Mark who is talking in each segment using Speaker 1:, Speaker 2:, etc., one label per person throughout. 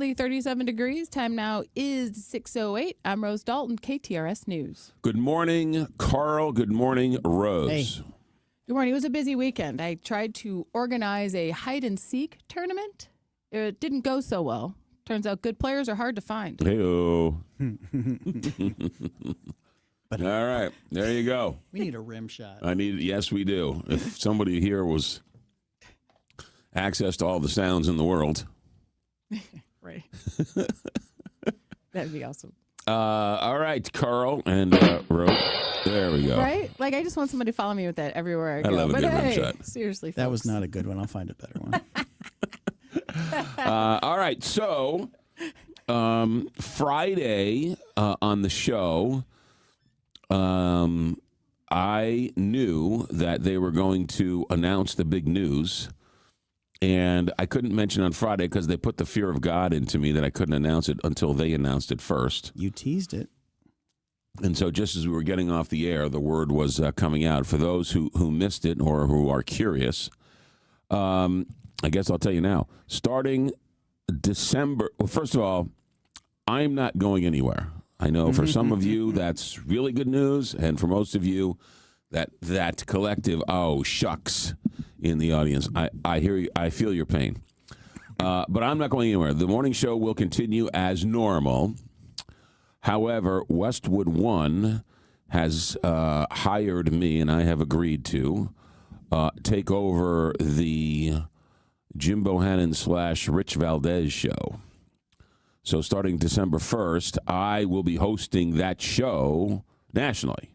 Speaker 1: cloudy, 37 degrees. Time now is 6:08. I'm Rose Dalton, KTRS News.
Speaker 2: Good morning, Carl. Good morning, Rose.
Speaker 3: Hey.
Speaker 1: Good morning. It was a busy weekend. I tried to organize a hide-and-seek tournament. It didn't go so well. Turns out good players are hard to find.
Speaker 2: Hey-o. All right. There you go.
Speaker 3: We need a rim shot.
Speaker 2: Yes, we do. If somebody here was access to all the sounds in the world.
Speaker 1: Right. That'd be awesome.
Speaker 2: All right, Carl and Rose. There we go.
Speaker 1: Right? Like, I just want somebody to follow me with that everywhere I go.
Speaker 2: I love a
Speaker 1: but
Speaker 2: good rim
Speaker 1: hey,
Speaker 2: shot.
Speaker 1: seriously,
Speaker 3: That was
Speaker 1: folks.
Speaker 3: not a good one. I'll find a better one.
Speaker 2: All right. So, Friday on the show, I knew that they were going to announce the big news. And I couldn't mention on Friday because they put the fear of God into me that I couldn't announce it until they announced it first.
Speaker 3: You teased it.
Speaker 2: And so just as we were getting off the air, the word was coming out. For those who missed it or who are curious, I guess I'll tell you now. Starting December, well, first of all, I'm not going anywhere. I know for some of you that's really good news, and for most of you, that collective, oh, shucks, in the audience. I hear you. I feel your pain. But I'm not going anywhere. The morning show will continue as normal. However, Westwood One has hired me, and I have agreed to take over the Jim Bohannon / Rich Valdez show. So starting December 1st, I will be hosting that show nationally.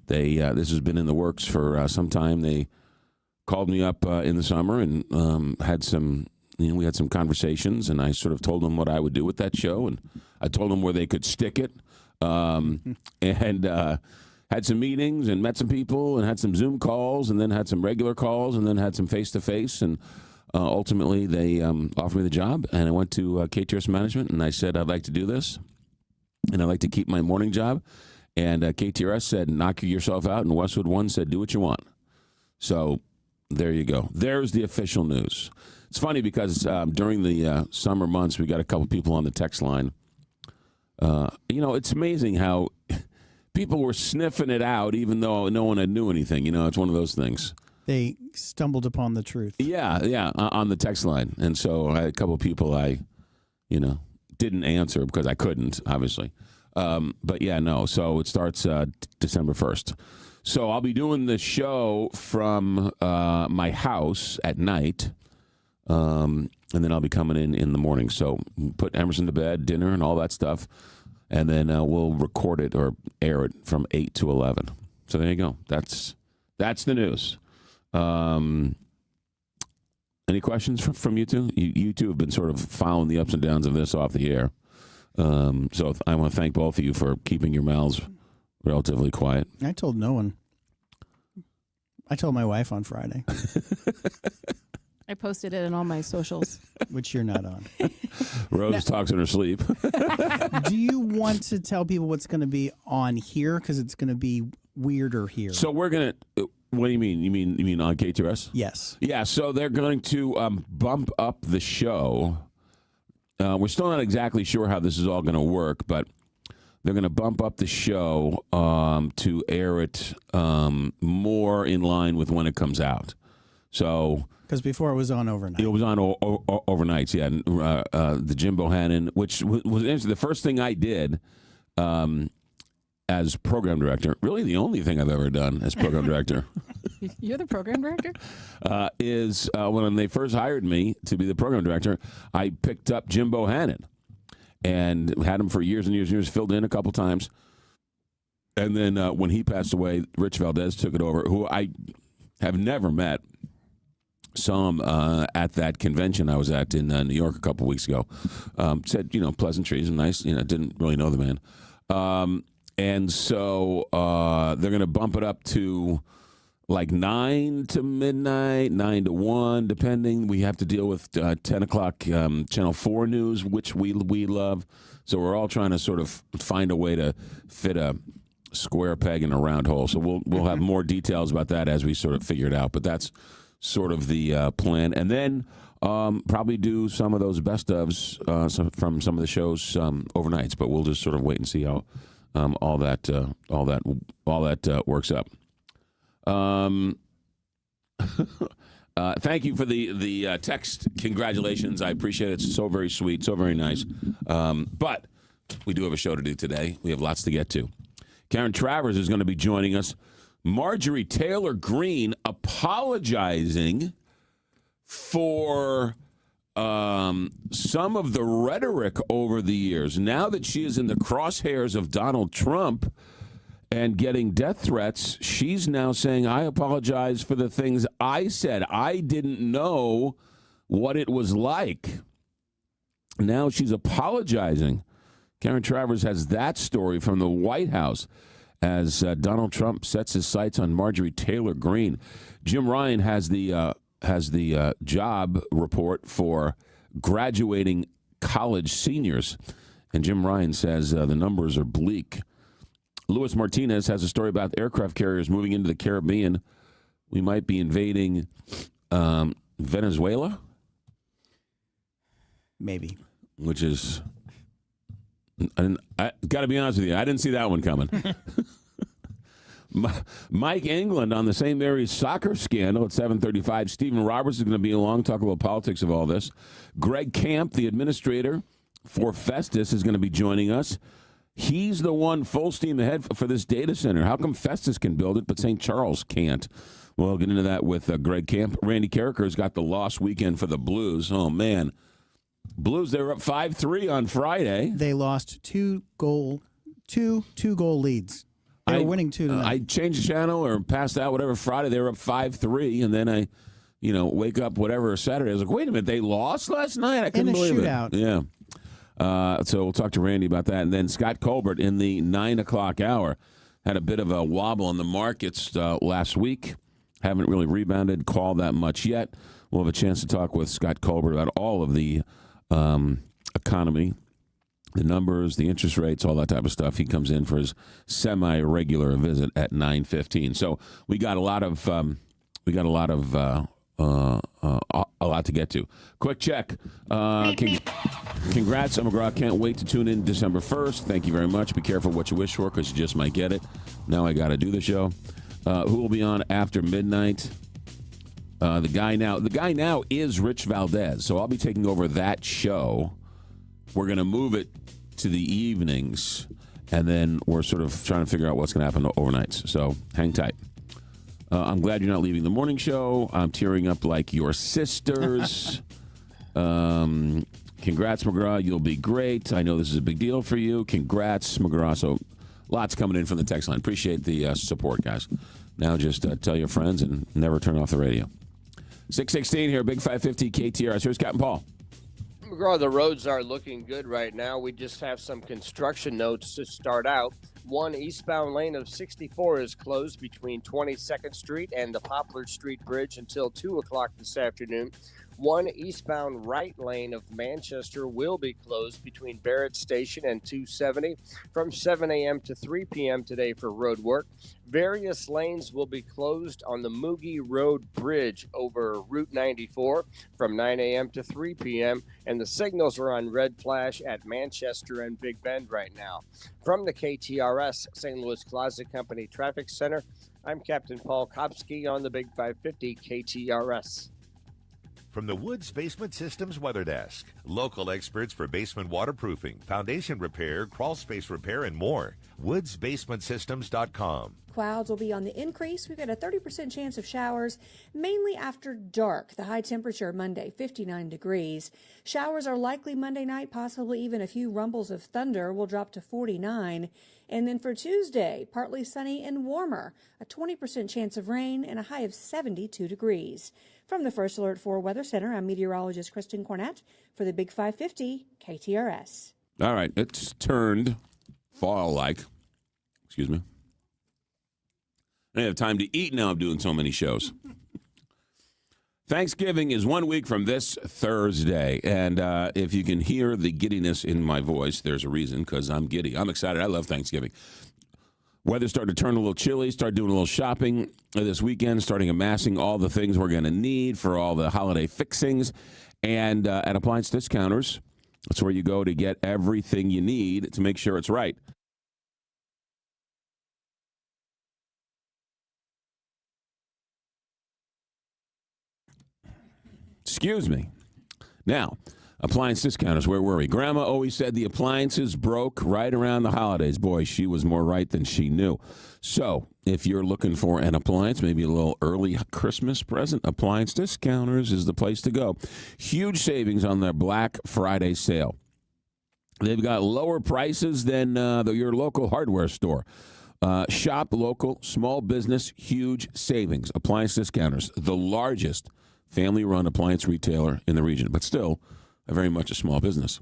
Speaker 2: This has been in the works for some time. They called me up in the summer and we had some conversations, and I sort of told them what I would do with that show, and I told them where they could stick it, and had some meetings and met some people and had some Zoom calls and then had some regular calls and then had some face-to-face, and ultimately they offered me the job, and I went to KTRS Management, and I said I'd like to do this, and I'd like to keep my morning job, and KTRS said knock yourself out, and Westwood One said do what you want. So there you go. There's the official news. It's funny because during the summer months, we got a couple people on the text line. It's amazing how people were sniffing it out, even though no one had knew anything. It's one of those things.
Speaker 3: They stumbled upon the truth.
Speaker 2: Yeah, on the text line. And so I had a couple of people I didn't answer because I couldn't, obviously. But yeah, no. So it starts December 1st. So I'll be doing the show from my house at night, and then I'll be coming in the morning. So put Emerson to bed, dinner, and all that stuff, and then we'll record it or air it from 8 to 11. So there you go. That's the news. Any questions from you two? You two have been sort of following the ups and downs of this off the air. So I want to thank both of you for keeping your mouths relatively quiet.
Speaker 3: I told no one. I told my wife on Friday,
Speaker 1: I posted it on all my socials.
Speaker 3: which you're not on.
Speaker 2: Rose talks in her sleep.
Speaker 3: Do you want to tell people what's going to be on here? Because it's going to be weirder here.
Speaker 2: So we're going to... What do you mean? You mean on KTRS?
Speaker 3: Yes.
Speaker 2: Yeah, so they're going to bump up the show. We're still not exactly sure how this is all going to work, but they're going to bump up the show to air it more in line with when it comes out. So...
Speaker 3: Because before it was on overnight.
Speaker 2: It was on overnights, yeah. The Jim Bohannon, which was interesting. The first thing I did as program director, really the only thing I've ever done as program director.
Speaker 1: You're the program director?
Speaker 2: Is when they first hired me to be the program director, I picked up Jim Bohannon and had him for years and years and years, filled in a couple times. And then when he passed away, Rich Valdez took it over, who I have never met. Saw him at that convention I was at in New York a couple weeks ago. Said, pleasantries and nice, didn't really know the man. And so they're going to bump it up to like 9 to midnight, 9 to 1, depending. We have to deal with 10 o'clock Channel 4 news, which we love. So we're all trying to sort of find a way to fit a square peg in a round hole. So we'll have more details about that as we sort of figure it out. But that's sort of the plan. And then Probably do some of those best ofs from some of the shows overnights, but we'll just sort of wait and see how all that works up. Thank you for the text. Congratulations. I appreciate it. It's so very sweet, so very nice. But we do have a show to do today. We have lots to get to. Karen Travers is going to be joining us. Marjorie Taylor Greene apologizing for some of the rhetoric over the years. Now that she is in the crosshairs of Donald Trump and getting death threats, she's now saying, I apologize for the things I said. I didn't know what it was like. Now she's apologizing. Karen Travers has that story from the White House as Donald Trump sets his sights on Marjorie Taylor Greene. Jim Ryan has the job report for graduating college seniors, and Jim Ryan says the numbers are bleak. Luis Martinez has a story about aircraft carriers moving into the Caribbean. We might be invading Venezuela?
Speaker 3: Maybe.
Speaker 2: Which is, I got to be honest with you, I didn't see that one coming. Mike England on the St. Mary's soccer scandal at 7:35. Stephen Roberts is going to be along, talk about politics of all this. Greg Camp, the administrator for Festus, is going to be joining us. He's the one full steam ahead for this data center. How come Festus can build it, but St. Charles can't? We'll get into that with Greg Camp. Randy Carricker's got the lost weekend for the Blues. Oh, man. Blues, they were up 5-3 on Friday.
Speaker 3: They lost two-goal leads. They were winning 2-0.
Speaker 2: I changed the channel or passed out, whatever, Friday. They were up 5-3, and then I, wake up, whatever, Saturday. I was like, wait a minute, they lost last night? I couldn't believe
Speaker 3: shootout.
Speaker 2: It. Yeah. So we'll talk to Randy about that. And then Scott Colbert in the 9 o'clock hour had a bit of a wobble in the markets last week. Haven't really rebounded, called that much yet. We'll have a chance to talk with Scott Colbert about all of the economy, the numbers, the interest rates, all that type of stuff. He comes in for his semi-regular visit at 9:15. So we got a lot to get to. Quick check. Congrats, McGraw. Can't wait to tune in December 1st. Thank you very much. Be careful what you wish for, because you just might get it. Now I got to do the show. Who will be on after midnight? The guy now is Rich Valdez, so I'll be taking over that show. We're going to move it to the evenings, and then we're sort of trying to figure out what's going to happen overnights. So hang tight. I'm glad you're not leaving the morning show. I'm tearing up like your sisters. Congrats, McGraw. You'll be great. I know this is a big deal for you. Congrats, McGraw. So lots coming in from the text line. Appreciate the support, guys. Now just tell your friends and never turn off the radio. 6:16 here, Big 550 KTRS. Here's Captain Paul.
Speaker 4: McGraw, the roads are looking good right now. We just have some construction notes to start out. One eastbound lane of 64 is closed between 22nd Street and the Poplar Street Bridge until 2 o'clock this afternoon. One eastbound right lane of Manchester will be closed between Barrett Station and 270 from 7 a.m. to 3 p.m. today for road work. Various lanes will be closed on the Moogie Road Bridge over Route 94 from 9 a.m. to 3 p.m. And the signals are on red flash at Manchester and Big Bend right now. From the KTRS St. Louis Closet Company Traffic Center, I'm Captain Paul Kopsky on the Big 550 KTRS.
Speaker 5: From the Woods Basement Systems Weather Desk, local experts for basement waterproofing, foundation repair, crawl space repair, and more. WoodsBasementSystems.com.
Speaker 6: Clouds will be on the increase. We've got a 30% chance of showers, mainly after dark. The high temperature Monday, 59 degrees. Showers are likely Monday night, possibly even a few rumbles of thunder will drop to 49. And then for Tuesday, partly sunny and warmer. A 20% chance of rain and a high of 72 degrees. From the First Alert 4 Weather Center, I'm meteorologist Kristen Cornett for the Big 550 KTRS.
Speaker 2: All right, it's turned fall-like. Excuse me. I have time to eat now. I'm doing so many shows. Thanksgiving is 1 week from this Thursday, and if you can hear the giddiness in my voice, there's a reason, because I'm giddy. I'm excited. I love Thanksgiving. Weather's starting to turn a little chilly. Start doing a little shopping this weekend, starting amassing all the things we're going to need for all the holiday fixings. And at Appliance Discounters, that's where you go to get everything you need to make sure it's right. Excuse me. Now, Appliance Discounters, where were we? Grandma always said the appliances broke right around the holidays. Boy, she was more right than she knew. So, if you're looking for an appliance, maybe a little early Christmas present, Appliance Discounters is the place to go. Huge savings on their Black Friday sale. They've got lower prices than your local hardware store. Shop local, small business, huge savings. Appliance Discounters, the largest family-run appliance retailer in the region, but still very much a small business.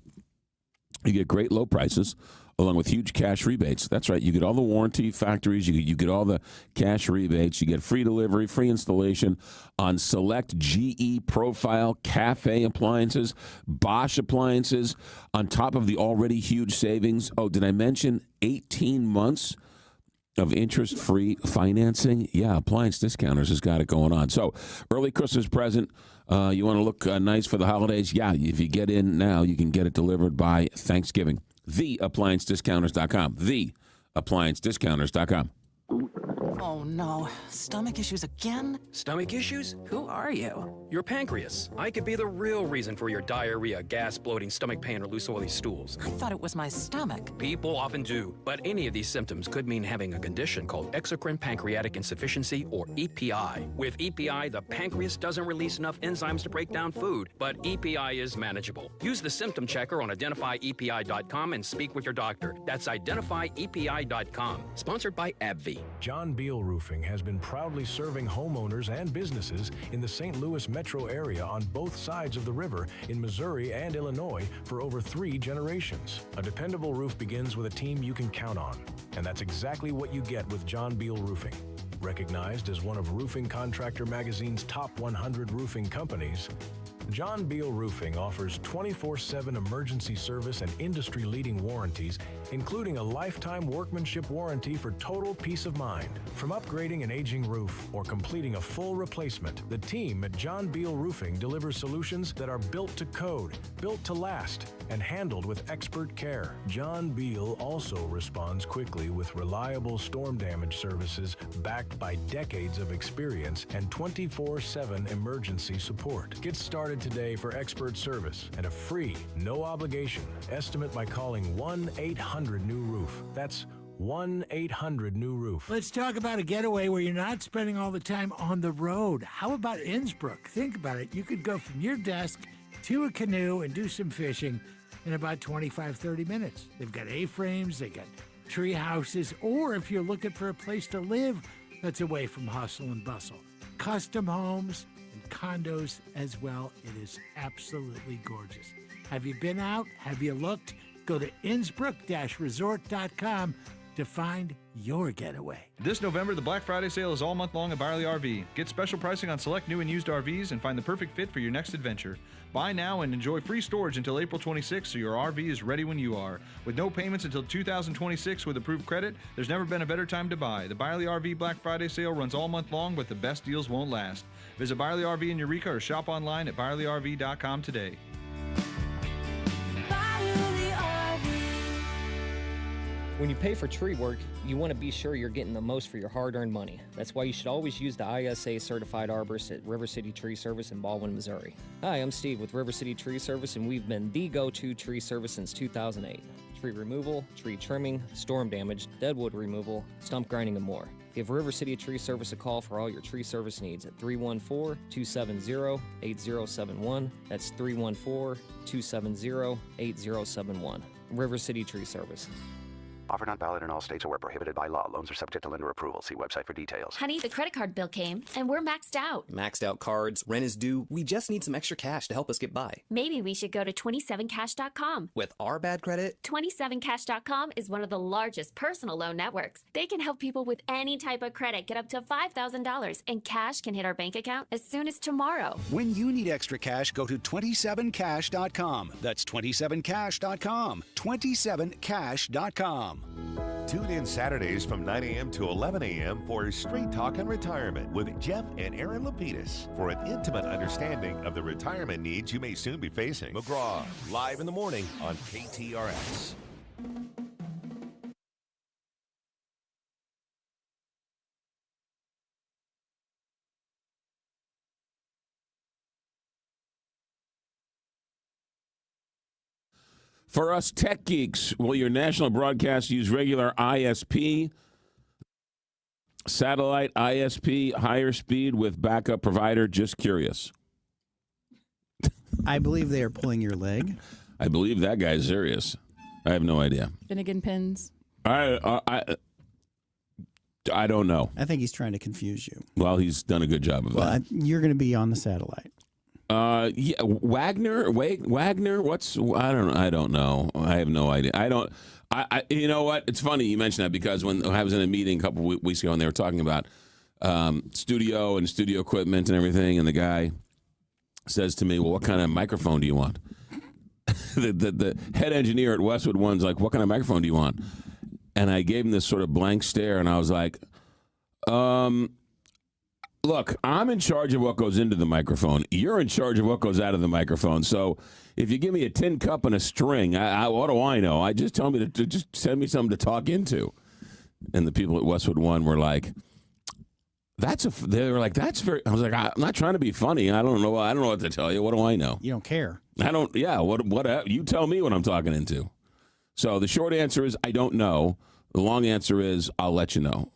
Speaker 2: You get great low prices along with huge cash rebates. That's right. You get all the warranty factories. You get all the cash rebates. You get free delivery, free installation on select GE Profile Cafe appliances, Bosch appliances, on top of the already huge savings. Oh, did I mention 18 months of interest-free financing? Yeah, Appliance Discounters has got it going on. So, early Christmas present, you want to look nice for the holidays? Yeah, if you get in now, you can get it delivered by Thanksgiving. TheApplianceDiscounters.com. TheApplianceDiscounters.com.
Speaker 7: Oh no, stomach issues again?
Speaker 8: Stomach issues?
Speaker 7: Who are you?
Speaker 8: Your pancreas. I could be the real reason for your diarrhea, gas, bloating, stomach pain, or loose oily stools.
Speaker 7: I thought it was my stomach.
Speaker 8: People often do, but any of these symptoms could mean having a condition called exocrine pancreatic insufficiency, or EPI. With EPI, the pancreas doesn't release enough enzymes to break down food, but EPI is manageable. Use the symptom checker on identifyepi.com and speak with your doctor. That's identifyepi.com. Sponsored by AbbVie.
Speaker 9: John Beal Roofing has been proudly serving homeowners and businesses in the St. Louis metro area on both sides of the river in Missouri and Illinois for over 3 generations. A dependable roof begins with a team you can count on, and that's exactly what you get with John Beal Roofing. Recognized as one of Roofing Contractor Magazine's top 100 roofing companies, John Beal Roofing offers 24/7 emergency service and industry-leading warranties, including a lifetime workmanship warranty for total peace of mind. From upgrading an aging roof or completing a full replacement, the team at John Beal Roofing delivers solutions that are built to code, built to last, and handled with expert care. John Beal also responds quickly with reliable storm damage services backed by decades of experience and 24/7 emergency support. Get started today for expert service and a free, no obligation estimate by calling 1-800-NEW-ROOF. That's 1-800-NEW-ROOF.
Speaker 10: Let's talk about a getaway where you're not spending all the time on the road. How about Innsbruck? Think about it. You could go from your desk to a canoe and do some fishing in about 25-30 minutes. They've got A-frames, they got tree houses, or if you're looking for a place to live that's away from hustle and bustle, custom homes and condos as well. It is absolutely gorgeous. Have you been out? Have you looked? Go to Innsbruck-resort.com to find your getaway.
Speaker 11: This November, the Black Friday sale is all month long at Byerly RV. Get special pricing on select new and used RVs and find the perfect fit for your next adventure. Buy now and enjoy free storage until April 26th so your RV is ready when you are. With no payments until 2026 with approved credit, there's never been a better time to buy. The Byerly RV Black Friday sale runs all month long, but the best deals won't last. Visit Byerly RV in Eureka or shop online at ByerlyRV.com today.
Speaker 12: When you pay for tree work, you want to be sure you're getting the most for your hard-earned money. That's why you should always use the ISA certified arborist at River City Tree Service in Baldwin, Missouri. Hi, I'm Steve with River City Tree Service, and we've been the go-to tree service since 2008. Tree removal, tree trimming, storm damage, deadwood removal, stump grinding, and more. Give River City Tree Service a call for all your tree service needs at 314-270-8071. That's 314-270-8071. River City Tree Service.
Speaker 13: Offer not valid in all states or where prohibited by law. Loans are subject to lender approval. See website for details.
Speaker 14: Honey, the credit card bill came, and we're maxed out.
Speaker 15: Maxed out cards, rent is due. We just need some extra cash to help us get by.
Speaker 14: Maybe we should go to 27cash.com.
Speaker 15: With our bad credit?
Speaker 14: 27cash.com is one of the largest personal loan networks. They can help people with any type of credit get up to $5,000, and cash can hit our bank account as soon as tomorrow.
Speaker 16: When you need extra cash, go to 27cash.com. That's 27cash.com. 27cash.com.
Speaker 5: Tune in Saturdays from 9 a.m. to 11 a.m. for Straight Talk and Retirement with Jeff and Aaron Lapidus for an intimate understanding of the retirement needs you may soon be facing. McGraw, live in the morning on KTRS.
Speaker 2: For us tech geeks, will your national broadcast use regular ISP, satellite ISP, higher speed with backup provider? Just curious.
Speaker 3: I believe they are pulling your leg.
Speaker 2: I believe that guy's serious. I have no idea.
Speaker 1: Finnegan pins.
Speaker 2: I don't know.
Speaker 3: I think he's trying to confuse you.
Speaker 2: Well, he's done a good job of that.
Speaker 3: You're going to be on the satellite.
Speaker 2: Yeah, Wagner. I don't know. I have no idea. You know what? It's funny you mentioned that because when I was in a meeting a couple weeks ago and they were talking about studio and studio equipment and everything, and the guy says to me, "Well, what kind of microphone do you want?" the head engineer at Westwood One's like, "What kind of microphone do you want?" And I gave him this sort of blank stare, and I was like, look, I'm in charge of what goes into the microphone. You're in charge of what goes out of the microphone. So if you give me a tin cup and a string, what do I know? I just tell me to just send me something to talk into. And the people at Westwood One were like, they were like, that's very, I was like, I'm not trying to be funny. I don't know what to tell you. What do I know?
Speaker 3: You don't care.
Speaker 2: What you tell me what I'm talking into. So the short answer is I don't know. The long answer is I'll let you know.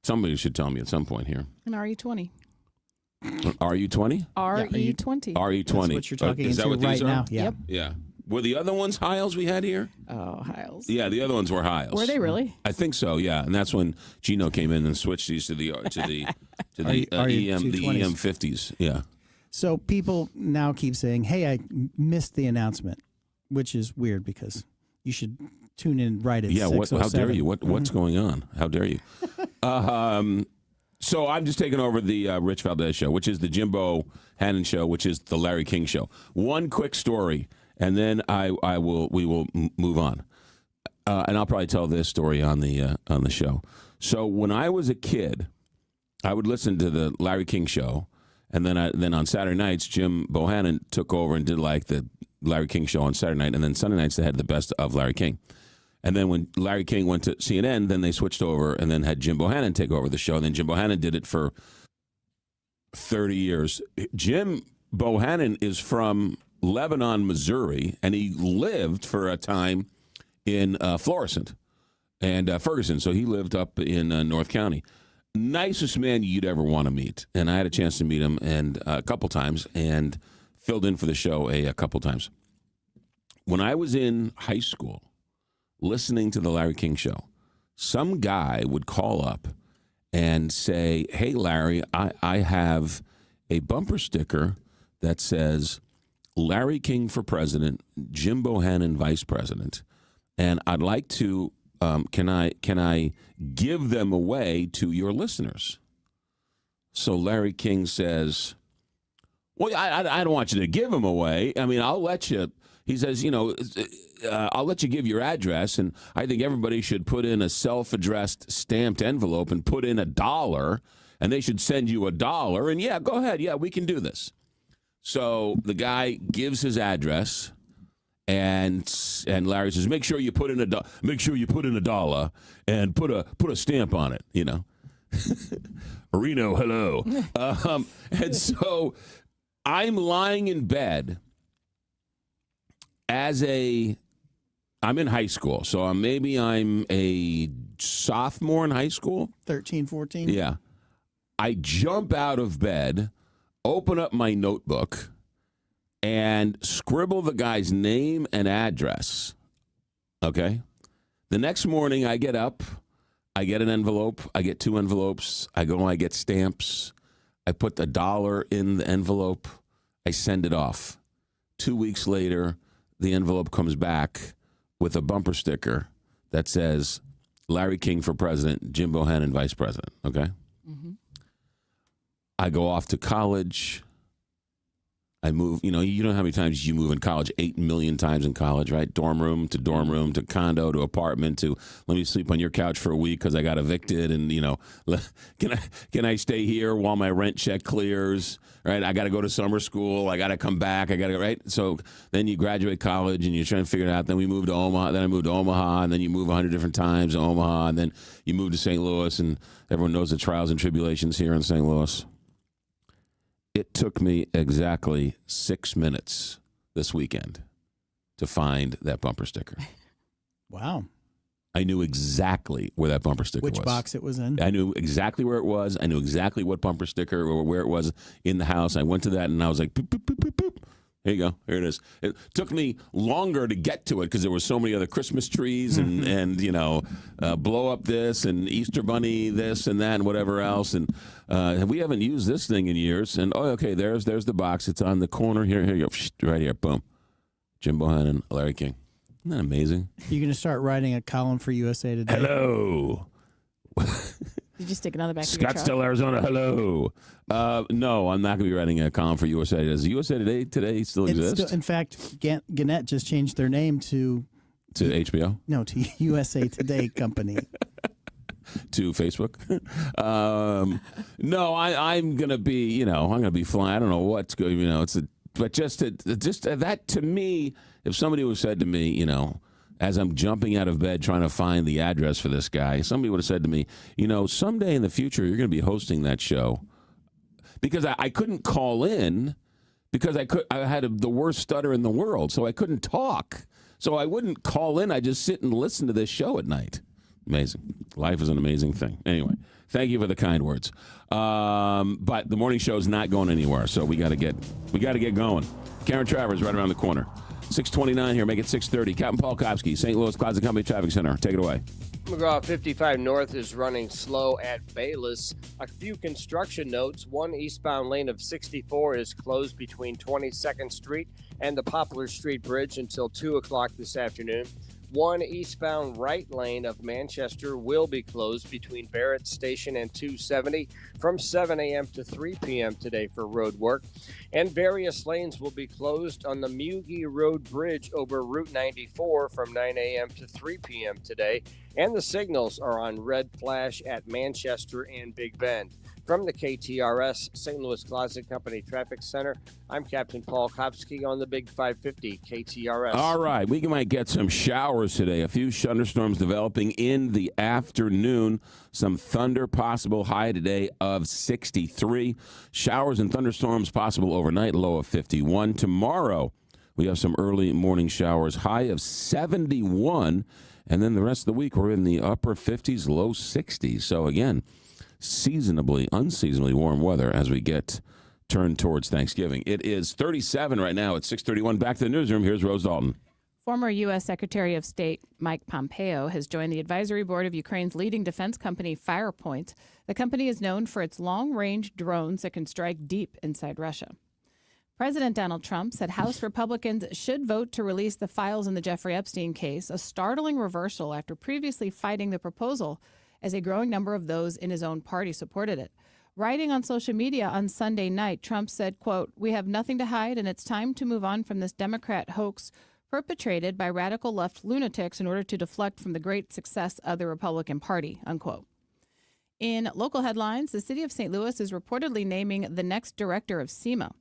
Speaker 2: Somebody should tell me at some point here.
Speaker 1: An RE20.
Speaker 2: RE20?
Speaker 1: RE20.
Speaker 2: RE20.
Speaker 3: That's what you're talking
Speaker 2: is that
Speaker 3: into
Speaker 2: what
Speaker 3: right
Speaker 2: these are?
Speaker 3: now. Yeah.
Speaker 1: Yep.
Speaker 2: Yeah. Were the other ones Hiles we had here?
Speaker 1: Oh, Hiles.
Speaker 2: Yeah, the other ones were Hiles.
Speaker 1: Were they really?
Speaker 2: I think so. Yeah, and that's when Gino came in and switched these to the EM50s. Yeah.
Speaker 3: So people now keep saying, "Hey, I missed the announcement," which is weird because you should tune in right at 6:07.
Speaker 2: How dare you? What's going on? How dare you? So I'm just taking over the Rich Valdez show, which is the Jimbo Hannon show, which is the Larry King show. One quick story, and then we will move on, and I'll probably tell this story on the show. So when I was a kid, I would listen to the Larry King show, and then on Saturday nights, Jim Bohannon took over and did like the Larry King show on Saturday night, and then Sunday nights they had the best of Larry King. And then when Larry King went to CNN, then they switched over and then had Jim Bohannon take over the show. And then Jim Bohannon did it for 30 years. Jim Bohannon is from Lebanon, Missouri, and he lived for a time in Florissant and Ferguson. So he lived up in North County. Nicest man you'd ever want to meet. And I had a chance to meet him and a couple times and filled in for the show a couple times. When I was in high school, listening to the Larry King show, some guy would call up and say, "Hey, Larry, I have a bumper sticker that says Larry King for president, Jim Bohannon vice president, and I'd like to, can I give them away to your listeners?" So Larry King says, "Well, I don't want you to give them away. I mean, I'll let you." He says, "I'll let you give your address, and I think everybody should put in a self-addressed stamped envelope and put in $1, and they should send you $1. And yeah, go ahead. Yeah, we can do this." So the guy gives his address, and Larry says, "Make sure you put in $1 and put a stamp on it." Reno, hello. And so I'm lying in bed. I'm in high school, so I'm a sophomore in high school.
Speaker 3: 13, 14?
Speaker 2: Yeah. I jump out of bed, open up my notebook, and scribble the guy's name and address. Okay? The next morning, I get up, I get an envelope, I get 2 envelopes, I get stamps, I put $1 in the envelope, I send it off. 2 weeks later, the envelope comes back with a bumper sticker that says Larry King for president, Jim Bohannon vice president. Okay? Mm-hmm. I go off to college. I move, you know how many times you move in college, 8 million times in college, right? Dorm room to condo to apartment to let me sleep on your couch for a week because I got evicted and, can I stay here while my rent check clears, right? I got to go to summer school. I got to come back. Right? So then you graduate college and you're trying to figure it out. Then we moved to Omaha. Then I moved to Omaha and then you move 100 different times to Omaha and then you move to St. Louis and everyone knows the trials and tribulations here in St. Louis. It took me exactly 6 minutes this weekend to find that bumper sticker.
Speaker 3: Wow.
Speaker 2: I knew exactly where that bumper sticker was.
Speaker 3: Which box it was in?
Speaker 2: I knew exactly where it was. I knew exactly what bumper sticker or where it was in the house. I went to that and I was like, boop, boop, boop, boop, boop. Here you go. Here it is. It took me longer to get to it because there were so many other Christmas trees and blow up this and Easter bunny this and that and whatever else. And we haven't used this thing in years. And, okay, there's the box. It's on the corner. Here you go. Right here. Boom. Jim Bohannon, Larry King. Isn't that amazing?
Speaker 3: You're going to start writing a column for USA Today.
Speaker 2: Hello.
Speaker 1: Did you stick another back of your truck?
Speaker 2: Scottsdale, Arizona. Hello. No, I'm not going to be writing a column for USA Today. Does USA Today still exist?
Speaker 3: In fact, Gannett just changed their name to
Speaker 2: HBO?
Speaker 3: No, to USA Today Company.
Speaker 2: To Facebook? No, I'm going to be, I'm going to be flying. I don't know what's going, but just that to me, if somebody would have said to me, as I'm jumping out of bed trying to find the address for this guy, somebody would have said to me, someday in the future, you're going to be hosting that show. Because I couldn't call in because I had the worst stutter in the world, so I couldn't talk. So I wouldn't call in. I just sit and listen to this show at night. Amazing. Life is an amazing thing. Anyway, thank you for the kind words. But the morning show is not going anywhere, so we got to get going. Karen Travers right around the corner. 6:29 here, make it 6:30. Captain Paul Kopsky, St. Louis Closet Company Traffic Center. Take it away.
Speaker 4: McGraw 55 North is running slow at Bayless. A few construction notes. One eastbound lane of 64 is closed between 22nd Street and the Poplar Street Bridge until 2 o'clock this afternoon. One eastbound right lane of Manchester will be closed between Barrett Station and 270 from 7 a.m. to 3 p.m. today for road work. And various lanes will be closed on the Mugi Road Bridge over Route 94 from 9 a.m. to 3 p.m. today. And the signals are on red flash at Manchester and Big Bend. From the KTRS St. Louis Closet Company Traffic Center, I'm Captain Paul Kopsky on the Big 550 KTRS.
Speaker 2: All right, we might get some showers today. A few thunderstorms developing in the afternoon. Some thunder possible, high today of 63. Showers and thunderstorms possible overnight, low of 51. Tomorrow, we have some early morning showers, high of 71. And then the rest of the week, we're in the upper 50s, low 60s. So again, unseasonably warm weather as we get turned towards Thanksgiving. It is 37 right now at 6:31. Back to the newsroom. Here's Rose Dalton.
Speaker 1: Former U.S. Secretary of State Mike Pompeo has joined the advisory board of Ukraine's leading defense company, Firepoint. The company is known for its long-range drones that can strike deep inside Russia. President Donald Trump said House Republicans should vote to release the files in the Jeffrey Epstein case, a startling reversal after previously fighting the proposal, as a growing number of those in his own party supported it. Writing on social media on Sunday night, Trump said, quote, "We have nothing to hide, and it's time to move on from this Democrat hoax perpetrated by radical left lunatics in order to deflect from the great success of the Republican Party," unquote. In local headlines, the city of St. Louis is reportedly naming the next director of SEMA.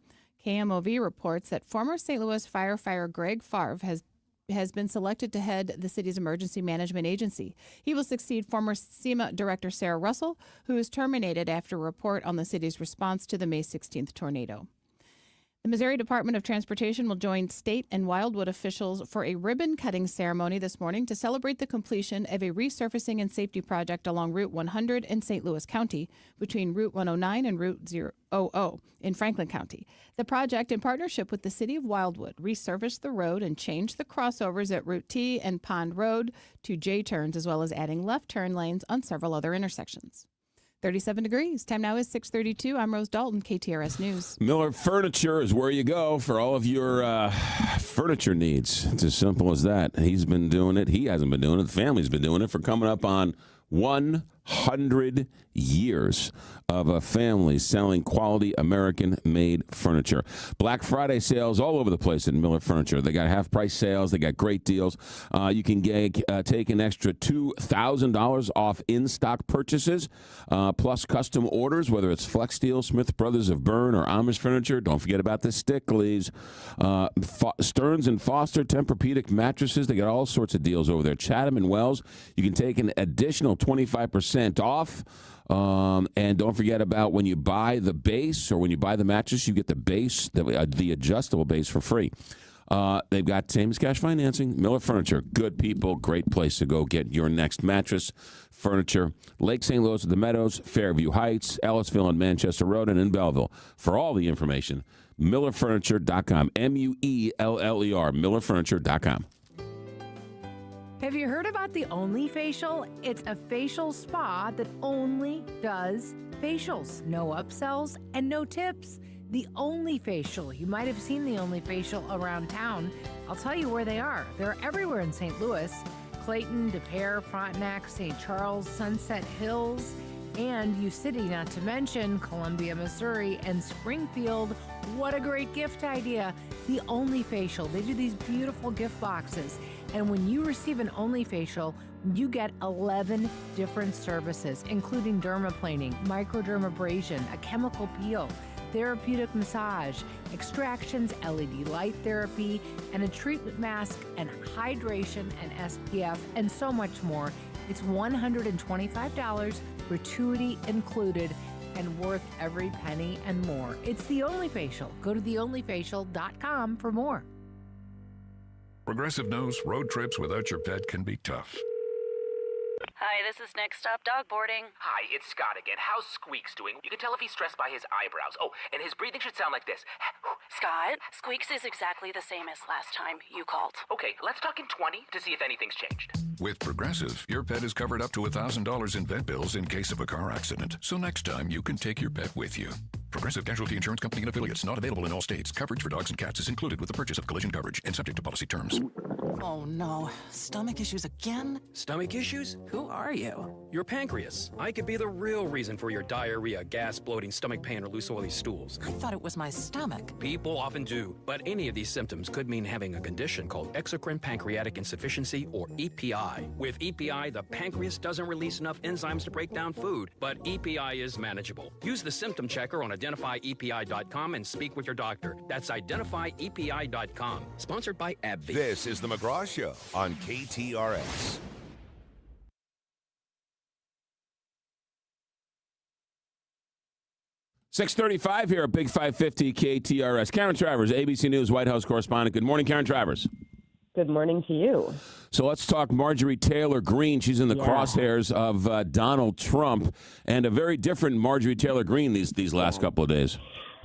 Speaker 1: KMOV reports that former St. Louis firefighter Greg Favre has been selected to head the city's emergency management agency. He will succeed former SEMA director Sarah Russell, who was terminated after a report on the city's response to the May 16th tornado. The Missouri Department of Transportation will join state and Wildwood officials for a ribbon-cutting ceremony this morning to celebrate the completion of a resurfacing and safety project along Route 100 in St. Louis County between Route 109 and Route 000 in Franklin County. The project, in partnership with the City of Wildwood, resurfaced the road and changed the crossovers at Route T and Pond Road to J-turns, as well as adding left turn lanes on several other intersections. 37 degrees. Time now is 6:32. I'm Rose Dalton, KTRS News.
Speaker 2: Miller Furniture is where you go for all of your furniture needs. It's as simple as that. He's been doing it. He hasn't been doing it. The family's been doing it for coming up on 100 years of a family selling quality American-made furniture. Black Friday sales all over the place at Miller Furniture. They got half-price sales. They got great deals. You can take an extra $2,000 off in-stock purchases, plus custom orders, whether it's Flex Steel, Smith Brothers of Bern, or Amish Furniture. Don't forget about the Stickleys. Stearns and Foster Tempur-Pedic mattresses. They got all sorts of deals over there. Chatham and Wells, you can take an additional 25% off. And don't forget about when you buy the base or when you buy the mattress, you get the base, the adjustable base for free. They've got same as cash financing. Miller Furniture, good people, great place to go get your next mattress, furniture. Lake St. Louis at the Meadows, Fairview Heights, Ellisville and Manchester Road, and in Belleville. For all the information, MillerFurniture.com, MUELLER, MillerFurniture.com.
Speaker 17: Have you heard about the Only Facial? It's a facial spa that only does facials. No upsells and no tips. The Only Facial. You might have seen the Only Facial around town. I'll tell you where they are. They're everywhere in St. Louis. Clayton, De Pere, Frontenac, St. Charles, Sunset Hills, and U-City, not to mention Columbia, Missouri, and Springfield. What a great gift idea. The Only Facial. They do these beautiful gift boxes. And when you receive an Only Facial, you get 11 different services, including dermaplaning, microdermabrasion, a chemical peel, therapeutic massage, extractions, LED light therapy, and a treatment mask, and hydration and SPF, and so much more. It's $125, gratuity included, and worth every penny and more. It's The Only Facial. Go to theonlyfacial.com for more.
Speaker 18: Progressive knows road trips without your pet can be tough.
Speaker 19: Hi, this is Next Stop Dog Boarding.
Speaker 20: Hi, it's Scott again. How's Squeaks doing? You can tell if he's stressed by his eyebrows. Oh, and his breathing should sound like this.
Speaker 19: Scott, Squeaks is exactly the same as last time you called.
Speaker 20: Okay, let's talk in 20 to see if anything's changed.
Speaker 18: With Progressive, your pet is covered up to $1,000 in vet bills in case of a car accident. So next time, you can take your pet with you. Progressive Casualty Insurance Company and affiliates. Not available in all states. Coverage for dogs and cats is included with the purchase of collision coverage and subject to policy terms.
Speaker 7: Oh no, stomach issues again?
Speaker 8: Stomach issues?
Speaker 7: Who are you?
Speaker 8: Your pancreas. I could be the real reason for your diarrhea, gas, bloating, stomach pain, or loose oily stools.
Speaker 7: I thought it was my stomach.
Speaker 8: People often do, but any of these symptoms could mean having a condition called exocrine pancreatic insufficiency, or EPI. With EPI, the pancreas doesn't release enough enzymes to break down food, but EPI is manageable. Use the symptom checker on identifyepi.com and speak with your doctor. That's identifyepi.com. Sponsored by AbbVie.
Speaker 5: This is the McGraw Show on KTRS.
Speaker 2: .635 here at Big 550 KTRS. Karen Travers, ABC News White House correspondent. Good morning, Karen Travers.
Speaker 21: Good morning to you.
Speaker 2: So let's talk Marjorie Taylor Greene. She's in the crosshairs of Donald Trump, and a very different Marjorie Taylor Greene these last couple of days.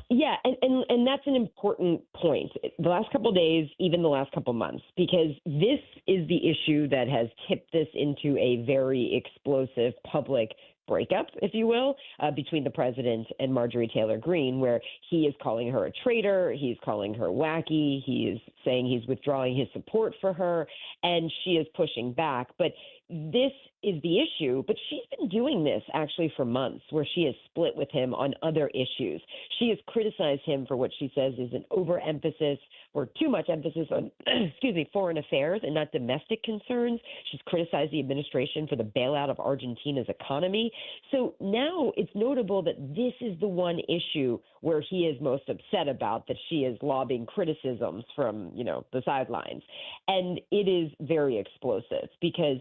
Speaker 21: Yeah, and that's an important point. The last couple of days, even the last couple of months, because this is the issue that has tipped this into a very explosive public breakup, if you will, between the president and Marjorie Taylor Greene, where he is calling her a traitor, he's calling her wacky, he is saying he's withdrawing his support for her, and she is pushing back. But this is the issue, but she's been doing this actually for months, where she has split with him on other issues. She has criticized him for what she says is an overemphasis or too much emphasis on, foreign affairs and not domestic concerns. She's criticized the administration for the bailout of Argentina's economy. So now it's notable that this is the one issue where he is most upset about, that she is lobbying criticisms from, the sidelines. And it is very explosive because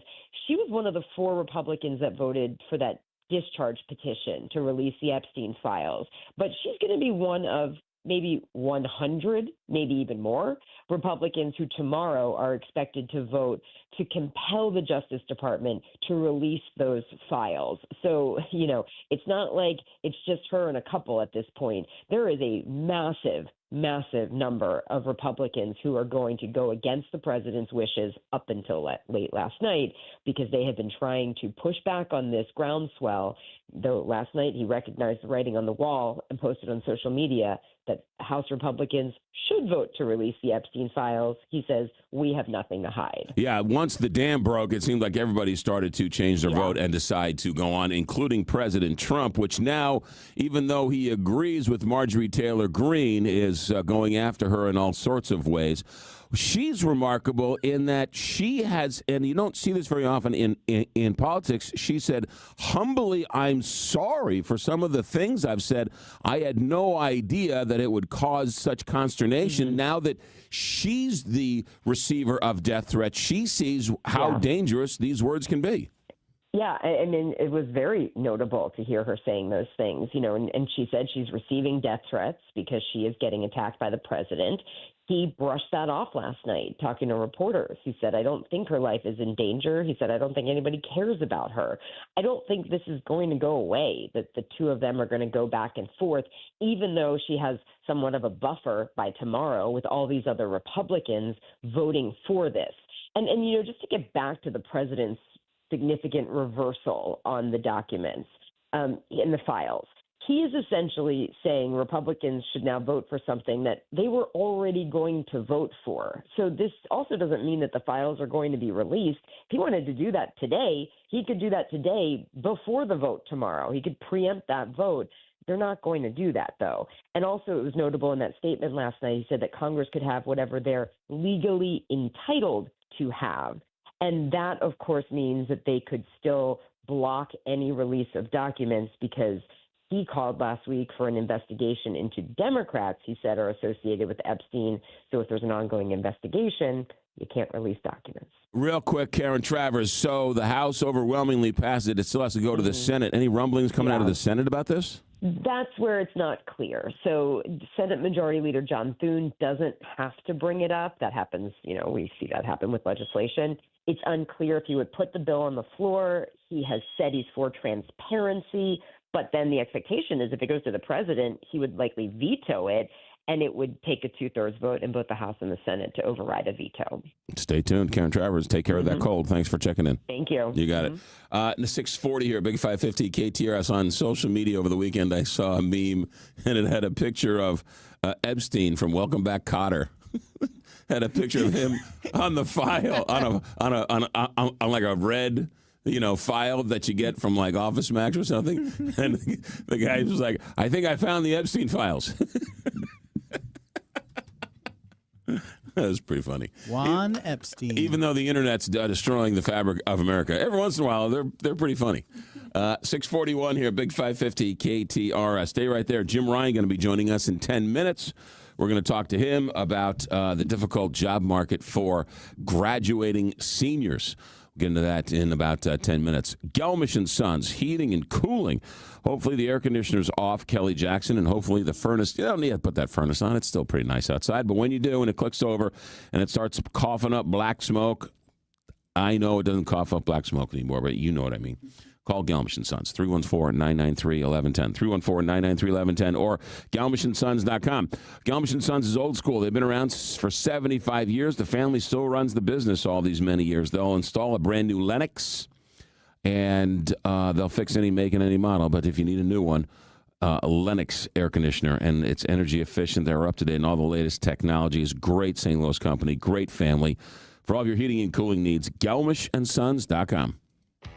Speaker 21: she was one of the 4 Republicans that voted for that discharge petition to release the Epstein files. But she's going to be one of maybe 100, maybe even more, Republicans who tomorrow are expected to vote to compel the Justice Department to release those files. So, it's not like it's just her and a couple at this point. There is a massive massive number of Republicans who are going to go against the president's wishes up until late last night, because they have been trying to push back on this groundswell. Though last night he recognized the writing on the wall and posted on social media that House Republicans should vote to release the Epstein files. He says, we have nothing to hide.
Speaker 2: Yeah, once the dam broke, it seemed like everybody started to change their vote and decide to go on, including President Trump, which now, even though he agrees with Marjorie Taylor Greene, is going after her in all sorts of ways. She's remarkable in that she has, and you don't see this very often in politics, she said, humbly, I'm sorry for some of the things I've said. I had no idea that it would cause such consternation. Now that she's the receiver of death threats, she sees how dangerous these words can be.
Speaker 21: Yeah, I mean, it was very notable to hear her saying those things, and she said she's receiving death threats because she is getting attacked by the president. He brushed that off last night, talking to reporters. He said, I don't think her life is in danger. He said, I don't think anybody cares about her. I don't think this is going to go away, that the two of them are going to go back and forth, even though she has somewhat of a buffer by tomorrow with all these other Republicans voting for this. And just to get back to the president's significant reversal on the documents in the files. He is essentially saying Republicans should now vote for something that they were already going to vote for. So this also doesn't mean that the files are going to be released. If he wanted to do that today, he could do that today before the vote tomorrow. He could preempt that vote. They're not going to do that, though. And also, it was notable in that statement last night, he said that Congress could have whatever they're legally entitled to have. And that, of course, means that they could still block any release of documents, because he called last week for an investigation into Democrats he said are associated with Epstein. So if there's an ongoing investigation, you can't release documents.
Speaker 2: Real quick, Karen Travers. So the House overwhelmingly passed it. It still has to go to the Senate. Any rumblings coming out of the Senate about this?
Speaker 21: That's where it's not clear. So Senate Majority Leader John Thune doesn't have to bring it up. That happens, we see that happen with legislation. It's unclear if he would put the bill on the floor. He has said he's for transparency, but then the expectation is if it goes to the president, he would likely veto it, and it would take a 2/3 vote in both the House and the Senate to override a veto.
Speaker 2: Stay tuned. Karen Travers, take care of that cold. Thanks for checking in.
Speaker 21: Thank you.
Speaker 2: You got it. In the 640 here, Big 550 KTRS. On social media over the weekend, I saw a meme, and it had a picture of Epstein from Welcome Back, Kotter. Had a picture of him on the file on like a red file that you get from like Office Max or something. And the guy was like, I think I found the Epstein files. That was pretty funny.
Speaker 3: Juan Epstein.
Speaker 2: Even though the internet's destroying the fabric of America, every once in a while they're pretty funny. 641 here, Big 550 KTRS. Stay right there. Jim Ryan going to be joining us in 10 minutes. We're going to talk to him about the difficult job market for graduating seniors. We'll get into that in about 10 minutes. Gelmish & Sons, heating and cooling. Hopefully the air conditioner's off, Kelly Jackson, and hopefully the furnace. You don't need to put that furnace on. It's still pretty nice outside. But when you do and it clicks over and it starts coughing up black smoke, I know it doesn't cough up black smoke anymore, but you know what I mean. Call Gelmish & Sons, 314-993-1110, 314-993-1110, or GelmishandSons.com. Gelmish & Sons is old school. They've been around for 75 years. The family still runs the business all these many years. They'll install a brand new Lennox, and they'll fix any make and any model. But if you need a new one, a Lennox air conditioner, and it's energy efficient. They're up to date in all the latest technologies. Great St. Louis company, great family. For all of your heating and cooling needs, GelmishandSons.com.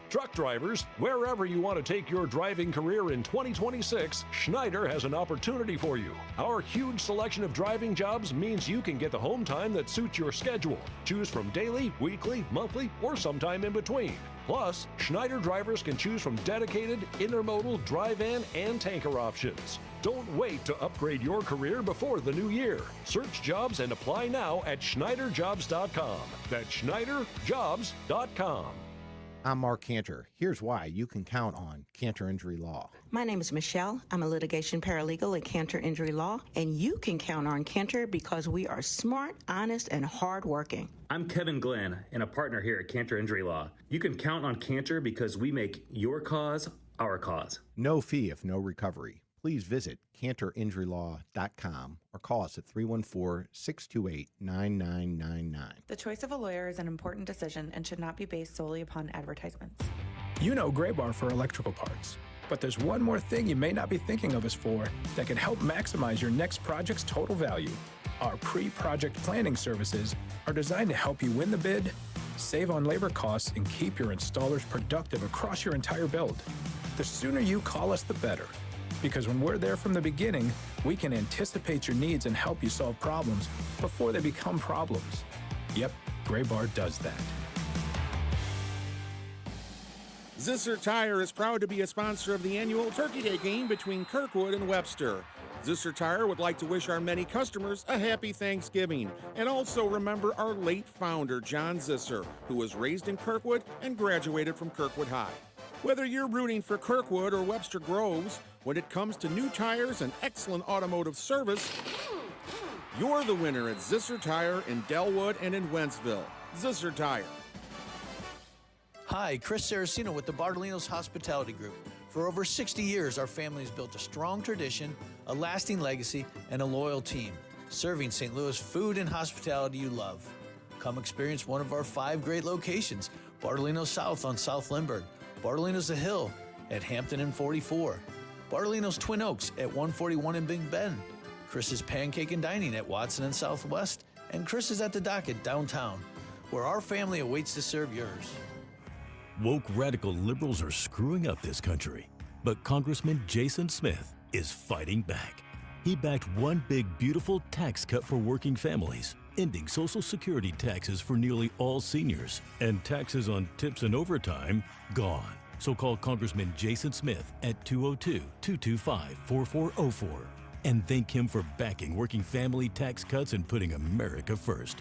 Speaker 9: Truck drivers, wherever you want to take your driving career in 2026, Schneider has an opportunity for you. Our huge selection of driving jobs means you can get the home time that suits your schedule. Choose from daily, weekly, monthly, or sometime in between. Plus, Schneider drivers can choose from dedicated, intermodal, dry van, and tanker options. Don't wait to upgrade your career before the new year. Search jobs and apply now at SchneiderJobs.com. That's SchneiderJobs.com.
Speaker 6: I'm Mark Cantor. Here's why you can count on Cantor Injury Law.
Speaker 22: My name is Michelle. I'm a litigation paralegal at Cantor Injury Law, and you can count on Cantor because we are smart, honest, and hardworking.
Speaker 23: I'm Kevin Glenn, and a partner here at Cantor Injury Law. You can count on Cantor because we make your cause our cause.
Speaker 6: No fee if no recovery. please visit CantorInjuryLaw.com or call us at 314-628-9999.
Speaker 10: The choice of a lawyer is an important decision and should not be based solely upon advertisements.
Speaker 11: You know Graybar for electrical parts, but there's one more thing you may not be thinking of us for that can help maximize your next project's total value. Our pre-project planning services are designed to help you win the bid, save on labor costs, and keep your installers productive across your entire build. The sooner you call us, the better. Because when we're there from the beginning, we can anticipate your needs and help you solve problems before they become problems. Yep, Graybar does that.
Speaker 12: Zisser Tire is proud to be a sponsor of the annual Turkey Day game between Kirkwood and Webster. Zisser Tire would like to wish our many customers a happy Thanksgiving and also remember our late founder, John Zisser, who was raised in Kirkwood and graduated from Kirkwood High. Whether you're rooting for Kirkwood or Webster Groves, when it comes to new tires and excellent automotive service, you're the winner at Zisser Tire in Delwood and in Wentzville. Zisser Tire.
Speaker 24: Hi, Chris Saraceno with the Bartolinos Hospitality Group. For over 60 years, our family has built a strong tradition, a lasting legacy, and a loyal team, serving St. Louis food and hospitality you love. Come experience one of our 5 great locations: Bartolinos South on South Lindbergh, Bartolinos The Hill at Hampton and 44, Bartolinos Twin Oaks at 141 in Big Bend, Chris's Pancake and Dining at Watson and Southwest, and Chris's at the Dock at downtown, where our family awaits to serve yours.
Speaker 25: Woke radical liberals are screwing up this country, but Congressman Jason Smith is fighting back. He backed one big, beautiful tax cut for working families, ending Social Security taxes for nearly all seniors, and taxes on tips and overtime gone. So call Congressman Jason Smith at 202-225-4404 and thank him for backing working family tax cuts and putting America first.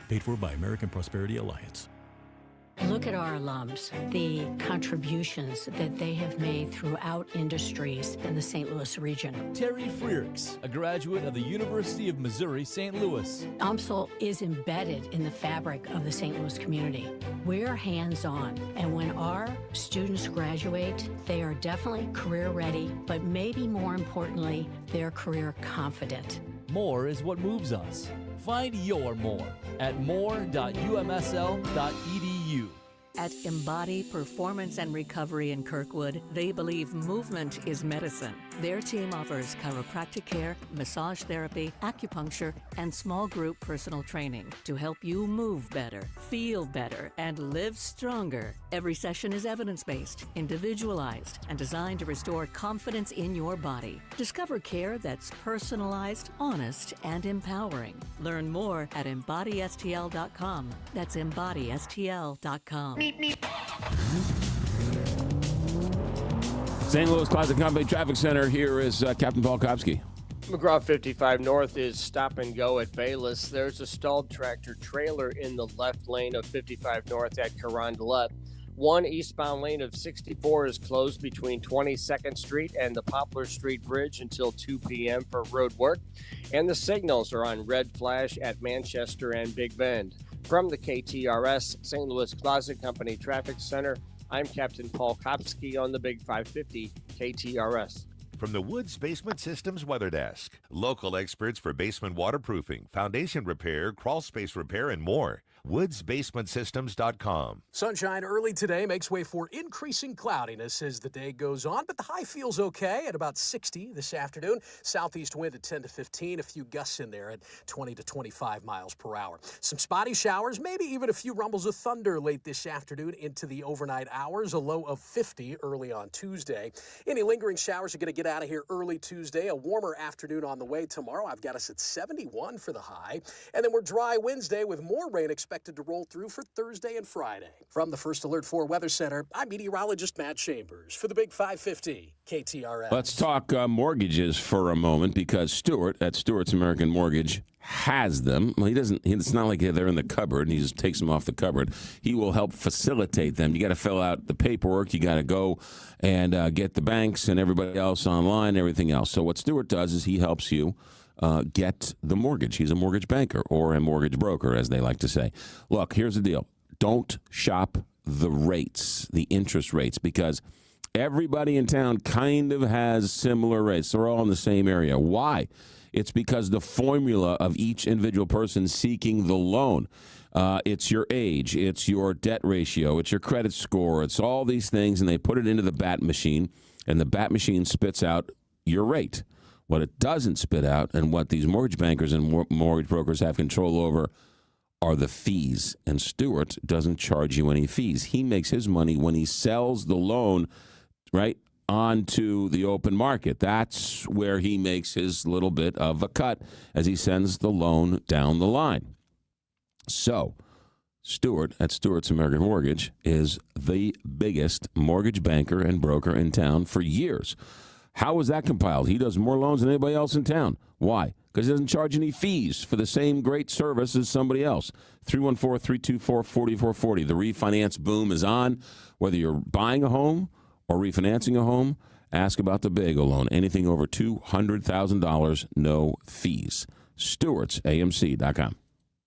Speaker 25: Paid for by American Prosperity Alliance.
Speaker 26: Look at our alums, the contributions that they have made throughout industries in the St. Louis region.
Speaker 27: Terry Freerks, a graduate of the University of Missouri, St. Louis.
Speaker 26: UMSL is embedded in the fabric of the St. Louis community. We're hands-on, and when our students graduate, they are definitely career ready, but maybe more importantly, they're career confident.
Speaker 27: More is what moves us. Find your more at more.umsl.edu.
Speaker 28: At Embody Performance and Recovery in Kirkwood, they believe movement is medicine. Their team offers chiropractic care, massage therapy, acupuncture, and small group personal training to help you move better, feel better, and live stronger. Every session is evidence-based, individualized, and designed to restore confidence in your body. Discover care that's personalized, honest, and empowering. Learn more at EmbodySTL.com. That's EmbodySTL.com.
Speaker 2: St. Louis Closet Company Traffic Center. Here is Captain Paul Kopsky.
Speaker 4: McGraw 55 North is stop and go at Bayless. There's a stalled tractor trailer in the left lane of 55 North at Carondelet. One eastbound lane of 64 is closed between 22nd Street and the Poplar Street Bridge until 2 p.m. for road work. And the signals are on red flash at Manchester and Big Bend. From the KTRS St. Louis Closet Company Traffic Center, I'm Captain Paul Kopsky on the Big 550 KTRS.
Speaker 5: From the Woods Basement Systems Weather Desk, local experts for basement waterproofing, foundation repair, crawl space repair, and more. WoodsBasementSystems.com.
Speaker 29: Sunshine early today makes way for increasing cloudiness as the day goes on, but the high feels okay at about 60 this afternoon. Southeast wind at 10 to 15, a few gusts in there at 20 to 25 miles per hour. Some spotty showers, maybe even a few rumbles of thunder late this afternoon into the overnight hours, a low of 50 early on Tuesday. Any lingering showers are going to get out of here early Tuesday. A warmer afternoon on the way tomorrow. I've got us at 71 for the high. And then we're dry Wednesday with more rain expected to roll through for Thursday and Friday. From the First Alert 4 Weather Center, I'm meteorologist Matt Chambers for the Big 550 KTRS.
Speaker 2: Let's talk mortgages for a moment because Stuart at Stewart's American Mortgage has them. Well, he doesn't. It's not like they're in the cupboard and he just takes them off the cupboard. He will help facilitate them. You got to fill out the paperwork. You got to go and get the banks and everybody else online, everything else. So what Stuart does is he helps you get the mortgage. He's a mortgage banker or a mortgage broker, as they like to say. Look, here's the deal. Don't shop the rates, the interest rates, because Everybody in town kind of has similar rates. They're all in the same area. Why? It's because the formula of each individual person seeking the loan. It's your age, it's your debt ratio, it's your credit score, it's all these things, and they put it into the BAT machine, and the BAT machine spits out your rate. What it doesn't spit out, and what these mortgage bankers and mortgage brokers have control over, are the fees. And Stewart doesn't charge you any fees. He makes his money when he sells the loan, right, onto the open market. That's where he makes his little bit of a cut as he sends the loan down the line. So, Stewart at Stewart's American Mortgage is the biggest mortgage banker and broker in town for years. How was that compiled? He does more loans than anybody else in town. Why? Because he doesn't charge any fees for the same great service as somebody else. 314-324-4440. The refinance boom is on. Whether you're buying a home or refinancing a home, ask about the bagel loan. Anything over $200,000, no fees. Stewart'sAMC.com.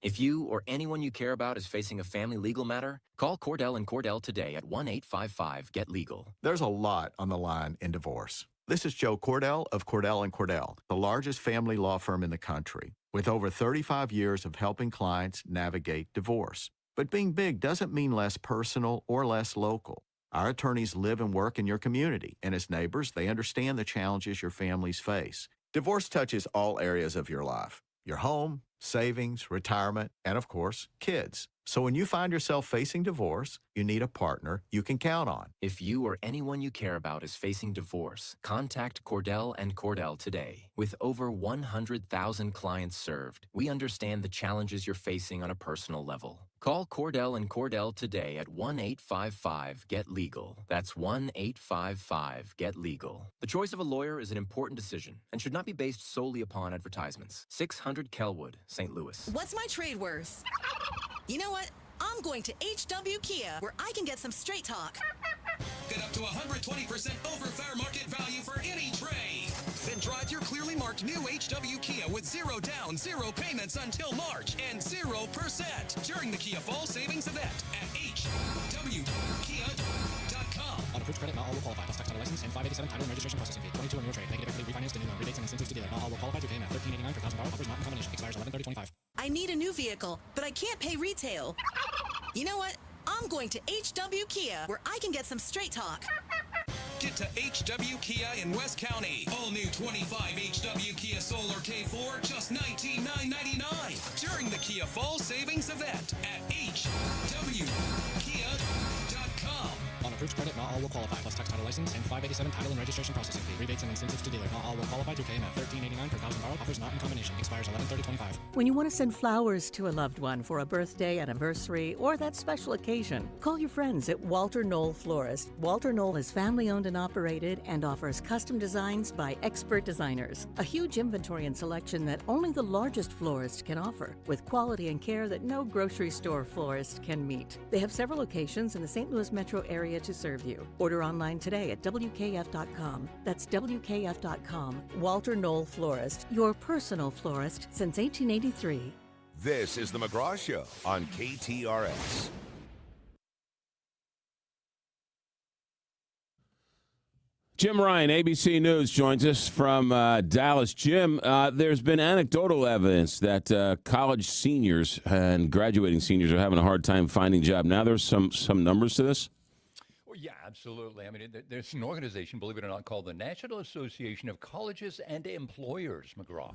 Speaker 1: If you or anyone you care about is facing a family legal matter, call Cordell & Cordell today at 1-855-GET-LEGAL.
Speaker 13: There's a lot on the line in divorce. This is Joe Cordell of Cordell & Cordell, the largest family law firm in the country, with over 35 years of helping clients navigate divorce. But being big doesn't mean less personal or less local. Our attorneys live and work in your community, and as neighbors, they understand the challenges your families face. Divorce touches all areas of your life: your home, savings, retirement, and of course, kids. So when you find yourself facing divorce, you need a partner you can count on.
Speaker 1: If you or anyone you care about is facing divorce, contact Cordell & Cordell today. With over 100,000 clients served, we understand the challenges you're facing on a personal level. Call Cordell & Cordell today at 1-855-GET-LEGAL. That's 1-855-GET-LEGAL. The choice of a lawyer is an important decision and should not be based solely upon advertisements. 600 Kelwood, St. Louis.
Speaker 14: What's my trade worth? You know what? I'm going to HW Kia, where I can get some straight talk.
Speaker 15: Get up to 120% over fair market value for any trade. Then drive your clearly marked new HW Kia with 0 down, 0 payments until March and 0% during the Kia Fall Savings Event at HWKia.com.
Speaker 16: On approved credit, not all will qualify. Plus tax title license and 587 title and registration processing fee. 22 on your trade. Negative equity refinanced and new loan rebates and incentives to dealer. Not all will qualify through KMF. $13.89 per $1,000. Offers not in combination. Expires 11/30/25.
Speaker 14: I need a new vehicle, but I can't pay retail. You know what? I'm going to HW Kia, where I can get some straight talk.
Speaker 15: Get to HW Kia in West County. All new 25 HW Kia Solar K4, just $19,999 during the Kia Fall Savings Event at HWKia.com.
Speaker 16: On approved credit, not all will qualify. Plus tax title license and 587 title and registration processing fee. Rebates and incentives to dealer. Not all will qualify through KMF. $13.89 per $1,000. Offers not in combination. Expires 11/30/25.
Speaker 28: When you want to send flowers to a loved one for a birthday, anniversary, or that special occasion, call your friends at Walter Knoll Florist. Walter Knoll is family-owned and operated and offers custom designs by expert designers. A huge inventory and selection that only the largest florist can offer, with quality and care that no grocery store florist can meet. They have several locations in the St. Louis metro area to serve you. Order online today at WKF.com. That's WKF.com. Walter Knoll Florist, your personal florist since 1883.
Speaker 5: This is the McGraw Show on KTRS.
Speaker 2: Jim Ryan, ABC News, joins us from Dallas. Jim, there's been anecdotal evidence that college seniors and graduating seniors are having a hard time finding a job. Now there's some numbers to this?
Speaker 17: Well, yeah, absolutely. I mean, there's an organization, believe it or not, called the National Association of Colleges and Employers, McGraw.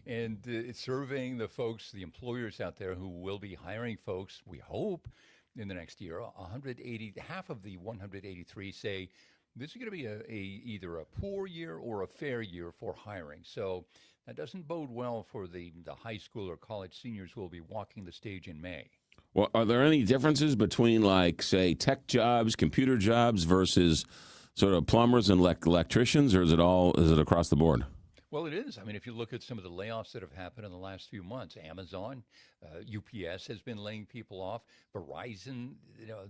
Speaker 17: And it's surveying the folks, the employers out there who will be hiring folks, we hope, in the next year. 180, half of the 183 say this is going to be either a poor year or a fair year for hiring. So that doesn't bode well for the high school or college seniors who will be walking the stage in May.
Speaker 2: Well, are there any differences between, like, say, tech jobs, computer jobs versus sort of plumbers and electricians, or is it across the board?
Speaker 17: Well, it is. I mean, if you look at some of the layoffs that have happened in the last few months, Amazon, UPS has been laying people off. Verizon,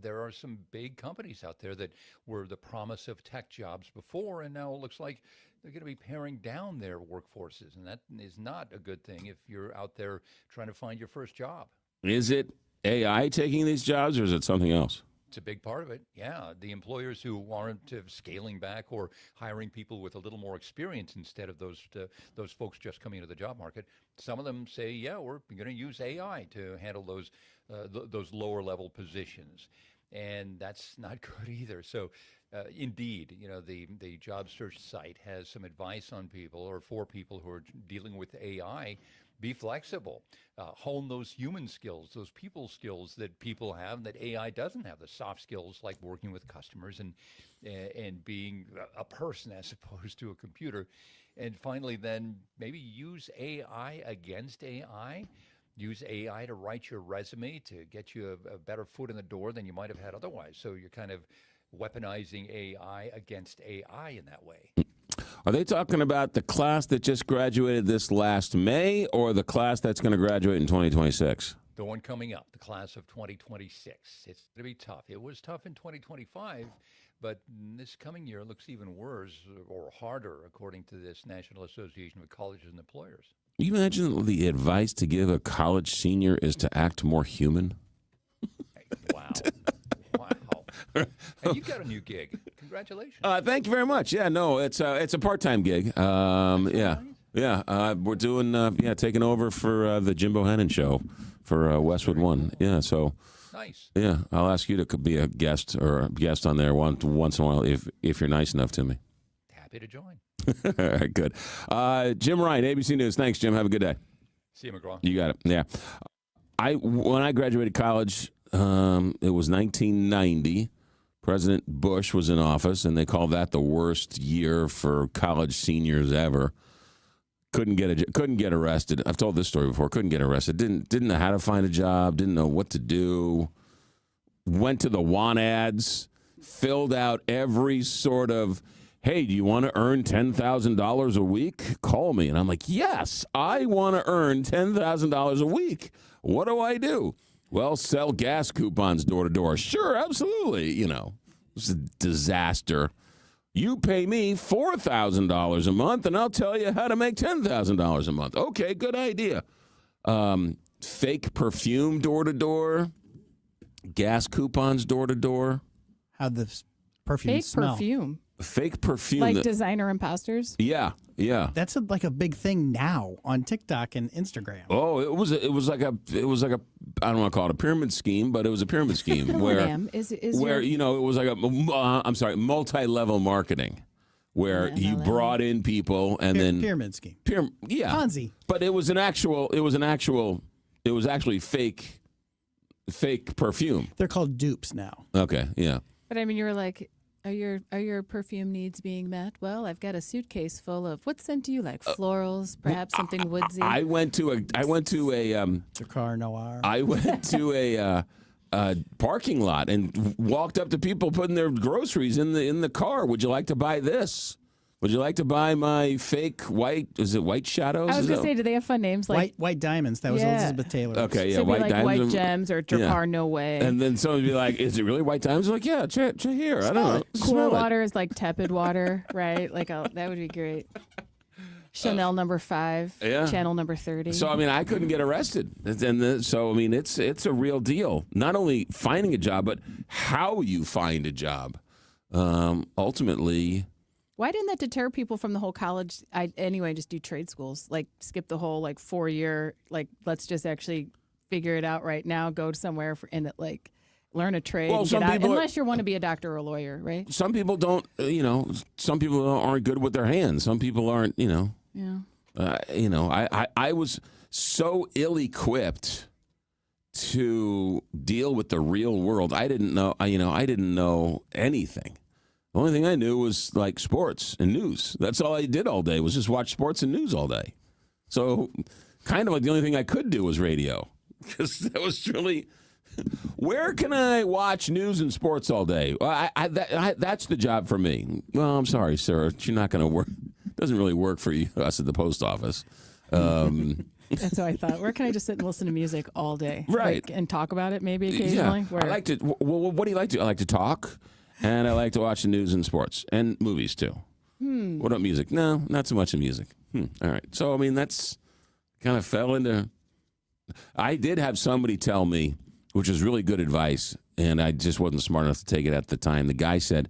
Speaker 17: there are some big companies out there that were the promise of tech jobs before, and now it looks like they're going to be paring down their workforces, and that is not a good thing if you're out there trying to find your first job.
Speaker 2: Is it AI taking these jobs, or is it something else?
Speaker 17: It's a big part of it. Yeah, the employers who aren't scaling back or hiring people with a little more experience instead of those folks just coming into the job market. Some of them say, yeah, we're going to use AI to handle those lower level positions, and that's not good either. So, indeed, the job search site has some advice on people or for people who are dealing with AI. Be flexible. Hone those human skills, those people skills that people have that AI doesn't have. The soft skills like working with customers and being a person as opposed to a computer. And finally, then maybe use AI against AI. Use AI to write your resume to get you a better foot in the door than you might have had otherwise. So you're kind of weaponizing AI against AI in that way.
Speaker 2: Are they talking about the class that just graduated this last May or the class that's going to graduate in 2026?
Speaker 17: The one coming up, the class of 2026. It's going to be tough. It was tough in 2025, but this coming year looks even worse or harder, according to this National Association of Colleges and Employers.
Speaker 2: You imagine the advice to give a college senior is to act more human?
Speaker 17: Wow. Wow. Hey, you got a new gig. Congratulations.
Speaker 2: Thank you very much. Yeah, no, it's a part-time gig. Yeah. We're doing taking over for the Jim Bohannon show for Westwood One. Yeah, so
Speaker 17: nice.
Speaker 2: Yeah, I'll ask you to be a guest on there once in a while if you're nice enough to me.
Speaker 17: Happy to join.
Speaker 2: All right, good. Jim Ryan, ABC News. Thanks, Jim. Have a good day.
Speaker 17: See you, McGraw.
Speaker 2: You got it. Yeah. When I graduated college, it was 1990. President Bush was in office, and they called that the worst year for college seniors ever. Couldn't get arrested. I've told this story before. Couldn't get arrested. Didn't know how to find a job. Didn't know what to do. Went to the want ads. Filled out every sort of, hey, do you want to earn $10,000 a week? Call me. And I'm like, yes, I want to earn $10,000 a week. What do I do? Well, sell gas coupons door to door. Sure, absolutely. It's a disaster. You pay me $4,000 a month, and I'll tell you how to make $10,000 a month. Okay, good idea. Fake perfume door to door. Gas coupons door to door.
Speaker 3: How'd the perfume smell?
Speaker 2: Fake perfume.
Speaker 7: Like designer imposters?
Speaker 2: Yeah.
Speaker 3: That's like a big thing now on TikTok and Instagram.
Speaker 2: Oh, it was like a I don't want to call it a pyramid scheme, but it was a pyramid scheme where it was like multi-level marketing where you brought in people and then
Speaker 3: pyramid scheme.
Speaker 2: Yeah.
Speaker 3: Ponzi.
Speaker 2: But it was actually fake perfume.
Speaker 3: They're called dupes now.
Speaker 2: Okay, yeah.
Speaker 7: But I mean, you were like, are your perfume needs being met? Well, I've got a suitcase full of, what scent do you like? Florals, perhaps something woodsy.
Speaker 2: I went to a
Speaker 3: Dracar Noir.
Speaker 2: I went to a parking lot and walked up to people putting their groceries in the car. Would you like to buy this? Would you like to buy my fake white? Is it White Shadows?
Speaker 7: I was gonna say, do they have fun names like
Speaker 3: White Diamonds? That was Elizabeth Taylor.
Speaker 2: Okay, yeah,
Speaker 7: so
Speaker 2: White
Speaker 7: like
Speaker 2: Diamonds.
Speaker 7: White Gems or Dracar No Way.
Speaker 2: And then someone would be like, "Is it really White Diamonds?" Like, yeah, check here. I don't know.
Speaker 7: Cool water is like tepid water, right? Like that would be great. Chanel number 5, Channel number 30.
Speaker 2: So I mean, I couldn't get arrested, and so I mean, it's a real deal. Not only finding a job, but how you find a job. Ultimately.
Speaker 7: Why didn't that deter people from the whole college? Just do trade schools, like skip the whole 4-year, let's just actually figure it out right now, go somewhere and learn a trade and get out, unless you want to be a doctor or a lawyer, right?
Speaker 2: Some people don't, some people aren't good with their hands. Some people aren't,
Speaker 7: Yeah.
Speaker 2: I was so ill-equipped to deal with the real world. I didn't know anything. The only thing I knew was sports and news. That's all I did all day was just watch sports and news all day. So kind of the only thing I could do was radio because that was really, where can I watch news and sports all day? That's the job for me. Well, I'm sorry, sir. You're not going to work. It doesn't really work for us at the post office.
Speaker 7: That's what I thought. Where can I just sit and listen to music all day?
Speaker 2: Right.
Speaker 7: And talk about it maybe occasionally?
Speaker 2: Yeah. I like to, what do you like to? I like to talk. And I like to watch the news and sports and movies, too. What about music? No, not so much in music. All right. So, I mean, that's kind of fell into... I did have somebody tell me, which is really good advice, and I just wasn't smart enough to take it at the time. The guy said,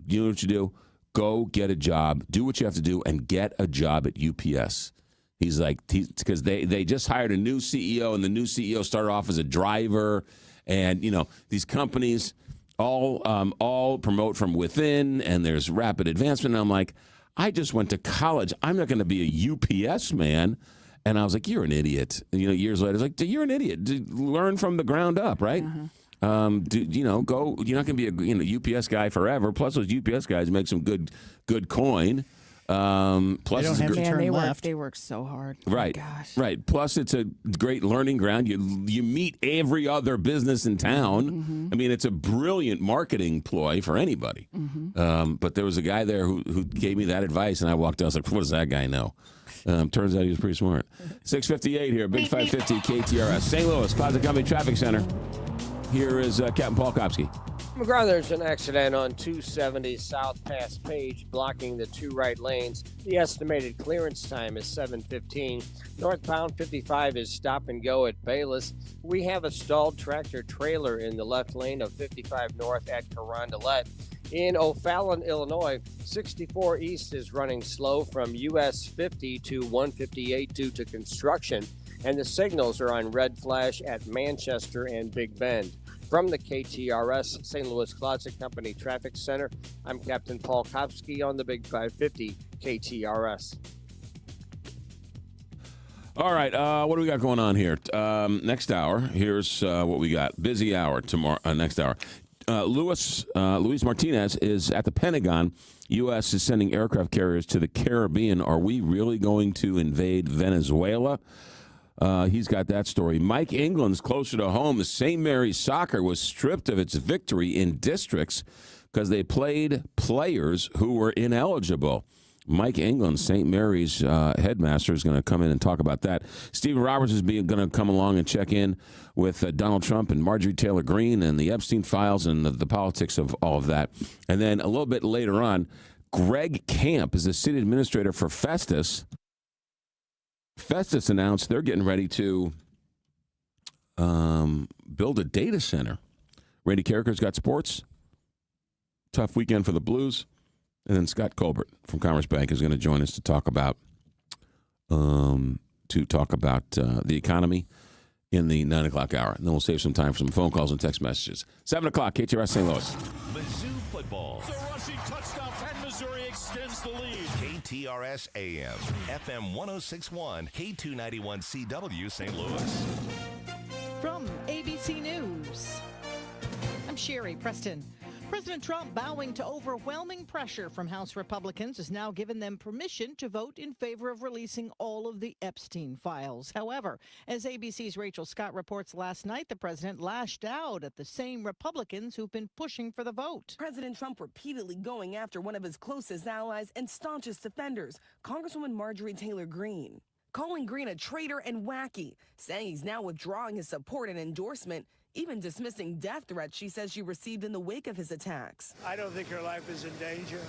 Speaker 2: you know what you do? Go get a job, do what you have to do, and get a job at UPS. He's like, because they just hired a new CEO, and the new CEO started off as a driver. And, you know, these companies all promote from within, and there's rapid advancement. And I'm like, I just went to college. I'm not going to be a UPS man. And I was like, you're an idiot. And, you know, years later, I was like, you're an idiot. Learn from the ground up, right? Go. You're not going to be a UPS guy forever. Plus, those UPS guys make some good coin. Plus,
Speaker 3: they don't have to turn left.
Speaker 7: They work so hard.
Speaker 2: Right.
Speaker 7: Oh my gosh.
Speaker 2: Right. Plus, it's a great learning ground. You meet every other business in town. I mean, it's a brilliant marketing ploy for anybody. But there was a guy there who gave me that advice, and I walked out. I was like, what does that guy know? Turns out he was pretty smart. 6:58 here, Big 550 KTRS, St. Louis, Plaza Company Traffic Center. Here is Captain Paul Kopsky.
Speaker 4: McGraw, there's an accident on 270 South Pass Page blocking the two right lanes. The estimated clearance time is 7:15. Northbound 55 is stop and go at Bayless. We have a stalled tractor trailer in the left lane of 55 North at Carondelet. In O'Fallon, Illinois, 64 East is running slow from US 50 to 158 due to construction, and the signals are on red flash at Manchester and Big Bend. From the KTRS St. Louis Closet Company Traffic Center, I'm Captain Paul Kopsky on the Big 550 KTRS.
Speaker 2: All right, what do we got going on here? Next hour, here's what we got. Busy hour tomorrow. Next hour. Luis Martinez is at the Pentagon. U.S. is sending aircraft carriers to the Caribbean. Are we really going to invade Venezuela? He's got that story. Mike England's closer to home. The St. Mary's soccer was stripped of its victory in districts because they played players who were ineligible. Mike England, St. Mary's headmaster, is going to come in and talk about that. Stephen Roberts is going to come along and check in with Donald Trump and Marjorie Taylor Greene and the Epstein files and the politics of all of that. And then a little bit later on, Greg Camp is the city administrator for Festus. Festus announced they're getting ready to build a data center. Randy Carricker's got sports. Tough weekend for the Blues. And then Scott Colbert from Commerce Bank is going to join us to talk about the economy in the 9 o'clock hour. And then we'll save some time for some phone calls and text messages. 7 o'clock, KTRS St. Louis.
Speaker 5: Mizzou football.
Speaker 6: The rushing touchdown, and Missouri extends the lead.
Speaker 5: KTRS AM, FM 106.1, K291CW St. Louis.
Speaker 8: From ABC News, I'm Sherry Preston. President Trump, bowing to overwhelming pressure from House Republicans, has now given them permission to vote in favor of releasing all of the Epstein files. However, as ABC's Rachel Scott reports last night, the president lashed out at the same Republicans who've been pushing for the vote.
Speaker 9: President Trump repeatedly going after one of his closest allies and staunchest defenders, Congresswoman Marjorie Taylor Greene, calling Greene a traitor and wacky, saying he's now withdrawing his support and endorsement, even dismissing death threats she says she received in the wake of his attacks.
Speaker 18: I don't think her life is in danger.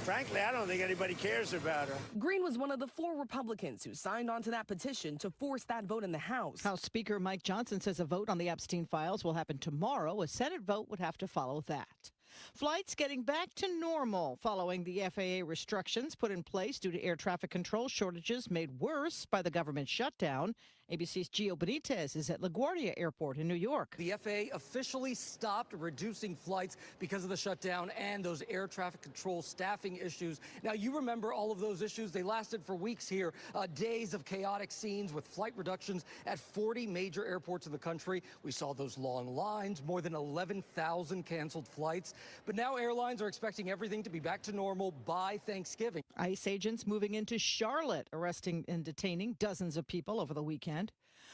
Speaker 18: Frankly, I don't think anybody cares about her.
Speaker 9: Greene was one of the 4 Republicans who signed on to that petition to force that vote in the House.
Speaker 8: House Speaker Mike Johnson says a vote on the Epstein files will happen tomorrow. A Senate vote would have to follow that. Flights getting back to normal following the FAA restrictions put in place due to air traffic control shortages made worse by the government shutdown. ABC's Gio Benitez is at LaGuardia Airport in New York.
Speaker 19: The FAA officially stopped reducing flights because of the shutdown and those air traffic control staffing issues. Now, you remember all of those issues. They lasted for weeks here, days of chaotic scenes with flight reductions at 40 major airports in the country. We saw those long lines, more than 11,000 canceled flights. But now airlines are expecting everything to be back to normal by Thanksgiving.
Speaker 8: ICE agents moving into Charlotte, arresting and detaining dozens of people over the weekend.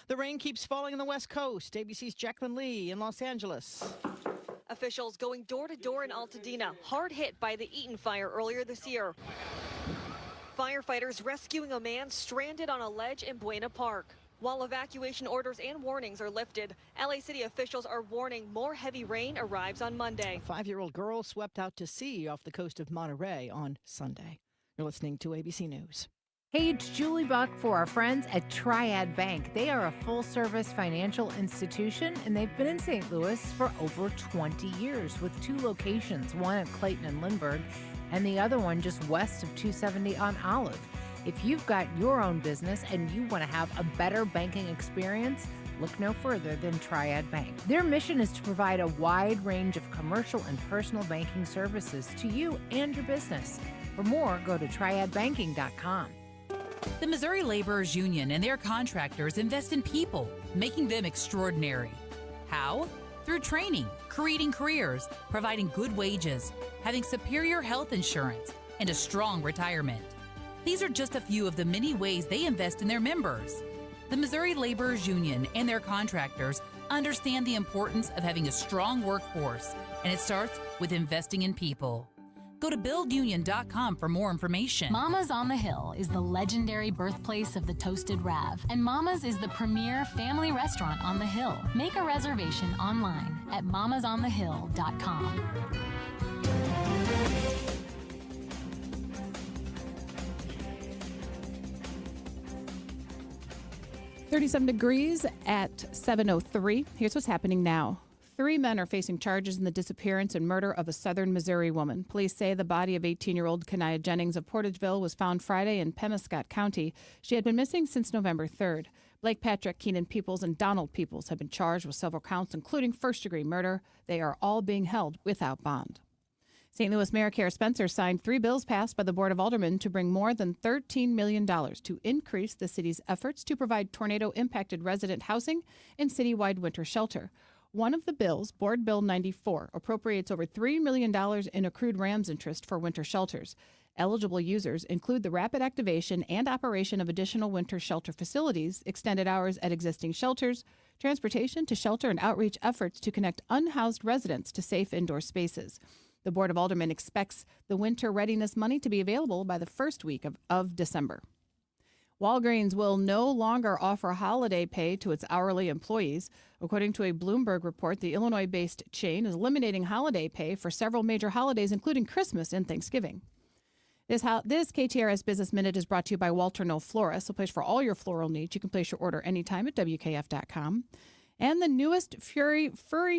Speaker 8: The rain keeps falling on the West Coast. ABC's Jacqueline Lee in Los Angeles.
Speaker 20: Officials going door to door in Altadena, hard hit by the Eaton fire earlier this year. Firefighters rescuing a man stranded on a ledge in Buena Park. While evacuation orders and warnings are lifted, LA City officials are warning more heavy rain arrives on Monday.
Speaker 8: A 5-year-old girl swept out to sea off the coast of Monterey on Sunday. You're listening to ABC News.
Speaker 10: Hey, it's Julie Buck for our friends at Triad Bank. They are a full-service financial institution, and they've been in St. Louis for over 20 years with 2 locations, one at Clayton and Lindbergh, and the other one just west of 270 on Olive. If you've got your own business and you want to have a better banking experience, look no further than Triad Bank. Their mission is to provide a wide range of commercial and personal banking services to you and your business. For more, go to triadbanking.com.
Speaker 11: The Missouri Laborers Union and their contractors invest in people, making them extraordinary. How? Through training, creating careers, providing good wages, having superior health insurance, and a strong retirement. These are just a few of the many ways they invest in their members. The Missouri Laborers Union and their contractors understand the importance of having a strong workforce, and it starts with investing in people. Go to buildunion.com for more information.
Speaker 12: Mama's on the Hill is the legendary birthplace of the Toasted Rav, and Mama's is the premier family restaurant on the hill. Make a reservation online at mamasonthehill.com.
Speaker 7: 37 degrees at 7:03. Here's what's happening now. 3 men are facing charges in the disappearance and murder of a southern Missouri woman. Police say the body of 18-year-old Kania Jennings of Portageville was found Friday in Penobscot County. She had been missing since November 3rd. Blake Patrick, Keenan Peoples, and Donald Peoples have been charged with several counts, including first-degree murder. They are all being held without bond. St. Louis Mayor Kara Spencer signed 3 bills passed by the Board of Aldermen to bring more than $13 million to increase the city's efforts to provide tornado-impacted resident housing and citywide winter shelter. One of the bills, Board Bill 94, appropriates over $3 million in accrued RAMS interest for winter shelters. Eligible users include the rapid activation and operation of additional winter shelter facilities, extended hours at existing shelters, transportation to shelter and outreach efforts to connect unhoused residents to safe indoor spaces. The Board of Aldermen expects the winter readiness money to be available by the first week of December. Walgreens will no longer offer holiday pay to its hourly employees. According to a Bloomberg report, the Illinois-based chain is eliminating holiday pay for several major holidays, including Christmas and Thanksgiving. This KTRS Business Minute is brought to you by Walter No Florist, a place for all your floral needs. You can place your order anytime at WKF.com. And the newest furry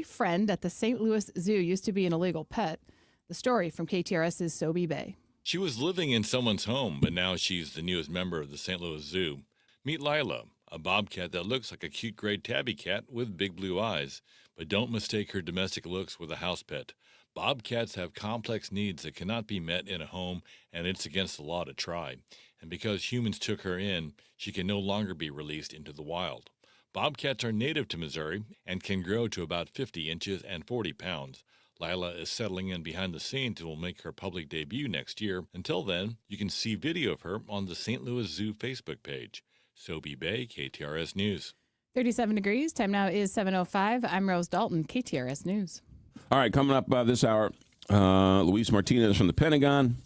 Speaker 7: friend at the St. Louis Zoo used to be an illegal pet. The story from KTRS's Sobe Bay.
Speaker 21: She was living in someone's home, but now she's the newest member of the St. Louis Zoo. Meet Lila, a bobcat that looks like a cute gray tabby cat with big blue eyes. But don't mistake her domestic looks with a house pet. Bobcats have complex needs that cannot be met in a home, and it's against the law to try. And because humans took her in, she can no longer be released into the wild. Bobcats are native to Missouri and can grow to about 50 inches and 40 pounds. Lila is settling in behind the scenes and will make her public debut next year. Until then, you can see video of her on the St. Louis Zoo Facebook page. Sobe Bay, KTRS News.
Speaker 7: 37 degrees. Time now is 7:05. I'm Rose Dalton, KTRS News.
Speaker 2: All right, coming up this hour, Luis Martinez from the Pentagon.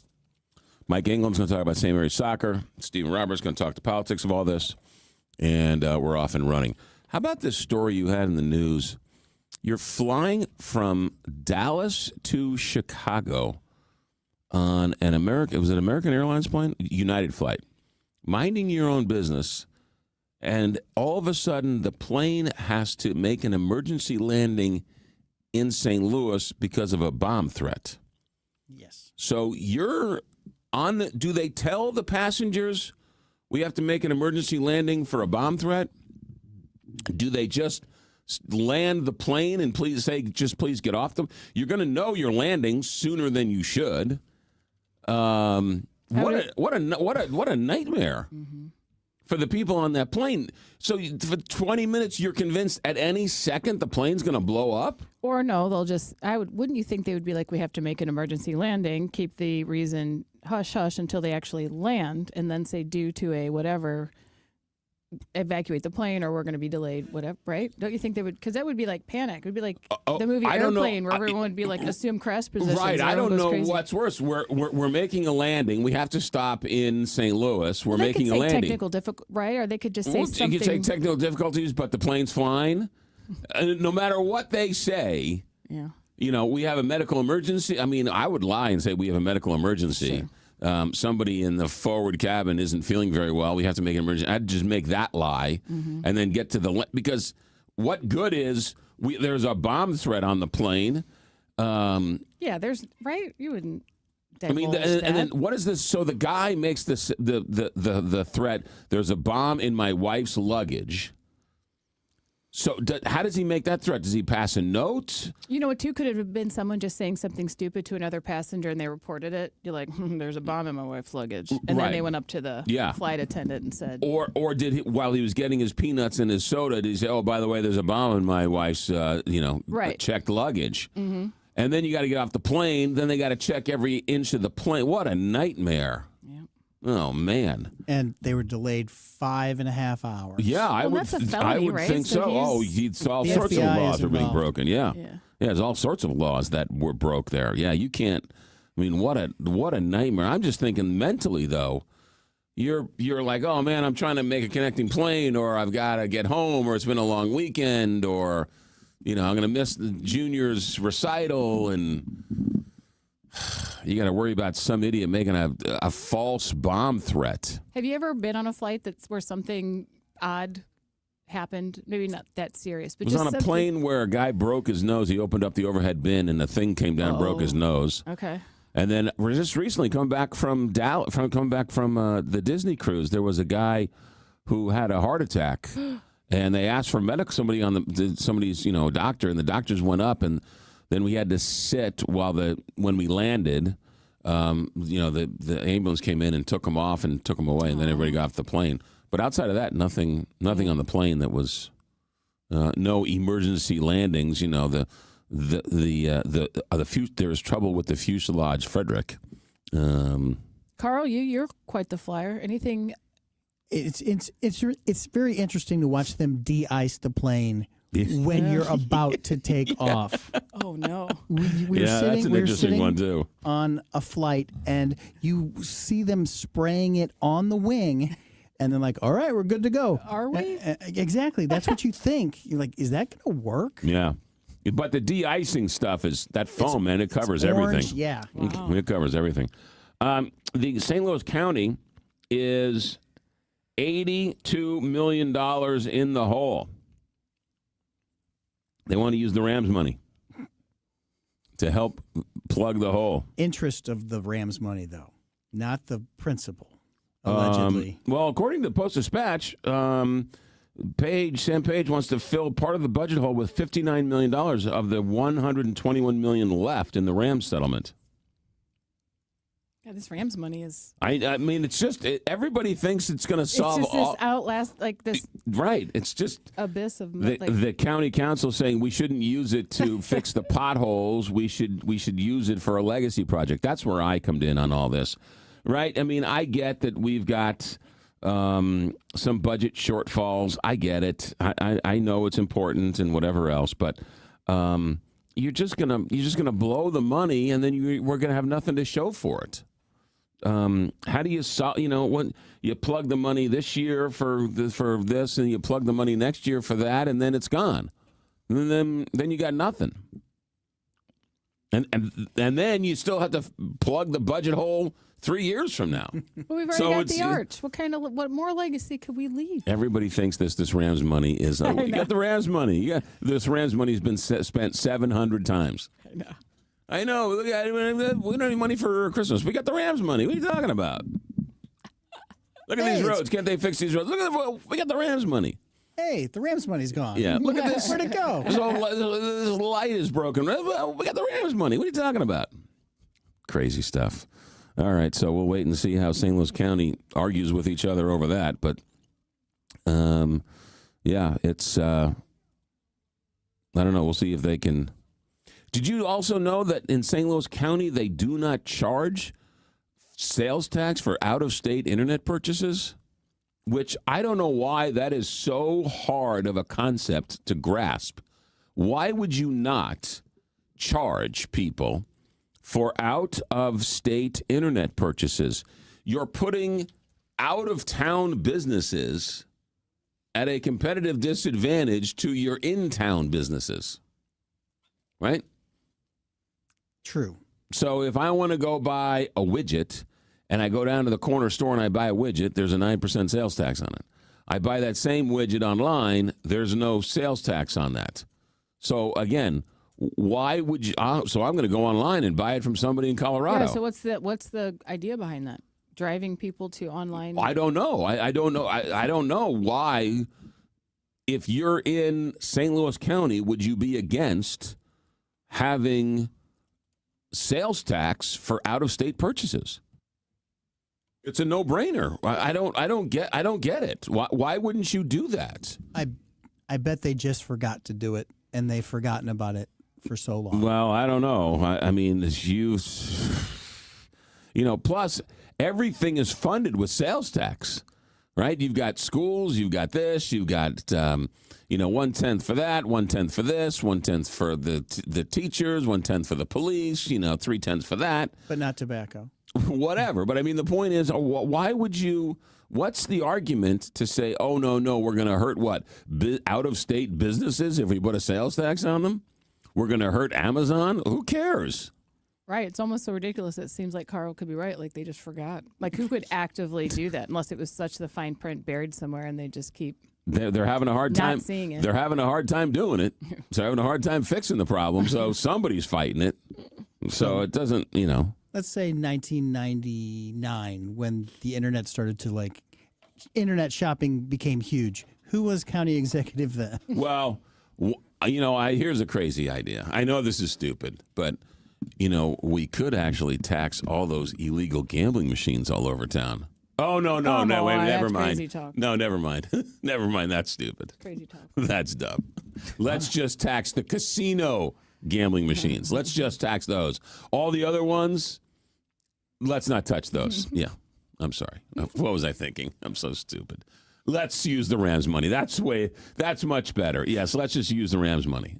Speaker 2: Mike England's going to talk about St. Mary's soccer. Stephen Roberts going to talk the politics of all this. And we're off and running. How about this story you had in the news? You're flying from Dallas to Chicago on an American Airlines plane? United flight. Minding your own business. And all of a sudden, the plane has to make an emergency landing in St. Louis because of a bomb threat.
Speaker 3: Yes.
Speaker 2: So you're on the, do they tell the passengers we have to make an emergency landing for a bomb threat? Do they just land the plane and please get off them? You're going to know you're landing sooner than you should. What a nightmare for the people on that plane. So for 20 minutes, you're convinced at any second the plane's going to blow up?
Speaker 7: Or no, they'll just, wouldn't you think they would be like, we have to make an emergency landing, keep the reason hush hush until they actually land, and then say due to a whatever, evacuate the plane or we're going to be delayed, whatever, right? Don't you think they would? Because that would be like panic. It would be like the movie Airplane where everyone would be like assume crash positions.
Speaker 2: Right. I don't know what's worse. We're making a landing. We have to stop in St. Louis. We're making a landing.
Speaker 7: Technical right? Or they could just say something.
Speaker 2: You could say technical difficulties, but the plane's flying. No matter what they say,
Speaker 7: yeah.
Speaker 2: We have a medical emergency. I mean, I would lie and say we have a medical emergency.
Speaker 7: Sure.
Speaker 2: somebody in the forward cabin isn't feeling very well. We have to make an emergency. I'd just make that lie and then get to because what good is there's a bomb threat on the plane.
Speaker 7: Yeah, there's right. You wouldn't.
Speaker 2: I mean, and then what is this? So the guy makes this the threat. There's a bomb in my wife's luggage. So how does he make that threat? Does he pass a note?
Speaker 7: You know what, too, could have been someone just saying something stupid to another passenger and they reported it. You're like, there's a bomb in my wife's luggage. And then they went up to the flight attendant and said.
Speaker 2: Or did he, while he was getting his peanuts and his soda, did he say, oh, by the way, there's a bomb in my wife's, checked luggage. Mm-hmm. And then you got to get off the plane. Then they got to check every inch of the plane. What a nightmare. Oh, man.
Speaker 3: And they were delayed 5.5 hours.
Speaker 2: Yeah, I would think so. All sorts of laws are being broken. Yeah, there's all sorts of laws that were broke there. Yeah, you can't. I mean, what a nightmare. I'm just thinking mentally, though. You're like, oh, man, I'm trying to make a connecting plane, or I've got to get home, or it's been a long weekend, or, I'm going to miss the junior's recital, and you got to worry about some idiot making a false bomb threat.
Speaker 7: Have you ever been on a flight where something odd happened? Maybe not that serious, but
Speaker 2: it was on a plane where a guy broke his nose. He opened up the overhead bin, and the thing came down and broke his nose.
Speaker 7: Okay.
Speaker 2: And then we're just recently coming back from the Disney cruise. There was a guy who had a heart attack, and they asked for somebody's doctor, and the doctors went up, and then we had to sit when we landed. The ambulance came in and took him off and took him away, and then everybody got off the plane. But outside of that, nothing on the plane that was no emergency landings. There was trouble with the fuselage, Frederick.
Speaker 7: Carl, you're quite the flyer. Anything?
Speaker 3: It's very interesting to watch them de-ice the plane when you're about to take off.
Speaker 7: Oh, no.
Speaker 2: That's an interesting one, too.
Speaker 3: On a flight, and you see them spraying it on the wing, and they're like, all right, we're good to go.
Speaker 7: Are we?
Speaker 3: Exactly. That's what you think. You're like, is that going to work?
Speaker 2: Yeah. But the de-icing stuff is that foam, man. It covers
Speaker 3: orange,
Speaker 2: everything.
Speaker 3: Yeah.
Speaker 7: Wow.
Speaker 2: It covers everything. The St. Louis County is $82 million in the hole. They want to use the Rams money to help plug the hole.
Speaker 3: Interest of the Rams money, though, not the principal, allegedly.
Speaker 2: Well, according to the Post-Dispatch, Sam Page wants to fill part of the budget hole with $59 million of the $121 million left in the Rams settlement.
Speaker 7: Yeah, this Rams money is.
Speaker 2: I mean, it's just everybody thinks it's going to solve
Speaker 7: it's just this
Speaker 2: Right. It's just
Speaker 7: abyss of
Speaker 2: the county council saying we shouldn't use it to fix the potholes. We should use it for a legacy project. That's where I come in on all this, right? I mean, I get that we've got some budget shortfalls. I get it. I know it's important and whatever else, but you're just gonna blow the money, and then we're gonna have nothing to show for it. How do you solve? When you plug the money this year for this, and you plug the money next year for that, and then it's gone, and then you got nothing. And then you still have to plug the budget hole 3 years from now.
Speaker 7: Well, we've already got the arch. What more legacy could we leave?
Speaker 2: Everybody thinks this Rams money is. You got the Rams money. This Rams money has been spent 700 times. I know. Look at it. We don't have money for Christmas. We got the Rams money. What are you talking about? Look at these roads. Can't they fix these roads? We got the Rams money.
Speaker 3: Hey, the Rams money's gone.
Speaker 2: Yeah, look at this.
Speaker 3: Where'd it go?
Speaker 2: This light is broken. We got the Rams money. What are you talking about? Crazy stuff. All right, so we'll wait and see how St. Louis County argues with each other over that. But, it's, I don't know. We'll see if they can. Did you also know that in St. Louis County, they do not charge sales tax for out-of-state internet purchases? Which I don't know why that is so hard of a concept to grasp. Why would you not charge people for out-of-state internet purchases? You're putting out-of-town businesses at a competitive disadvantage to your in-town businesses, right?
Speaker 3: True.
Speaker 2: So if I want to go buy a widget and I go down to the corner store and I buy a widget, there's a 9% sales tax on it. I buy that same widget online, there's no sales tax on that. So again, why would you? So I'm going to go online and buy it from somebody in Colorado.
Speaker 7: Yeah. So what's the idea behind that? Driving people to online?
Speaker 2: I don't know. I don't know. I don't know why. If you're in St. Louis County, would you be against having sales tax for out-of-state purchases? It's a no-brainer. I don't get it. Why wouldn't you do that?
Speaker 3: I bet they just forgot to do it, and they've forgotten about it for so long.
Speaker 2: Well, I don't know. I mean, plus everything is funded with sales tax, right? You've got schools, you've got this, you've got 1/10 for that, 1/10 for this, 1/10 for the teachers, 1/10 for the police, 3/10 for that.
Speaker 3: But not tobacco.
Speaker 2: Whatever. But I mean, the point is, why would you? What's the argument to say, oh no, we're going to hurt what out-of-state businesses if we put a sales tax on them? We're going to hurt Amazon? Who cares?
Speaker 7: Right. It's almost so ridiculous. It seems like Carl could be right. Like they just forgot. Like who could actively do that unless it was such the fine print buried somewhere and they just keep.
Speaker 2: They're having a hard time.
Speaker 7: Not seeing it.
Speaker 2: They're having a hard time doing it. So having a hard time fixing the problem. So somebody's fighting it. So it doesn't,
Speaker 3: Let's say 1999 when the internet started to internet shopping became huge. Who was county executive then?
Speaker 2: Well, here's a crazy idea. I know this is stupid, but we could actually tax all those illegal gambling machines all over town. Oh no, wait, never mind.
Speaker 7: Crazy talk.
Speaker 2: No, never mind. Never mind. That's stupid.
Speaker 7: Crazy talk.
Speaker 2: That's dumb. Let's just tax the casino gambling machines. Let's just tax those. All the other ones, let's not touch those. Yeah. I'm sorry. What was I thinking? I'm so stupid. Let's use the Rams money. That's much better. Yes, let's just use the Rams money.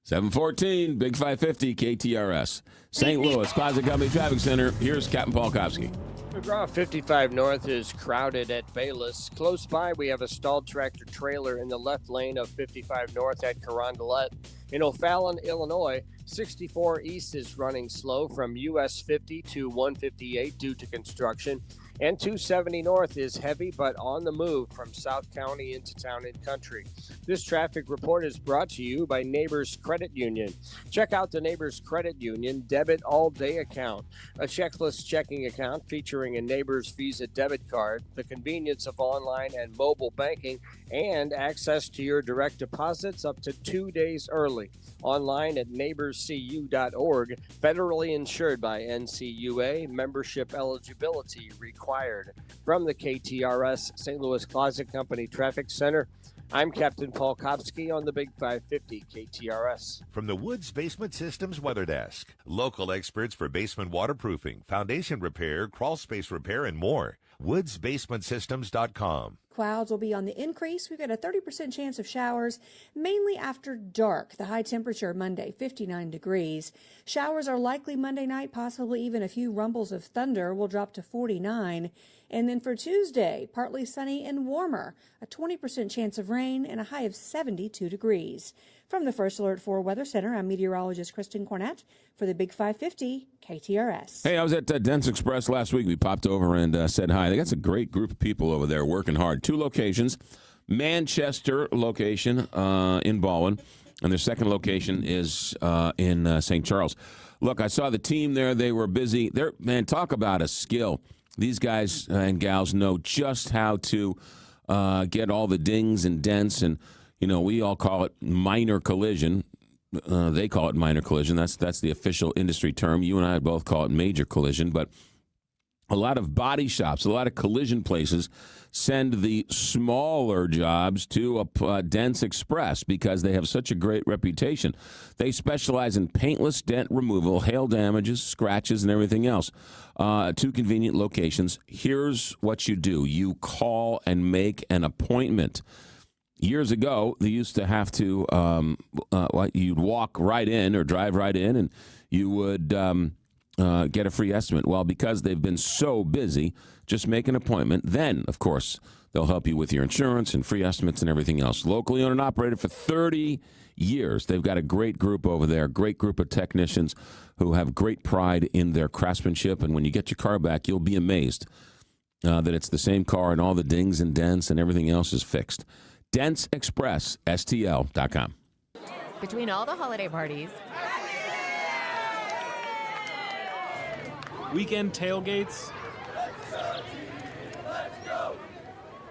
Speaker 2: 714, Big 550, KTRS. St. Louis, Closet Company Traffic Center. Here's Captain Paul Kopsky.
Speaker 4: McGraw 55 North is crowded at Bayless. Close by, we have a stalled tractor trailer in the left lane of 55 North at Carondelet. In O'Fallon, Illinois, 64 East is running slow from US 50 to 158 due to construction. And 270 North is heavy but on the move from South County into Town and Country. This traffic report is brought to you by Neighbors Credit Union. Check out the Neighbors Credit Union Debit All Day account, a checklist checking account featuring a Neighbors Visa debit card, the convenience of online and mobile banking, and access to your direct deposits up to 2 days early. Online at neighborscu.org, federally insured by NCUA, membership eligibility required. From the KTRS St. Louis Closet Company Traffic Center, I'm Captain Paul Kopsky on the Big 550 KTRS.
Speaker 5: From the Woods Basement Systems Weather Desk, local experts for basement waterproofing, foundation repair, crawl space repair, and more. woodsbasementsystems.com.
Speaker 1: Clouds will be on the increase. We've got a 30% chance of showers, mainly after dark. The high temperature Monday, 59 degrees. Showers are likely Monday night, possibly even a few rumbles of thunder will drop to 49. And then for Tuesday, partly sunny and warmer, a 20% chance of rain and a high of 72 degrees. From the First Alert 4 Weather Center, I'm meteorologist Kristen Cornett for the Big 550 KTRS.
Speaker 2: Hey, I was at Dents Express last week. We popped over and said hi. They got a great group of people over there working hard. 2 locations, Manchester location in Baldwin, and their second location is in St. Charles. Look, I saw the team there. They were busy. Man, talk about a skill. These guys and gals know just how to get all the dings and dents, and we all call it minor collision. They call it minor collision. That's the official industry term. You and I both call it major collision. But a lot of body shops, a lot of collision places send the smaller jobs to Dents Express because they have such a great reputation. They specialize in paintless dent removal, hail damages, scratches, and everything else. 2 convenient locations. Here's what you do. You call and make an appointment. Years ago, they used to have to, you'd walk right in or drive right in, and you would get a free estimate. Well, because they've been so busy, just make an appointment. Then, of course, They'll help you with your insurance and free estimates and everything else. Locally owned and operated for 30 years. They've got a great group over there, great group of technicians who have great pride in their craftsmanship. And when you get your car back, you'll be amazed that it's the same car and all the dings and dents and everything else is fixed. Dents Express, STL.com.
Speaker 13: Between all the holiday parties,
Speaker 14: weekend tailgates,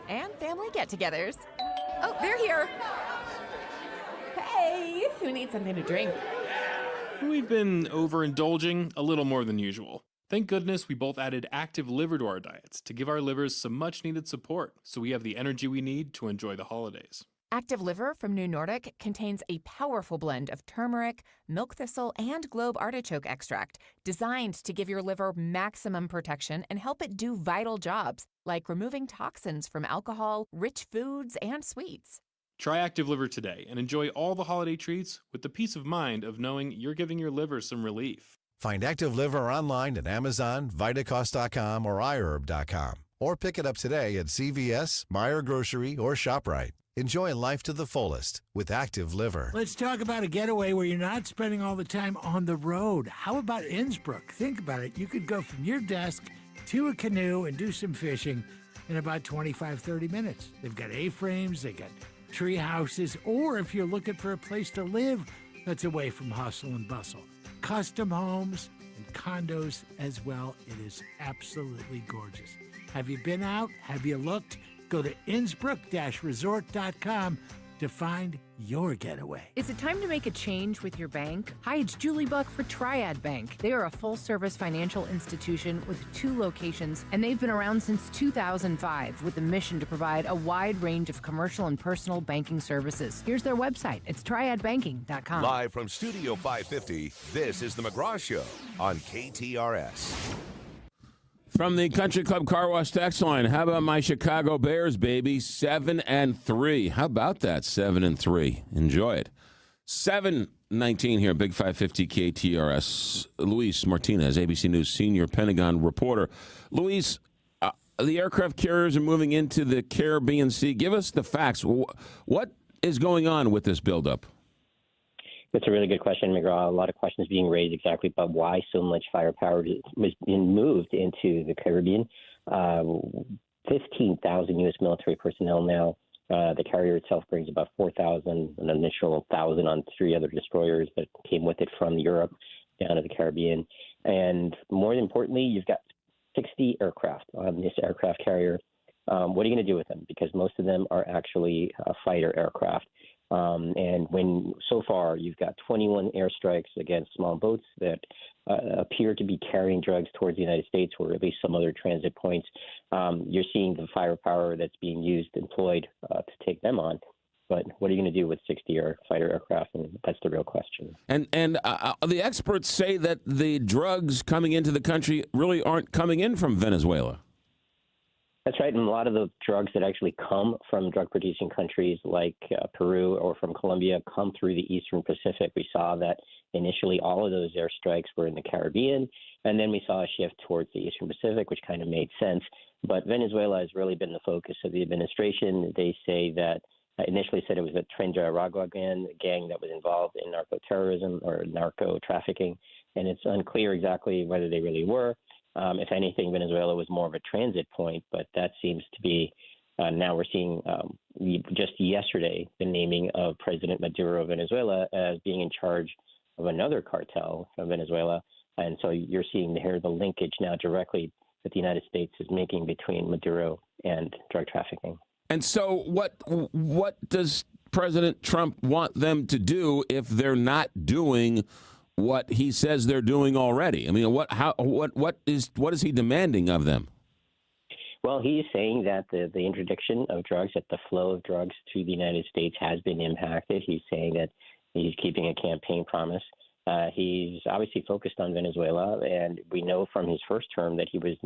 Speaker 13: and family get-togethers. Oh, they're here. Hey, who needs something to drink?
Speaker 14: we've been overindulging a little more than usual. Thank goodness we both added active liver to our diets to give our livers some much-needed support so we have the energy we need to enjoy the holidays.
Speaker 13: Active Liver from New Nordic contains a powerful blend of turmeric, milk thistle, and globe artichoke extract designed to give your liver maximum protection and help it do vital jobs like removing toxins from alcohol, rich foods, and sweets.
Speaker 14: Try Active Liver today and enjoy all the holiday treats with the peace of mind of knowing you're giving your liver some relief.
Speaker 22: Find Active Liver online at Amazon, Vitacost.com, or iHerb.com. Or pick it up today at CVS, Meijer Grocery, or ShopRite. Enjoy life to the fullest with Active Liver.
Speaker 18: Let's talk about a getaway where you're not spending all the time on the road. How about Innsbruck? Think about it. You could go from your desk to a canoe and do some fishing in about 25, 30 minutes. They've got A-frames, they got tree houses, or if you're looking for a place to live that's away from hustle and bustle. Custom homes and condos as well. It is absolutely gorgeous. Have you been out? Have you looked? Go to Innsbruck-resort.com to find your getaway.
Speaker 10: Is it time to make a change with your bank? Hi, it's Julie Buck for Triad Bank. They are a full-service financial institution with 2 locations, and they've been around since 2005 with the mission to provide a wide range of commercial and personal banking services. Here's their website. It's triadbanking.com.
Speaker 5: Live from Studio 550, this is the McGraw Show on KTRS.
Speaker 2: From the Country Club Car Wash text line, how about my Chicago Bears, baby? 7-3. How about that? 7-3. Enjoy it. 7:19 here, Big 550 KTRS. Luis Martinez, ABC News senior Pentagon reporter. Luis, the aircraft carriers are moving into the Caribbean Sea. Give us the facts. What is going on with this buildup?
Speaker 23: That's a really good question, McGraw. A lot of questions being raised exactly about why so much firepower was being moved into the Caribbean. 15,000 U.S. military personnel now. The carrier itself brings about 4,000, an initial 1,000 on 3 other destroyers that came with it from Europe down to the Caribbean. And more importantly, you've got 60 aircraft on this aircraft carrier. What are you going to do with them? Because most of them are actually fighter aircraft. And when so far you've got 21 airstrikes against small boats that appear to be carrying drugs towards the United States or at least some other transit points, you're seeing the firepower that's being employed to take them on. But what are you going to do with 60 fighter aircraft? And that's the real question.
Speaker 2: And the experts say that the drugs coming into the country really aren't coming in from Venezuela.
Speaker 23: That's right. And a lot of the drugs that actually come from drug-producing countries like Peru or from Colombia come through the Eastern Pacific. We saw that initially all of those airstrikes were in the Caribbean, and then we saw a shift towards the Eastern Pacific, which kind of made sense. But Venezuela has really been the focus of the administration. They say that initially said it was a Tren de Aragua gang that was involved in narco-terrorism or narco-trafficking, and it's unclear exactly whether they really were. If anything, Venezuela was more of a transit point, but that seems to be now we're seeing just yesterday the naming of President Maduro of Venezuela as being in charge of another cartel from Venezuela. And so you're seeing here the linkage now directly that the United States is making between Maduro and drug trafficking.
Speaker 2: And so what does President Trump want them to do if they're not doing what he says they're doing already? I mean, what is he demanding of them?
Speaker 23: Well, he's saying that the interdiction of drugs, that the flow of drugs to the United States has been impacted. He's saying that he's keeping a campaign promise. He's obviously focused on Venezuela, and we know from his first term that he was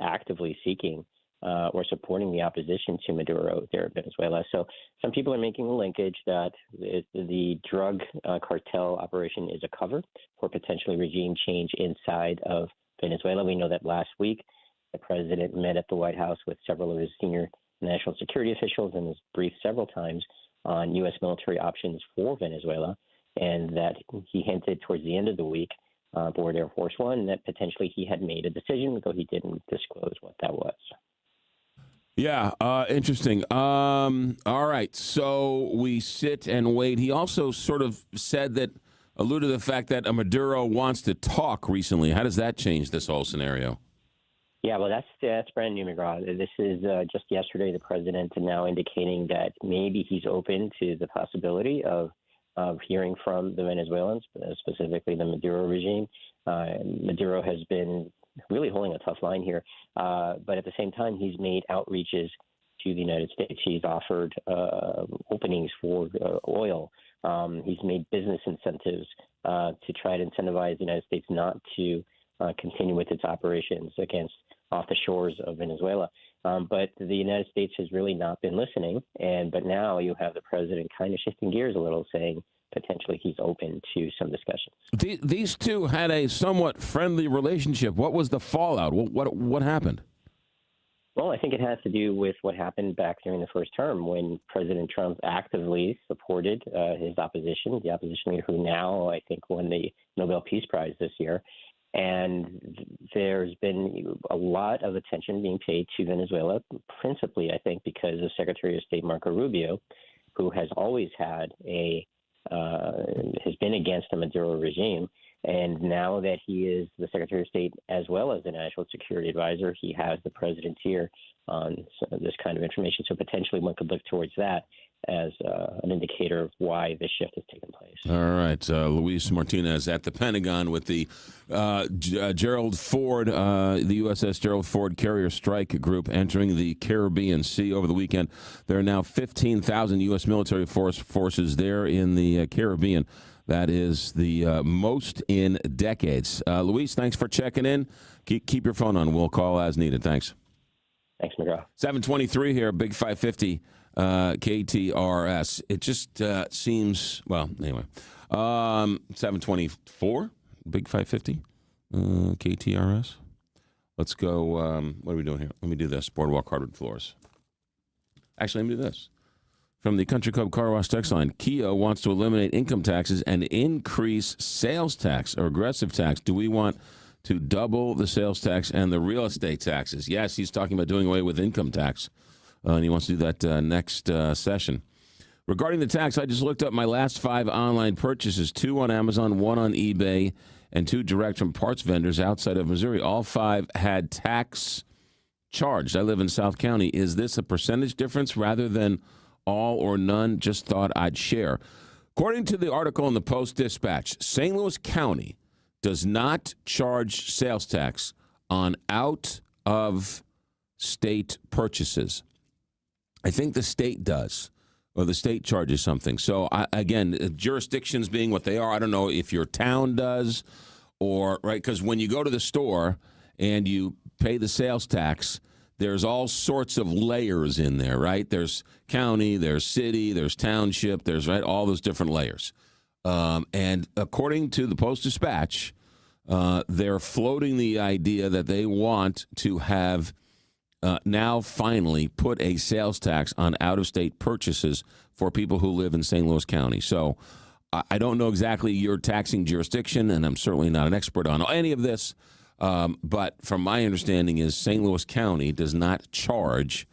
Speaker 23: actively seeking or supporting the opposition to Maduro there in Venezuela. So some people are making the linkage that the drug cartel operation is a cover for potentially regime change inside of Venezuela. We know that last week the president met at the White House with several of his senior national security officials and has briefed several times on U.S. military options for Venezuela, and that he hinted towards the end of the week aboard Air Force One that potentially he had made a decision, though he didn't disclose what that was.
Speaker 2: Yeah, interesting. All right, so we sit and wait. He also sort of alluded to the fact that Maduro wants to talk recently. How does that change this whole scenario?
Speaker 23: Yeah, well, that's brand new, McGraw. This is just yesterday, the president now indicating that maybe he's open to the possibility of hearing from the Venezuelans, specifically the Maduro regime. Maduro has been really holding a tough line here, but at the same time, he's made outreaches to the United States. He's offered openings for oil. He's made business incentives to try to incentivize the United States not to continue with its operations off the shores of Venezuela. But the United States has really not been listening. But now you have the president kind of shifting gears a little, saying potentially he's open to some discussions.
Speaker 2: These two had a somewhat friendly relationship. What was the fallout? What happened?
Speaker 23: Well, I think it has to do with what happened back during the first term when President Trump actively supported his opposition, the opposition leader who now, I think, won the Nobel Peace Prize this year. And there's been a lot of attention being paid to Venezuela, principally, I think, because of Secretary of State Marco Rubio, who has always has been against the Maduro regime. And now that he is the Secretary of State as well as the National Security Advisor, he has the president's ear on this kind of information. So potentially one could look towards that as an indicator of why this shift has taken place.
Speaker 2: All right. Luis Martinez at the Pentagon with the Gerald Ford, the USS Gerald Ford Carrier Strike Group entering the Caribbean Sea over the weekend. There are now 15,000 U.S. military forces there in the Caribbean. That is the most in decades. Luis, thanks for checking in. Keep your phone on. We'll call as needed. Thanks.
Speaker 23: Thanks, McGraw.
Speaker 2: 723 here, Big 550 KTRS. It just seems, well, anyway. 724, Big 550 KTRS. Let's go. What are we doing here? Let me do this. Boardwalk hardwood floors. Actually, let me do this. From the Country Club Car Wash text line, Kia wants to eliminate income taxes and increase sales tax or aggressive tax. Do we want to double the sales tax and the real estate taxes? Yes, he's talking about doing away with income tax, and he wants to do that next session. Regarding the tax, I just looked up my last 5 online purchases, 2 on Amazon, 1 on eBay, and 2 direct from parts vendors outside of Missouri. All 5 had tax charged. I live in South County. Is this a percentage difference rather than all or none? Just thought I'd share. According to the article in the Post-Dispatch, St. Louis County does not charge sales tax on out-of-state purchases. I think the state does, or the state charges something. So, again, jurisdictions being what they are, I don't know if your town does or, right, because when you go to the store and you pay the sales tax, there's all sorts of layers in there, right? There's county, there's city, there's township, there's, right, all those different layers. And according to the Post-Dispatch, they're floating the idea that they want to have now finally put a sales tax on out-of-state purchases for people who live in St. Louis County. So I don't know exactly your taxing jurisdiction, and I'm certainly not an expert on any of this. But from my understanding is St. Louis County does not charge.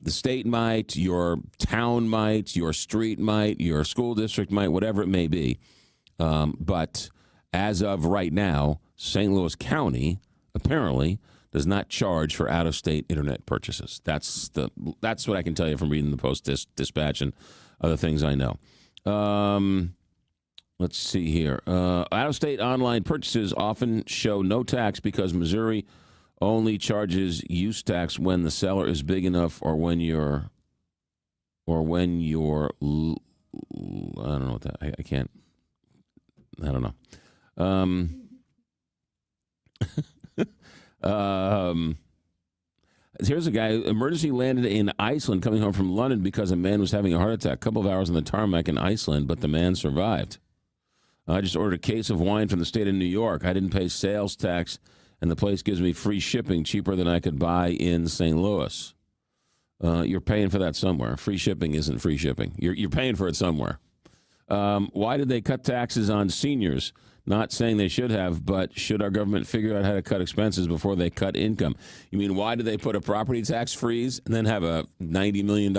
Speaker 2: The state might, your town might, your street might, your school district might, whatever it may be. But as of right now, St. Louis County apparently does not charge for out-of-state internet purchases. That's what I can tell you from reading the Post-Dispatch and other things I know. Let's see here. Out-of-state online purchases often show no tax because Missouri only charges use tax when the seller is big enough or when you're I don't know what that, I can't, I don't know. Here's a guy, emergency landed in Iceland coming home from London because a man was having a heart attack. A couple of hours on the tarmac in Iceland, but the man survived. I just ordered a case of wine from the state of New York. I didn't pay sales tax, and the place gives me free shipping, cheaper than I could buy in St. Louis. You're paying for that somewhere. Free shipping isn't free shipping. You're paying for it somewhere. Why did they cut taxes on seniors? Not saying they should have, but should our government figure out how to cut expenses before they cut income? You mean, why did they put a property tax freeze and then have a $90 million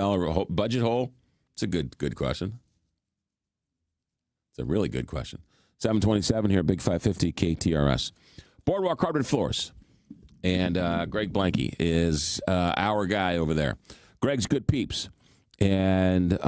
Speaker 2: budget hole? It's a good question. It's a really good question. 727 here, Big 550 KTRS. Boardwalk Hardwood Floors. And Greg Blanke is our guy over there. Greg's good peeps. And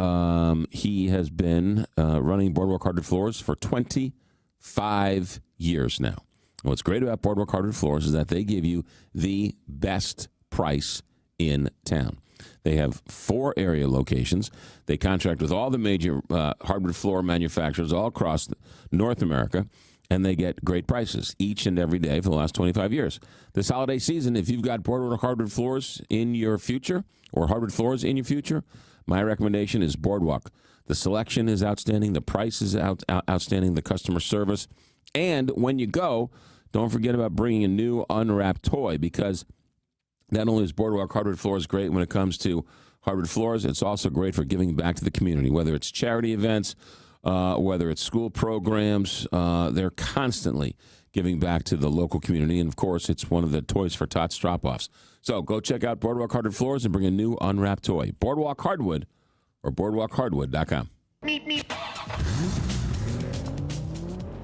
Speaker 2: he has been running Boardwalk Hardwood Floors for 25 years now. And what's great about Boardwalk Hardwood Floors is that they give you the best price in town. They have 4 area locations. They contract with all the major hardwood floor manufacturers all across North America, and they get great prices each and every day for the last 25 years. This holiday season, if you've got Boardwalk Hardwood Floors in your future or hardwood floors in your future, my recommendation is Boardwalk. The selection is outstanding. The price is outstanding. The customer service. And when you go, don't forget about bringing a new unwrapped toy, because not only is Boardwalk Hardwood Floors great when it comes to hardwood floors, it's also great for giving back to the community, whether it's charity events, whether it's school programs. They're constantly giving back to the local community. And, of course, it's one of the Toys for Tots drop-offs. So go check out Boardwalk Hardwood Floors and bring a new unwrapped toy. Boardwalk Hardwood or boardwalkhardwood.com.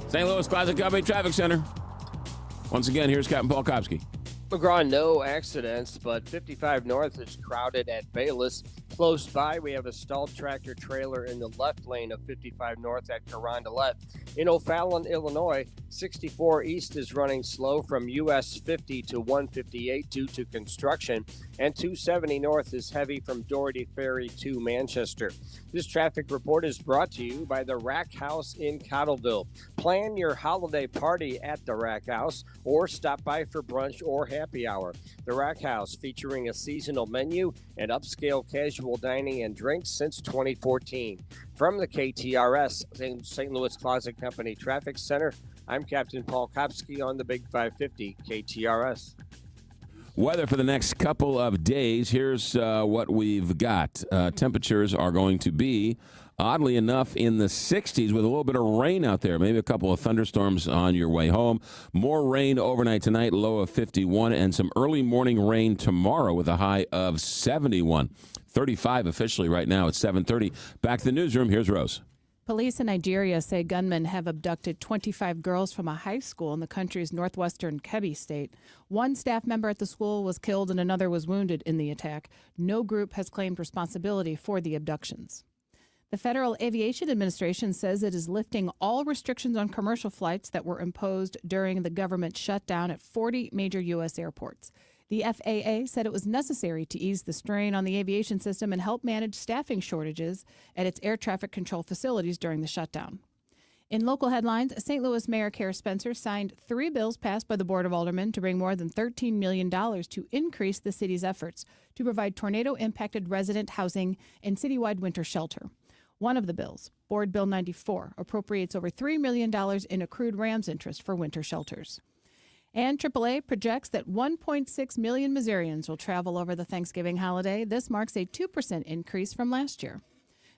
Speaker 2: St. Louis Classic Company Traffic Center. Once again, here's Captain Paul Kopsky.
Speaker 4: McGraw, no accidents, but 55 North is crowded at Bayless. Close by, we have a stalled tractor trailer in the left lane of 55 North at Carondelet. In O'Fallon, Illinois, 64 East is running slow from US 50 to 158 due to construction, and 270 North is heavy from Doherty Ferry to Manchester. This traffic report is brought to you by the Rack House in Cottleville. Plan your holiday party at the Rack House or stop by for brunch or happy hour. The Rack House, featuring a seasonal menu and upscale casual dining and drinks since 2014. From the KTRS St. Louis Closet Company Traffic Center, I'm Captain Paul Kopsky on the Big 550 KTRS.
Speaker 2: Weather for the next couple of days. Here's what we've got. Temperatures are going to be, oddly enough, in the 60s with a little bit of rain out there. Maybe a couple of thunderstorms on your way home. More rain overnight tonight, low of 51, and some early morning rain tomorrow with a high of 71. 35 officially right now at 7:30. Back to the newsroom. Here's Rose.
Speaker 7: Police in Nigeria say gunmen have abducted 25 girls from a high school in the country's northwestern Kebbi state. One staff member at the school was killed and another was wounded in the attack. No group has claimed responsibility for the abductions. The Federal Aviation Administration says it is lifting all restrictions on commercial flights that were imposed during the government shutdown at 40 major U.S. airports. The FAA said it was necessary to ease the strain on the aviation system and help manage staffing shortages at its air traffic control facilities during the shutdown. In local headlines, St. Louis Mayor Kara Spencer signed 3 bills passed by the Board of Aldermen to bring more than $13 million to increase the city's efforts to provide tornado-impacted resident housing and citywide winter shelter. One of the bills, Board Bill 94, appropriates over $3 million in accrued RAMS interest for winter shelters. And AAA projects that 1.6 million Missourians will travel over the Thanksgiving holiday. This marks a 2% increase from last year.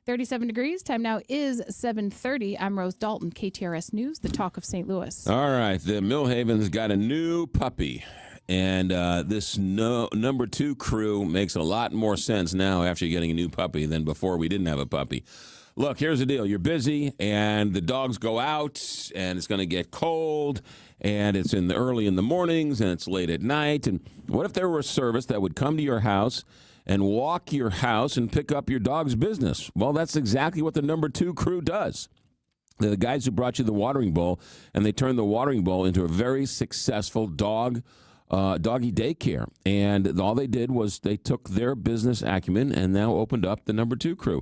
Speaker 7: 37 degrees. Time now is 7:30. I'm Rose Dalton, KTRS News, the talk of St. Louis.
Speaker 2: All right. The Millhaven's got a new puppy. And this number 2 crew makes a lot more sense now after getting a new puppy than before we didn't have a puppy. Look, here's the deal. You're busy, and the dogs go out, and it's going to get cold, and it's early in the mornings, and it's late at night. And what if there were a service that would come to your house and walk your house and pick up your dog's business? Well, that's exactly what the number 2 crew does. They're the guys who brought you the watering bowl, and they turned the watering bowl into a very successful doggy daycare. And all they did was they took their business acumen and now opened up the number 2 crew.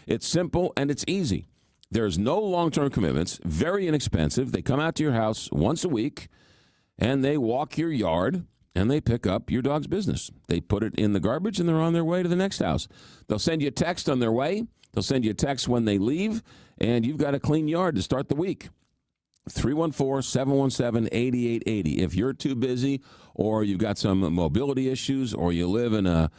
Speaker 2: It's simple and it's easy. There's no long-term commitments, very inexpensive. They come out to your house once a week and they walk your yard and they pick up your dog's business. They put it in the garbage and they're on their way to the next house. They'll send you a text on their way. They'll send you a text when they leave, and you've got a clean yard to start the week. 314-717-8880. If you're too busy or you've got some mobility issues or you live in a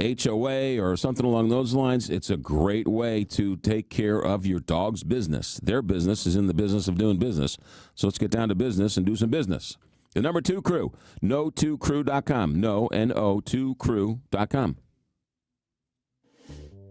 Speaker 2: HOA or something along those lines, it's a great way to take care of your dog's business. Their business is in the business of doing business. So let's get down to business and do some business. The number 2 crew, no2crew.com. No, no2crew.com.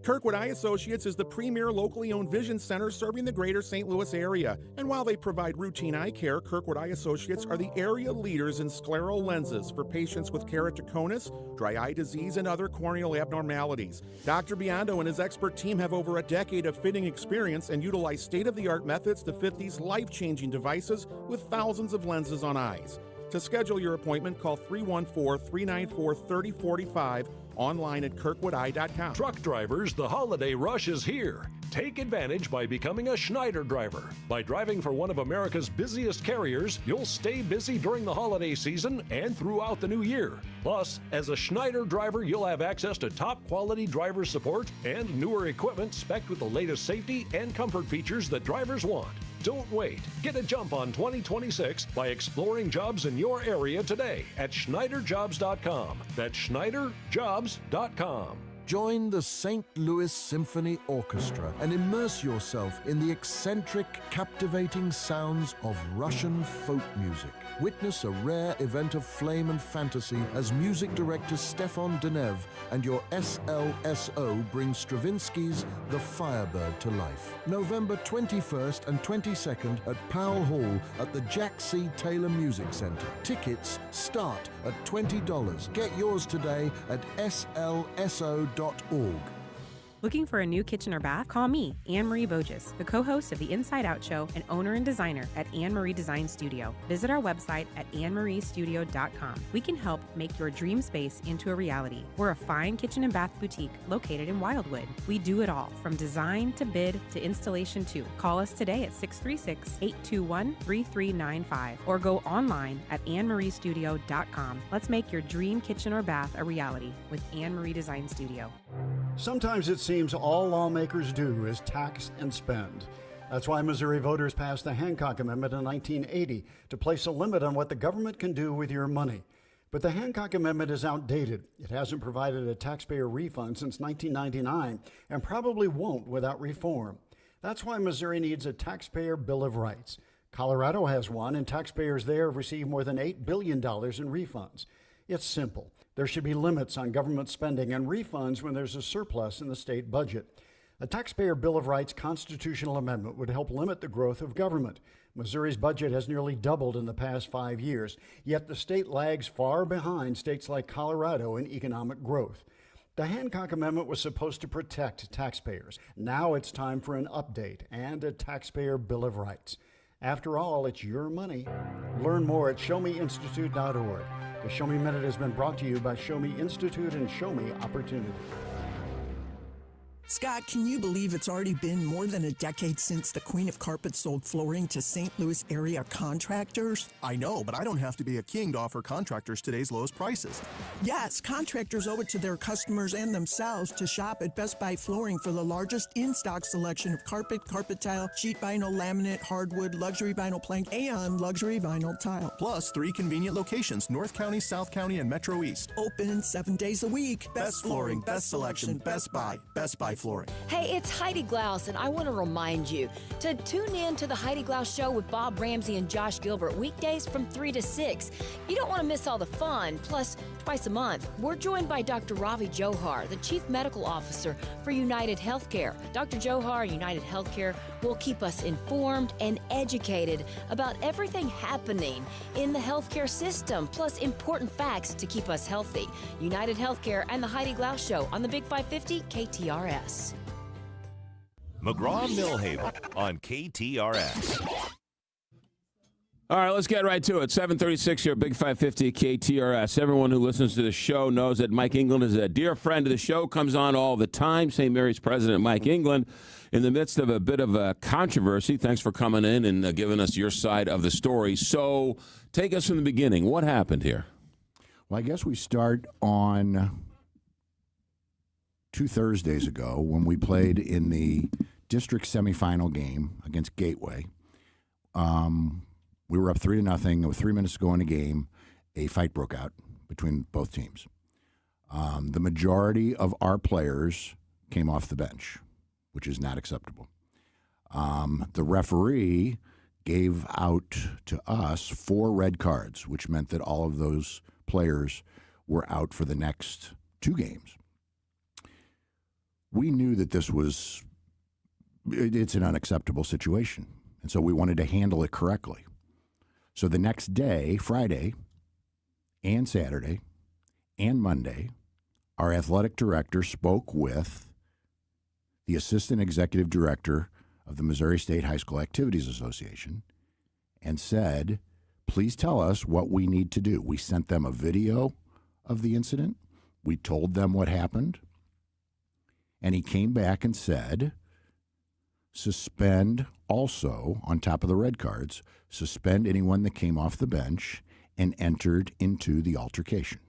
Speaker 15: Kirkwood Eye Associates is the premier locally owned vision center serving the greater St. Louis area. And while they provide routine eye care, Kirkwood Eye Associates are the area leaders in scleral lenses for patients with keratoconus, dry eye disease, and other corneal abnormalities. Dr. Biondo and his expert team have over a decade of fitting experience and utilize state-of-the-art methods to fit these life-changing devices with thousands of lenses on eyes. To schedule your appointment, call 314-394-3045, online at kirkwoodeye.com.
Speaker 16: Truck drivers, the holiday rush is here. Take advantage by becoming a Schneider driver. By driving for one of America's busiest carriers, you'll stay busy during the holiday season and throughout the new year. Plus, as a Schneider driver, you'll have access to top quality driver support and newer equipment spec'd with the latest safety and comfort features that drivers want. Don't wait. Get a jump on 2026 by exploring jobs in your area today at SchneiderJobs.com. That's SchneiderJobs.com.
Speaker 17: Join the St. Louis Symphony Orchestra and immerse yourself in the eccentric, captivating sounds of Russian folk music. Witness a rare event of flame and fantasy as music director Stefan Denev and your SLSO bring Stravinsky's The Firebird to life. November 21st and 22nd at Powell Hall at the Jack C. Taylor Music Center. Tickets start at $20. Get yours today at slso.org.
Speaker 24: Looking for a new kitchen or bath? Call me, Anne-Marie Boges, the co-host of the Inside Out Show and owner and designer at Anne-Marie Design Studio. Visit our website at annemariestudio.com. We can help make your dream space into a reality. We're a fine kitchen and bath boutique located in Wildwood. We do it all, from design to bid to installation too. Call us today at 636-821-3395 or go online at annemariestudio.com. Let's make your dream kitchen or bath a reality with Anne-Marie Design Studio.
Speaker 25: Sometimes it seems all lawmakers do is tax and spend. That's why Missouri voters passed the Hancock Amendment in 1980 to place a limit on what the government can do with your money. But the Hancock Amendment is outdated. It hasn't provided a taxpayer refund since 1999 and probably won't without reform. That's why Missouri needs a taxpayer Bill of Rights. Colorado has one, and taxpayers there have received more than $8 billion in refunds. It's simple. There should be limits on government spending and refunds when there's a surplus in the state budget. A taxpayer Bill of Rights constitutional amendment would help limit the growth of government. Missouri's budget has nearly doubled in the past 5 years, yet the state lags far behind states like Colorado in economic growth. The Hancock Amendment was supposed to protect taxpayers. Now it's time for an update and a taxpayer Bill of Rights. After all, it's your money. Learn more at showmeinstitute.org. The Show Me Minute has been brought to you by Show Me Institute and Show Me Opportunity.
Speaker 26: Scott, can you believe it's already been more than a decade since the Queen of Carpet sold flooring to St. Louis area contractors?
Speaker 27: I know, but I don't have to be a king to offer contractors today's lowest prices.
Speaker 26: Yes, contractors owe it to their customers and themselves to shop at Best Buy Flooring for the largest in-stock selection of carpet, carpet tile, sheet vinyl, laminate, hardwood, luxury vinyl plank, and luxury vinyl tile.
Speaker 27: Plus 3 convenient locations, North County, South County, and Metro East.
Speaker 26: Open 7 days a week.
Speaker 27: Best flooring, best selection, Best Buy. Best Buy Flooring.
Speaker 28: Hey, it's Heidi Glaus, and I want to remind you to tune in to the Heidi Glaus Show with Bob Ramsey and Josh Gilbert weekdays from 3 to 6. You don't want to miss all the fun. Plus, twice a month, we're joined by Dr. Ravi Johar, the Chief Medical Officer for United Healthcare. Dr. Johar and United Healthcare will keep us informed and educated about everything happening in the healthcare system, plus important facts to keep us healthy. United Healthcare and the Heidi Glaus Show on the Big 550 KTRS.
Speaker 5: McGraw Millhaven on KTRS.
Speaker 2: All right, let's get right to it. 7:36 here, Big 550 KTRS. Everyone who listens to the show knows that Mike England is a dear friend of the show, comes on all the time. St. Mary's president Mike England, in the midst of a bit of a controversy. Thanks for coming in and giving us your side of the story. So take us from the beginning. What happened here?
Speaker 29: Well, I guess we start on 2 Thursdays ago when we played in the district semifinal game against Gateway. We were up 3-0. With 3 minutes to go in the game, a fight broke out between both teams. The majority of our players came off the bench, which is not acceptable. The referee gave out to us 4 red cards, which meant that all of those players were out for the next 2 games. We knew that it's an unacceptable situation, and so we wanted to handle it correctly. So the next day, Friday and Saturday and Monday, our athletic director spoke with the assistant executive director of the Missouri State High School Activities Association and said, please tell us what we need to do. We sent them a video of the incident. We told them what happened. And he came back and said, suspend also, on top of the red cards, suspend anyone that came off the bench and entered into the altercation.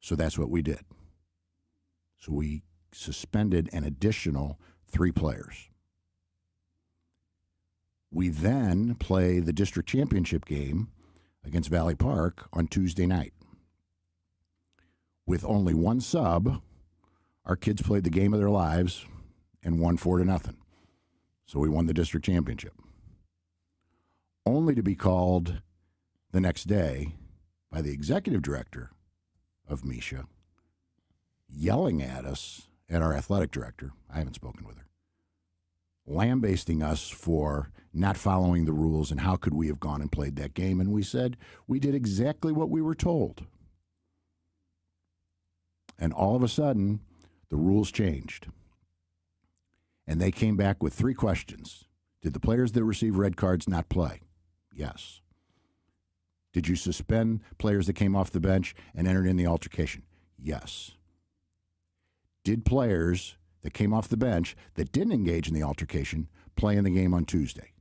Speaker 29: So that's what we did. So we suspended an additional 3 players. We then play the district championship game against Valley Park on Tuesday night. With only 1 sub, our kids played the game of their lives and won 4-0. So we won the district championship. Only to be called the next day by the executive director of Misha, yelling at us, and our athletic director, I haven't spoken with her, lambasting us for not following the rules and how could we have gone and played that game. And we said, we did exactly what we were told. And all of a sudden, the rules changed. And they came back with 3 questions. Did the players that received red cards not play? Yes. Did you suspend players that came off the bench and entered in the altercation? Yes. Did players that came off the bench that didn't engage in the altercation play in the game on Tuesday?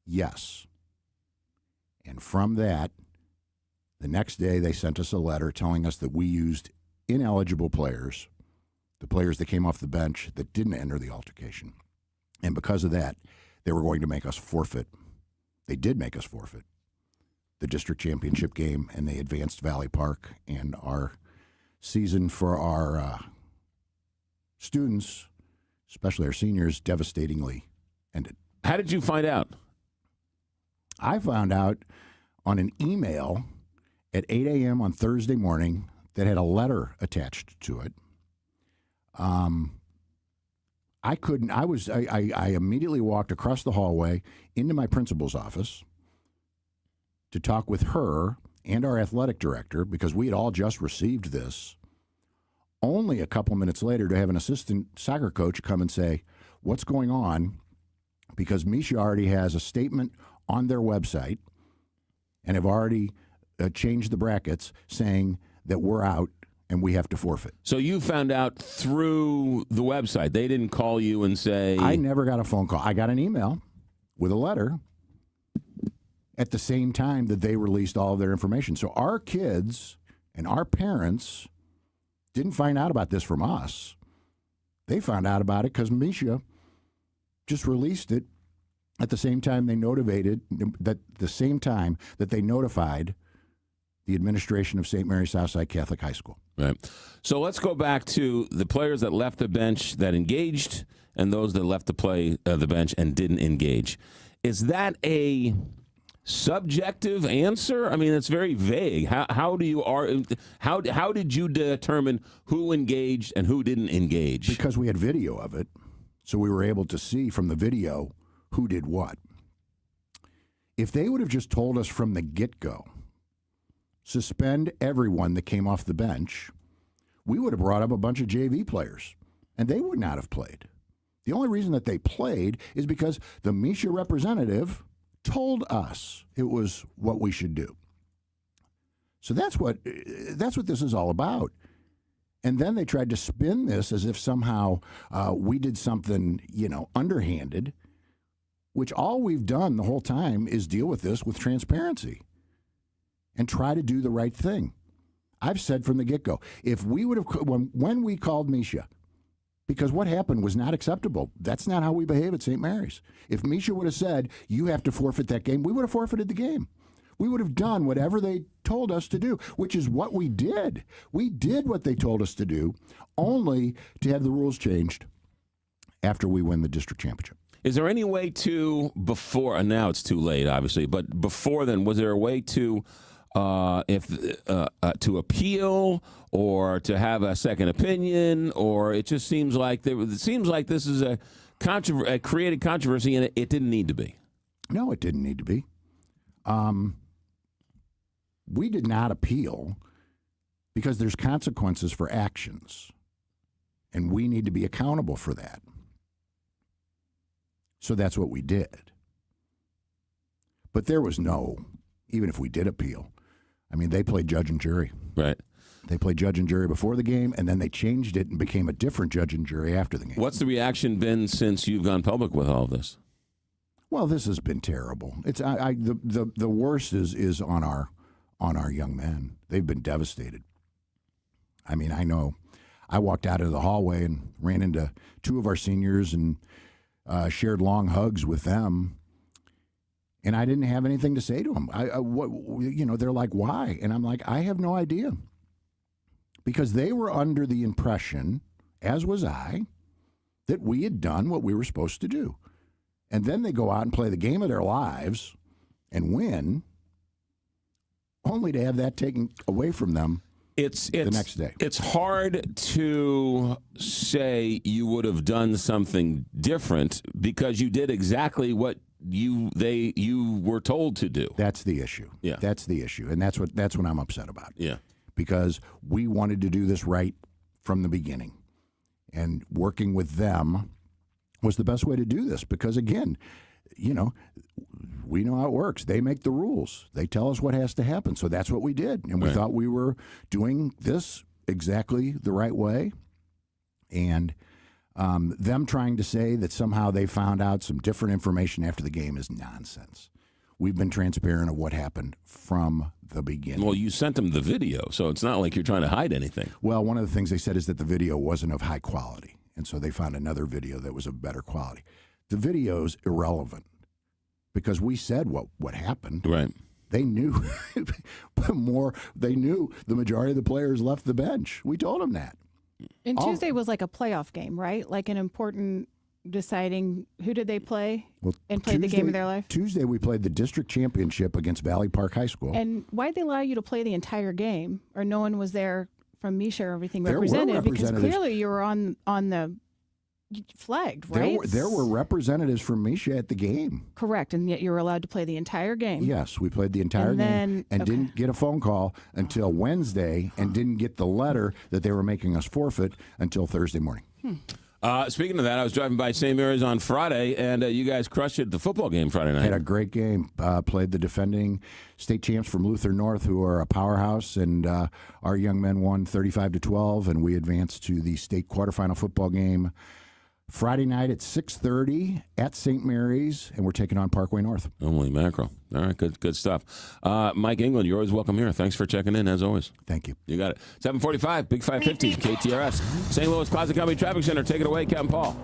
Speaker 29: Yes. And from that, the next day they sent us a letter telling us that we used ineligible players, the players that came off the bench that didn't enter the altercation. And because of that, they were going to make us forfeit. They did make us forfeit the district championship game, and they advanced Valley Park, and our season for our students, especially our seniors, devastatingly ended.
Speaker 2: How did you find out?
Speaker 29: I found out on an email at 8 a.m. on Thursday morning that had a letter attached to it. I immediately walked across the hallway into my principal's office to talk with her and our athletic director, because we had all just received this. Only a couple minutes later to have an assistant soccer coach come and say, what's going on? Because Misha already has a statement on their website and have already changed the brackets saying that we're out and we have to forfeit.
Speaker 2: So you found out through the website. They didn't call you and say...
Speaker 29: I never got a phone call. I got an email with a letter at the same time that they released all of their information. So our kids and our parents didn't find out about this from us. They found out about it because Misha just released it at the same time they notified the administration of St. Mary's Southside Catholic High School.
Speaker 2: Right. So let's go back to the players that left the bench that engaged and those that left the bench and didn't engage. Is that a subjective answer? I mean, it's very vague. How did you determine who engaged and who didn't engage?
Speaker 29: Because we had video of it, so we were able to see from the video who did what. If they would have just told us from the get-go, suspend everyone that came off the bench, we would have brought up a bunch of JV players, and they would not have played. The only reason that they played is because the Misha representative told us it was what we should do. So that's what this is all about. And then they tried to spin this as if somehow we did something, underhanded, which all we've done the whole time is deal with this with transparency and try to do the right thing. I've said from the get-go, if we would have, when we called Misha, because what happened was not acceptable. That's not how we behave at St. Mary's. If Misha would have said, you have to forfeit that game, we would have forfeited the game. We would have done whatever they told us to do, which is what we did. We did what they told us to do, only to have the rules changed after we win the district championship.
Speaker 2: Is there any way to, before, and now it's too late, obviously, but before then, was there a way to to appeal or to have a second opinion? Or it just seems like this is a created controversy, and it didn't need to be.
Speaker 29: No, it didn't need to be. We did not appeal because there's consequences for actions, and we need to be accountable for that. So that's what we did. But there was even if we did appeal, I mean, they played judge and jury.
Speaker 2: Right.
Speaker 29: They played judge and jury before the game, and then they changed it and became a different judge and jury after the game.
Speaker 2: What's the reaction been since you've gone public with all of this?
Speaker 29: Well, this has been terrible. It's the worst is on our young men. They've been devastated. I mean, I know. I walked out of the hallway and ran into two of our seniors and shared long hugs with them, and I didn't have anything to say to them. They're like, why? And I'm like, I have no idea, because they were under the impression, as was I, that we had done what we were supposed to do, and then they go out and play the game of their lives and win, only to have that taken away from them. The next day.
Speaker 2: It's hard to say you would have done something different because you did exactly what you were told to do.
Speaker 29: That's the issue.
Speaker 2: Yeah.
Speaker 29: That's the issue. And that's what I'm upset about.
Speaker 2: Yeah.
Speaker 29: Because we wanted to do this right from the beginning. And working with them was the best way to do this because, again, we know how it works. They make the rules. They tell us what has to happen. So that's what we did. And we thought we were doing this exactly the right way. And them trying to say that somehow they found out some different information after the game is nonsense. We've been transparent of what happened from the beginning.
Speaker 2: Well, you sent them the video, so it's not like you're trying to hide anything.
Speaker 29: Well, one of the things they said is that the video wasn't of high quality. And so they found another video that was of better quality. The video's irrelevant because we said what happened.
Speaker 2: Right.
Speaker 29: They knew they knew the majority of the players left the bench. We told them that.
Speaker 7: And Tuesday was like a playoff game, right? Like an important deciding who did they play and played the game of their life?
Speaker 29: Tuesday we played the district championship against Valley Park High School.
Speaker 7: And why'd they allow you to play the entire game? Or no one was there from Misha or everything represented? Because clearly you were on the flagged, right?
Speaker 29: There were representatives from Misha at the game.
Speaker 7: Correct, and yet you were allowed to play the entire game.
Speaker 29: Yes, we played the entire game and didn't get a phone call until Wednesday and didn't get the letter that they were making us forfeit until Thursday morning.
Speaker 2: Speaking of that, I was driving by St. Mary's on Friday, and you guys crushed it at the football game Friday night.
Speaker 29: Had a great game. Played the defending state champs from Luther North, who are a powerhouse, and our young men won 35-12, and we advanced to the state quarterfinal football game Friday night at 6:30 at St. Mary's, and we're taking on Parkway North.
Speaker 2: Holy mackerel. All right, good stuff. Mike England, you're always welcome here. Thanks for checking in, as always.
Speaker 29: Thank you.
Speaker 2: You got it. 745, Big 550, KTRS. St. Louis Closet Company Traffic Center. Take it away, Captain Paul.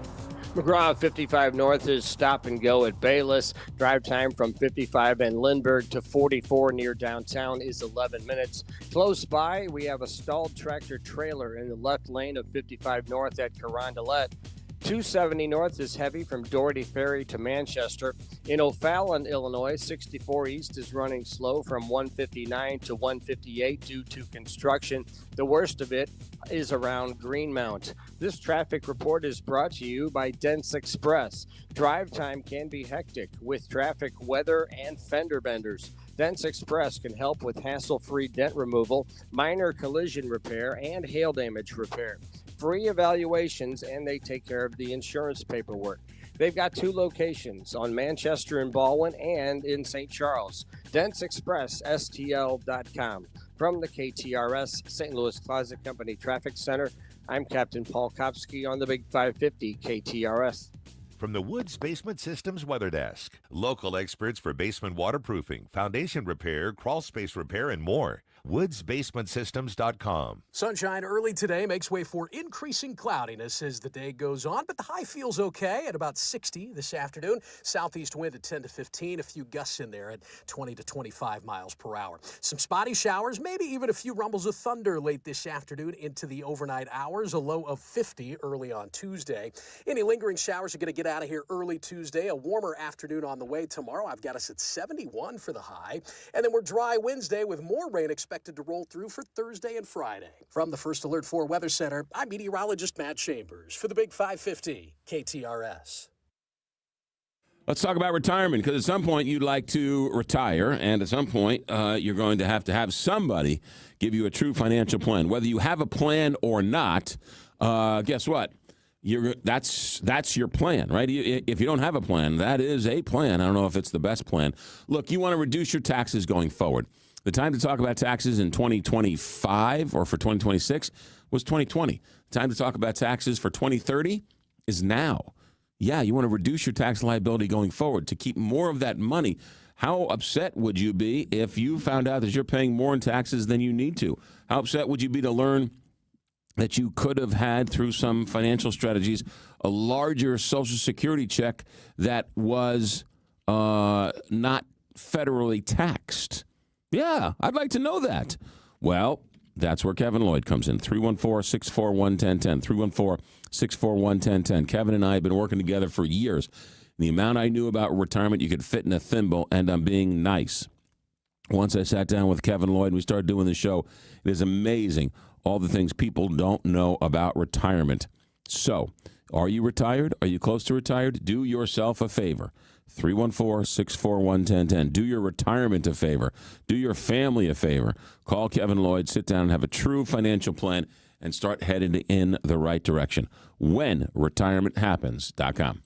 Speaker 4: McGraw 55 North is stop and go at Bayless. Drive time from 55 and Lindbergh to 44 near downtown is 11 minutes. Close by, we have a stalled tractor trailer in the left lane of 55 North at Carondelet. 270 North is heavy from Doherty Ferry to Manchester. In O'Fallon, Illinois, 64 East is running slow from 159 to 158 due to construction. The worst of it is around Greenmount. This traffic report is brought to you by Dents Express. Drive time can be hectic with traffic, weather, and fender benders. Dents Express can help with hassle-free dent removal, minor collision repair, and hail damage repair. Free evaluations, and they take care of the insurance paperwork. They've got 2 locations on Manchester and Baldwin and in St. Charles. DentsExpressSTL.com. From the KTRS St. Louis Closet Company Traffic Center, I'm Captain Paul Kopsky on the Big 550 KTRS.
Speaker 5: From the Woods Basement Systems Weather Desk, local experts for basement waterproofing, foundation repair, crawl space repair, and more. woodsbasementsystems.com.
Speaker 3: Sunshine early today makes way for increasing cloudiness as the day goes on, but the high feels okay at about 60 this afternoon. Southeast wind at 10 to 15, a few gusts in there at 20 to 25 miles per hour. Some spotty showers, maybe even a few rumbles of thunder late this afternoon into the overnight hours, a low of 50 early on Tuesday. Any lingering showers are going to get out of here early Tuesday. A warmer afternoon on the way tomorrow. I've got us at 71 for the high. And then we're dry Wednesday with more rain expected to roll through for Thursday and Friday. From the First Alert 4 Weather Center, I'm meteorologist Matt Chambers for the Big 550 KTRS.
Speaker 2: Let's talk about retirement, because at some point you'd like to retire, and at some point you're going to have somebody give you a true financial plan. Whether you have a plan or not, guess what? That's your plan, right? If you don't have a plan, that is a plan. I don't know if it's the best plan. Look, you want to reduce your taxes going forward. The time to talk about taxes in 2025 or for 2026 was 2020. The time to talk about taxes for 2030 is now. Yeah, you want to reduce your tax liability going forward to keep more of that money. How upset would you be if you found out that you're paying more in taxes than you need to? How upset would you be to learn that you could have had, through some financial strategies, a larger Social Security check that was not federally taxed? Yeah, I'd like to know that. Well, that's where Kevin Lloyd comes in. 314-641-1010. 314-641-1010. Kevin and I have been working together for years. The amount I knew about retirement, you could fit in a thimble, and I'm being nice. Once I sat down with Kevin Lloyd and we started doing the show, it is amazing all the things people don't know about retirement. So, are you retired? Are you close to retired? Do yourself a favor. 314-641-1010. Do your retirement a favor. Do your family a favor. Call Kevin Lloyd, sit down and have a true financial plan and start heading in the right direction. WhenRetirementHappens.com.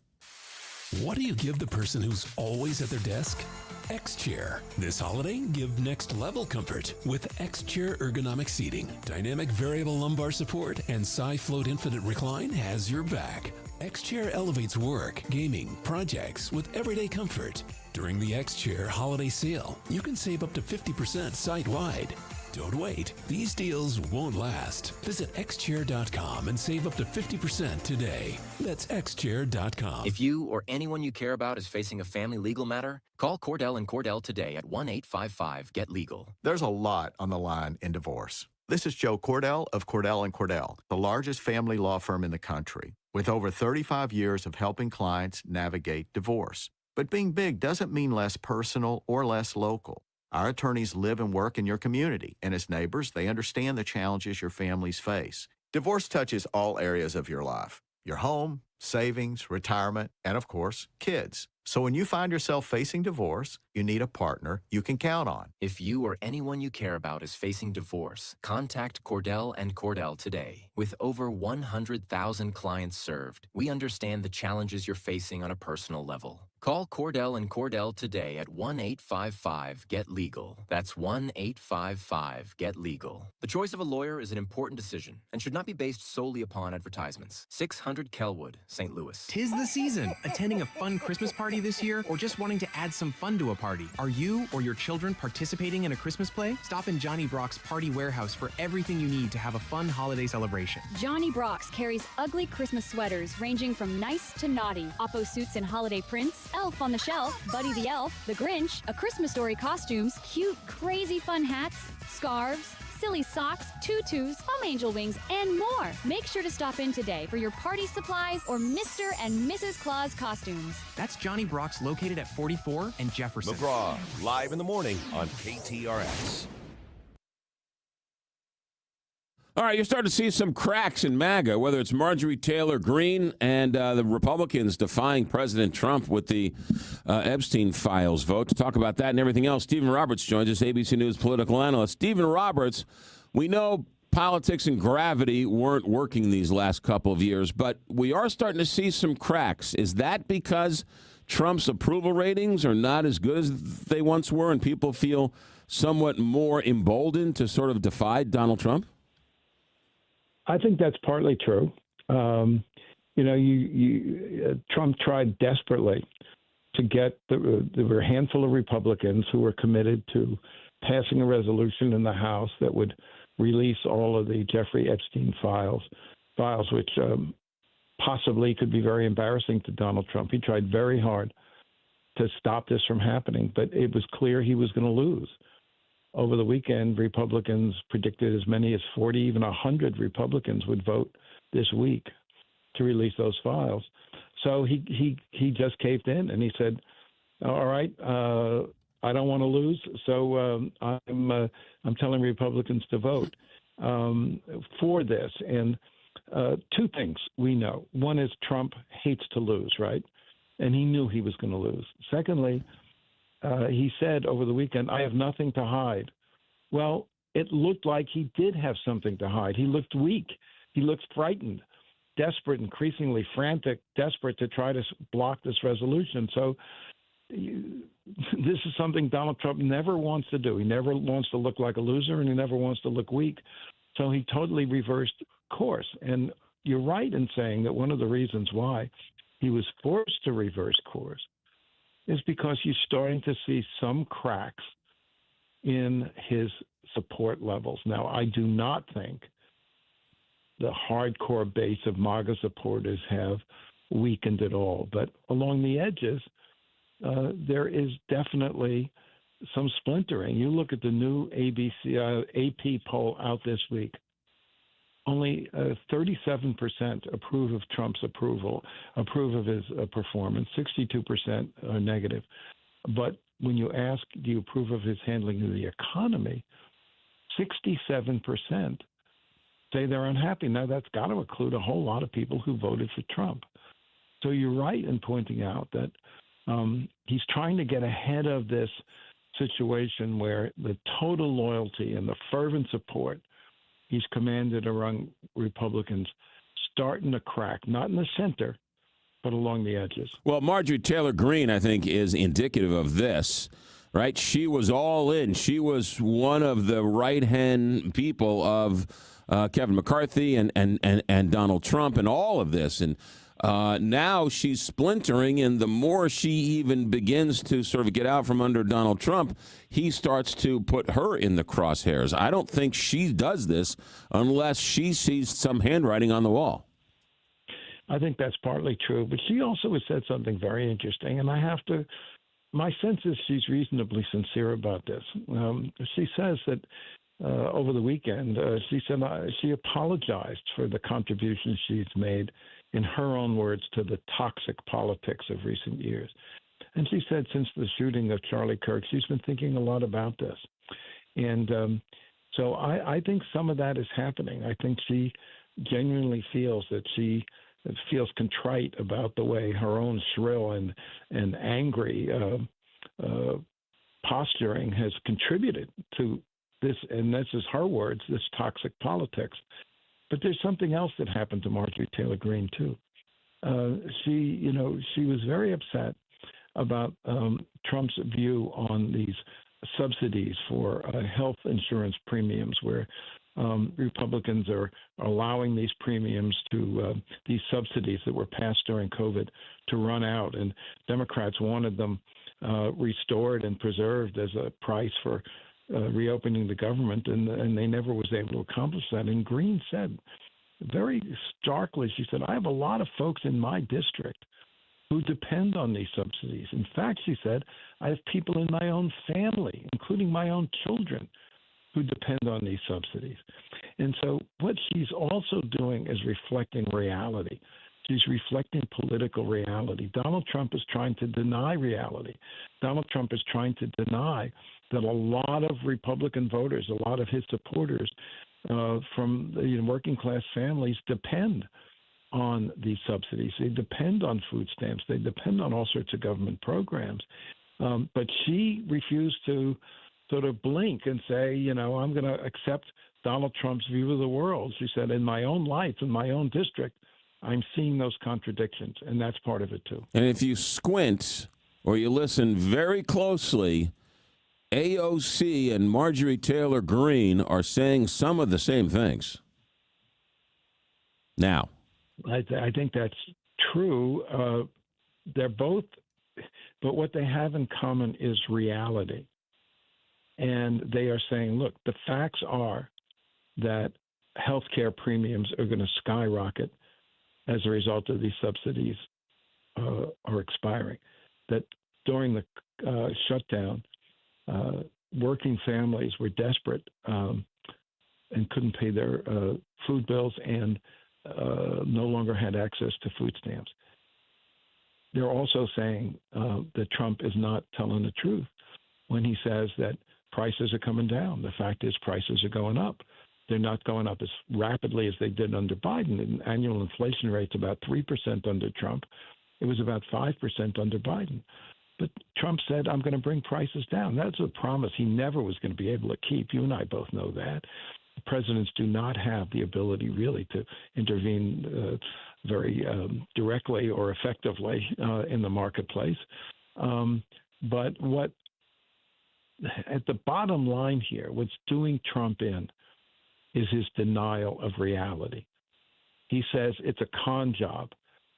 Speaker 6: What do you give the person who's always at their desk? X-Chair. This holiday, give next level comfort with X-Chair ergonomic seating. Dynamic variable lumbar support and SiFloat Infinite Recline has your back. X-Chair elevates work, gaming, projects with everyday comfort. During the X-Chair holiday sale, you can save up to 50% site-wide. Don't wait. These deals won't last. Visit xchair.com and save up to 50% today. That's xchair.com.
Speaker 8: If you or anyone you care about is facing a family legal matter, call Cordell & Cordell today at 1-855-GET-LEGAL.
Speaker 9: There's a lot on the line in divorce. This is Joe Cordell of Cordell & Cordell, the largest family law firm in the country, with over 35 years of helping clients navigate divorce. But being big doesn't mean less personal or less local. Our attorneys live and work in your community, and as neighbors, they understand the challenges your families face. Divorce touches all areas of your life: your home, savings, retirement, and of course, kids. So when you find yourself facing divorce, you need a partner you can count on.
Speaker 8: If you or anyone you care about is facing divorce, contact Cordell & Cordell today. With over 100,000 clients served, we understand the challenges you're facing on a personal level. Call Cordell & Cordell today at 1-855-GET-LEGAL. That's 1-855-GET-LEGAL. The choice of a lawyer is an important decision and should not be based solely upon advertisements. 600 Kelwood, St. Louis.
Speaker 11: 'Tis the season. Attending a fun Christmas party this year or just wanting to add some fun to a party? Are you or your children participating in a Christmas play? Stop in Johnny Brock's Party Warehouse for everything you need to have a fun holiday celebration.
Speaker 12: Johnny Brock's carries ugly Christmas sweaters ranging from nice to naughty, Oppo suits and holiday prints, Elf on the Shelf, Buddy the Elf, The Grinch, A Christmas Story costumes, cute, crazy fun hats, scarves, silly socks, tutus, home angel wings, and more. Make sure to stop in today for your party supplies or Mr. and Mrs. Claus costumes.
Speaker 11: That's Johnny Brock's, located at 44 and Jefferson.
Speaker 5: McGraw, live in the morning on KTRS.
Speaker 2: All right, you're starting to see some cracks in MAGA, whether it's Marjorie Taylor Greene and the Republicans defying President Trump with the Epstein files vote. To talk about that and everything else, Stephen Roberts joins us, ABC News political analyst. Stephen Roberts, we know politics and gravity weren't working these last couple of years, but we are starting to see some cracks. Is that because Trump's approval ratings are not as good as they once were and people feel somewhat more emboldened to sort of defy Donald Trump?
Speaker 19: I think that's partly true. Trump tried desperately to get there were a handful of Republicans who were committed to passing a resolution in the House that would release all of the Jeffrey Epstein files which possibly could be very embarrassing to Donald Trump. He tried very hard to stop this from happening, but it was clear he was going to lose. Over the weekend, Republicans predicted as many as 40, even 100 Republicans would vote this week to release those files. So he just caved in and he said, all right, I don't want to lose, so I'm telling Republicans to vote for this. And two things we know. One is Trump hates to lose, right? And he knew he was going to lose. Secondly, he said over the weekend, I have nothing to hide. Well, it looked like he did have something to hide. He looked weak. He looked frightened, desperate, increasingly frantic, desperate to try to block this resolution. So this is something Donald Trump never wants to do. He never wants to look like a loser, and he never wants to look weak. So he totally reversed course. And you're right in saying that one of the reasons why he was forced to reverse course is because he's starting to see some cracks in his support levels. Now, I do not think the hardcore base of MAGA supporters have weakened at all, but along the edges, there is definitely some splintering. You look at the new AP poll out this week. Only 37% approve of Trump's approve of his performance. 62% are negative. But when you ask, do you approve of his handling of the economy, 67% say they're unhappy. Now, that's got to include a whole lot of people who voted for Trump. So you're right in pointing out that he's trying to get ahead of this situation where the total loyalty and the fervent support he's commanded among Republicans starting to crack, not in the center, but along the edges.
Speaker 2: Well, Marjorie Taylor Greene, I think, is indicative of this, right? She was all in. She was one of the right-hand people of Kevin McCarthy and Donald Trump and all of this. And now she's splintering, and the more she even begins to sort of get out from under Donald Trump, he starts to put her in the crosshairs. I don't think she does this unless she sees some handwriting on the wall.
Speaker 19: I think that's partly true, but she also has said something very interesting, and my sense is she's reasonably sincere about this. She says that over the weekend, she said she apologized for the contributions she's made, in her own words, to the toxic politics of recent years. And she said since the shooting of Charlie Kirk, she's been thinking a lot about this. And so I think some of that is happening. I think she genuinely feels that she feels contrite about the way her own shrill and angry posturing has contributed to this, and this is her words, this toxic politics. But there's something else that happened to Marjorie Taylor Greene, too. She was very upset about Trump's view on these subsidies for health insurance premiums, where Republicans are allowing these premiums to these subsidies that were passed during COVID to run out, and Democrats wanted them restored and preserved as a price for reopening the government, and they never was able to accomplish that. And Greene said very starkly, she said, I have a lot of folks in my district who depend on these subsidies. In fact, she said, I have people in my own family, including my own children, who depend on these subsidies. And so what she's also doing is reflecting reality. She's reflecting political reality. Donald Trump is trying to deny reality. Donald Trump is trying to deny that a lot of Republican voters, a lot of his supporters from the working class families depend on these subsidies. They depend on food stamps. They depend on all sorts of government programs. But she refused to sort of blink and say, I'm going to accept Donald Trump's view of the world. She said, in my own life, in my own district, I'm seeing those contradictions, and that's part of it, too.
Speaker 2: And if you squint or you listen very closely, AOC and Marjorie Taylor Greene are saying some of the same things. Now,
Speaker 19: I think that's true. They're both But what they have in common is reality. And they are saying, look, the facts are that healthcare premiums are going to skyrocket as a result of these subsidies are expiring. That during the shutdown, working families were desperate and couldn't pay their food bills and no longer had access to food stamps. They're also saying that Trump is not telling the truth when he says that prices are coming down. The fact is prices are going up. They're not going up as rapidly as they did under Biden. The annual inflation rate's about 3% under Trump. It was about 5% under Biden. But Trump said, I'm going to bring prices down. That's a promise he never was going to be able to keep. You and I both know that. Presidents do not have the ability really to intervene very directly or effectively in the marketplace. But what at the bottom line here, what's doing Trump in is his denial of reality. He says it's a con job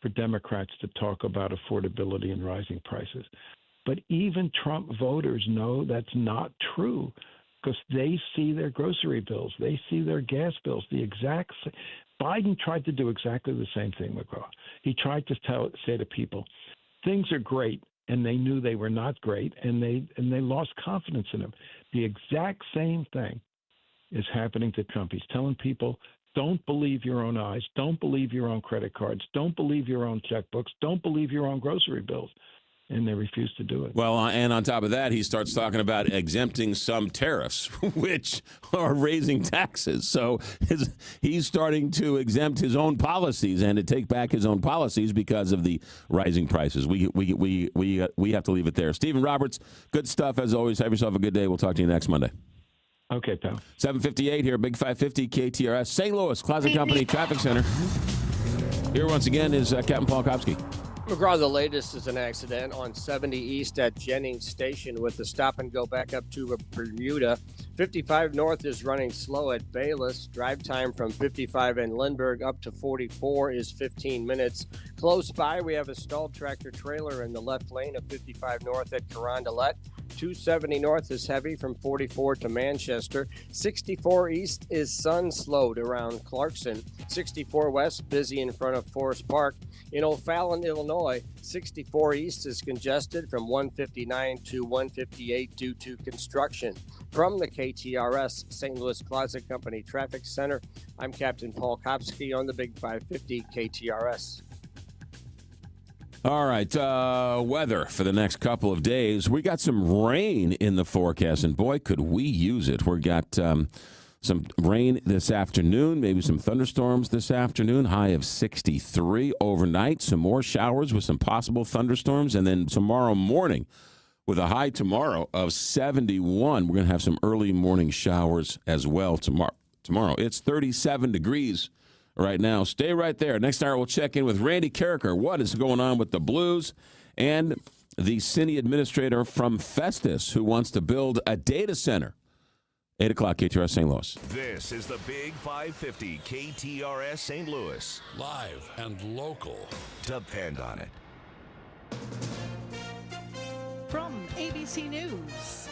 Speaker 19: for Democrats to talk about affordability and rising prices. But even Trump voters know that's not true because they see their grocery bills. They see their gas bills. Biden tried to do exactly the same thing, McGraw. He tried to say to people, things are great, and they knew they were not great, and they lost confidence in him. The exact same thing is happening to Trump. He's telling people, don't believe your own eyes. Don't believe your own credit cards. Don't believe your own checkbooks. Don't believe your own grocery bills. And they refuse to do it.
Speaker 2: Well, and on top of that, he starts talking about exempting some tariffs, which are raising taxes. So he's starting to exempt his own policies and to take back his own policies because of the rising prices. We have to leave it there. Stephen Roberts, good stuff as always. Have yourself a good day. We'll talk to you next Monday.
Speaker 19: Okay, pal.
Speaker 2: 7:58 here, Big 550 KTRS, St. Louis Closet Company Traffic Center. Here once again is Captain Paul Kopsky.
Speaker 4: McGraw, the latest is an accident on 70 East at Jennings Station with the stop and go back up to Bermuda. 55 North is running slow at Bayless. Drive time from 55 in Lindbergh up to 44 is 15 minutes. Close by, we have a stalled tractor trailer in the left lane of 55 North at Carondelet. 270 North is heavy from 44 to Manchester. 64 East is sun slowed around Clarkson. 64 West busy in front of Forest Park. In O'Fallon, Illinois, 64 East is congested from 159 to 158 due to construction. From the KTRS St. Louis Closet Company Traffic Center, I'm Captain Paul Kopsky on the Big 550 KTRS.
Speaker 2: All right, weather for the next couple of days. We got some rain in the forecast, and boy, could we use it. We got some rain this afternoon, maybe some thunderstorms this afternoon, high of 63 overnight. Some more showers with some possible thunderstorms, and then tomorrow morning with a high tomorrow of 71. We're going to have some early morning showers as well tomorrow. It's 37 degrees right now. Stay right there. Next hour, we'll check in with Randy Carricker. What is going on with the Blues? And the city administrator from Festus who wants to build a data center. 8 o'clock, KTRS St. Louis.
Speaker 5: This is the Big 550 KTRS St. Louis.
Speaker 6: Live and local.
Speaker 5: Depend on it.
Speaker 1: From ABC News,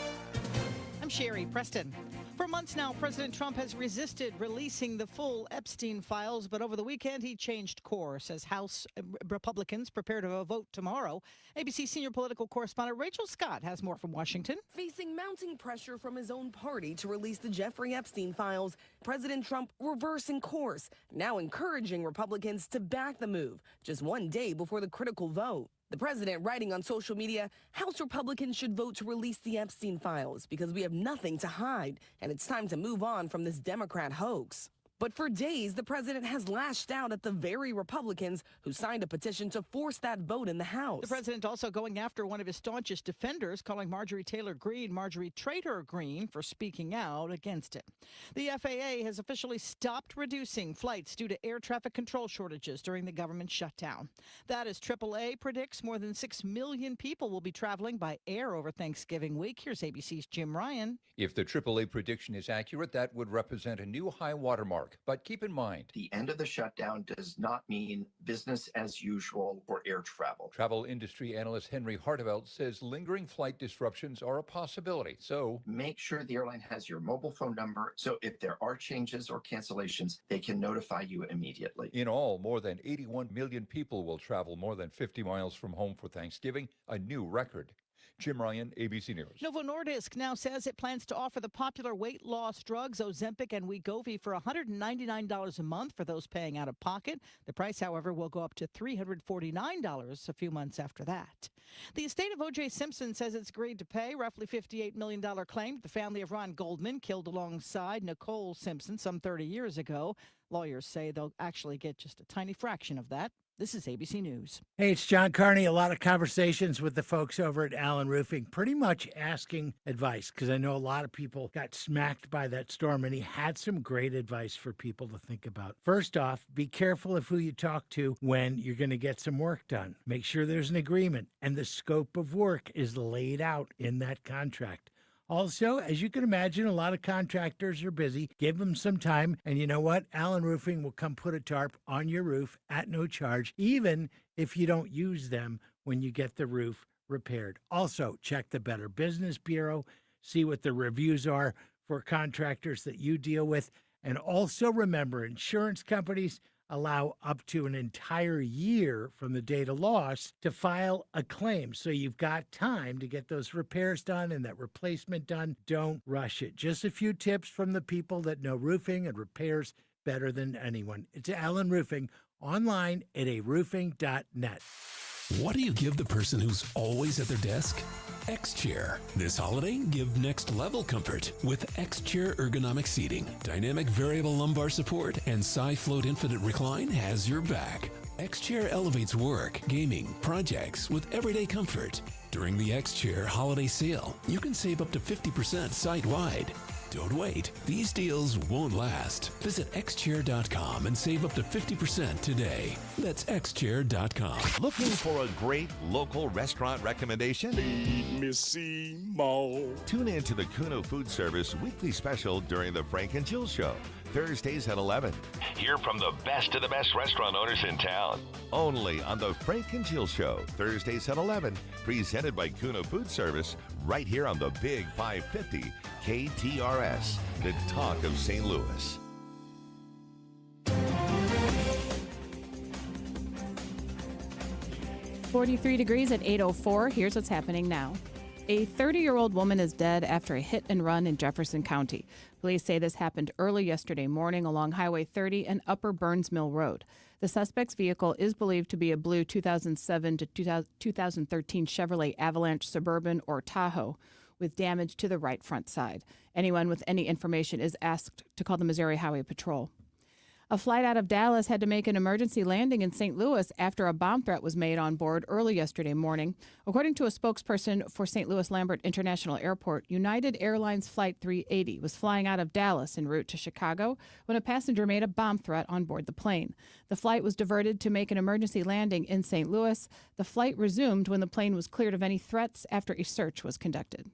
Speaker 1: I'm Sherry Preston. For months now, President Trump has resisted releasing the full Epstein files, but over the weekend he changed course as House Republicans prepare to vote tomorrow. ABC senior political correspondent Rachel Scott has more from Washington.
Speaker 10: Facing mounting pressure from his own party to release the Jeffrey Epstein files, President Trump reversing course, now encouraging Republicans to back the move just one day before the critical vote. The president writing on social media, House Republicans should vote to release the Epstein files because we have nothing to hide, and it's time to move on from this Democrat hoax. But for days, the president has lashed out at the very Republicans who signed a petition to force that vote in the House.
Speaker 1: The president also going after one of his staunchest defenders, calling Marjorie Taylor Greene Marjorie Traitor Greene for speaking out against it. The FAA has officially stopped reducing flights due to air traffic control shortages during the government shutdown. That is, AAA predicts more than 6 million people will be traveling by air over Thanksgiving week. Here's ABC's Jim Ryan.
Speaker 13: If the AAA prediction is accurate, that would represent a new high watermark York. But keep in mind,
Speaker 14: the end of the shutdown does not mean business as usual for air travel.
Speaker 13: Travel industry analyst Henry Hartevelt says lingering flight disruptions are a possibility. So
Speaker 14: make sure the airline has your mobile phone number, so if there are changes or cancellations, they can notify you immediately.
Speaker 13: in all, more than 81 million people will travel more than 50 miles from home for Thanksgiving, a new record. Jim Ryan, ABC News.
Speaker 1: Novo Nordisk now says it plans to offer the popular weight loss drugs Ozempic and Wegovy for $199 a month for those paying out of pocket. The price, however, will go up to $349 a few months after that. The estate of O.J. Simpson says it's agreed to pay roughly $58 million claim to the family of Ron Goldman, killed alongside Nicole Simpson some 30 years ago. Lawyers say they'll actually get just a tiny fraction of that. This is ABC News.
Speaker 15: Hey, it's John Carney. A lot of conversations with the folks over at Allen Roofing, pretty much asking advice, because I know a lot of people got smacked by that storm, and he had some great advice for people to think about. First off, be careful of who you talk to when you're going to get some work done. Make sure there's an agreement, and the scope of work is laid out in that contract. Also, as you can imagine, a lot of contractors are busy. Give them some time. And you know what? Allen Roofing will come put a tarp on your roof at no charge, even if you don't use them when you get the roof repaired. Also, check the Better Business Bureau. See what the reviews are for contractors that you deal with. And also remember, insurance companies allow up to an entire year from the date of loss to file a claim. So you've got time to get those repairs done and that replacement done. Don't rush it. Just a few tips from the people that know roofing and repairs better than anyone. It's Allen Roofing, online at aroofing.net.
Speaker 6: What do you give the person who's always at their desk? X-Chair. This holiday, give next level comfort with X-Chair ergonomic seating. Dynamic variable lumbar support and SiFloat Infinite Recline has your back. X-Chair elevates work, gaming, projects with everyday comfort. During the X-Chair holiday sale, you can save up to 50% site-wide. Don't wait. These deals won't last. Visit xchair.com and save up to 50% today. That's xchair.com.
Speaker 5: Looking for a great local restaurant recommendation?
Speaker 16: Feed me Seymour.
Speaker 5: Tune in to the Kuno Food Service weekly special during the Frank and Jill Show, Thursdays at 11. Hear from the best of the best restaurant owners in town. Only on the Frank and Jill Show, Thursdays at 11. Presented by Kuno Food Service, right here on the Big 550 KTRS, the talk of St. Louis.
Speaker 7: "43 degrees at 8:04. Here's what's happening now. A 30-year-old woman is dead after a hit and run in Jefferson County. Police say this happened early yesterday morning along Highway 30 and Upper Burns Mill Road. The suspect's vehicle is believed to be a blue 2007 to 2013 Chevrolet Avalanche Suburban or Tahoe with damage to the right front side. Anyone with any information is asked to call the Missouri Highway Patrol. A flight out of Dallas had to make an emergency landing in St. Louis after a bomb threat was made on board early yesterday morning. According to a spokesperson for St. Louis Lambert International Airport, United Airlines Flight 380 was flying out of Dallas en route to Chicago when a passenger made a bomb threat on board the plane. The flight was diverted to make an emergency landing in St. Louis. The flight resumed when the plane was cleared of any threats after a search was conducted.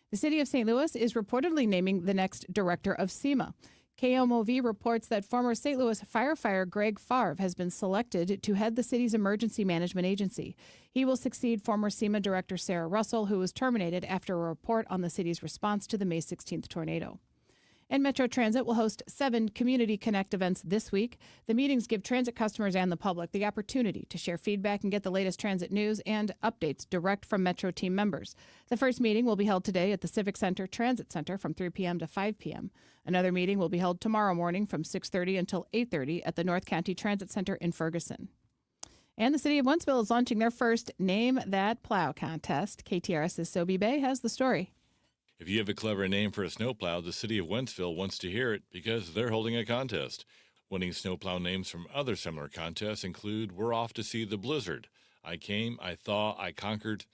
Speaker 7: The city of St. Louis is reportedly naming the next director of SEMA. KMOV reports that former St. Louis firefighter Greg Favre has been selected to head the city's emergency management agency. He will succeed former SEMA director Sarah Russell, who was terminated after a report on the city's response to the May 16th tornado. And Metro Transit will host 7 Community Connect events this week. The meetings give transit customers and the public the opportunity to share feedback and get the latest transit news and updates direct from Metro team members. The first meeting will be held today at the Civic Center Transit Center from 3 p.m. to 5 p.m. Another meeting will be held tomorrow morning from 6:30 until 8:30 at the North County Transit Center in Ferguson. And the city of Wentzville is launching their first Name That Plow contest. KTRS's Sobe Bay has the story.
Speaker 18: If you have a clever name for a snowplow, the city of Wentzville wants to hear it because they're holding a contest. Winning snowplow names from other similar contests include We're Off to See the Blizzard, I Came, I Thaw, I Conquered,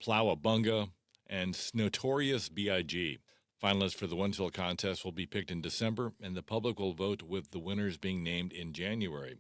Speaker 18: Plowabunga, and Notorious B.I.G. Finalists for the Wentzville contest will be picked in December, and the public will vote with the winners being named in January.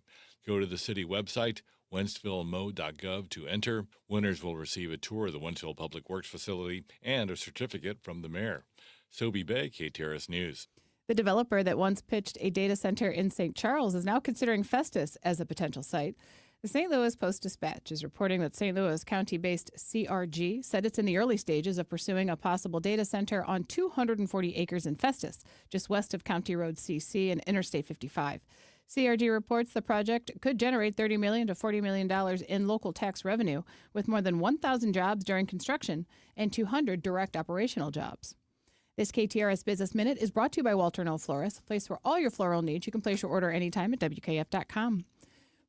Speaker 18: Go to the city website, wentzvillemo.gov, to enter. Winners will receive a tour of the Wentzville Public Works facility and a certificate from the mayor. Sobe Bay, KTRS News.
Speaker 7: The developer that once pitched a data center in St. Charles is now considering Festus as a potential site. The St. Louis Post-Dispatch is reporting that St. Louis County-based CRG said it's in the early stages of pursuing a possible data center on 240 acres in Festus, just west of County Road CC and Interstate 55. CRG reports the project could generate $30 million to $40 million in local tax revenue, with more than 1,000 jobs during construction and 200 direct operational jobs. This KTRS Business Minute is brought to you by Walter Knoll Florist, a place for all your floral needs. You can place your order anytime at WKF.com.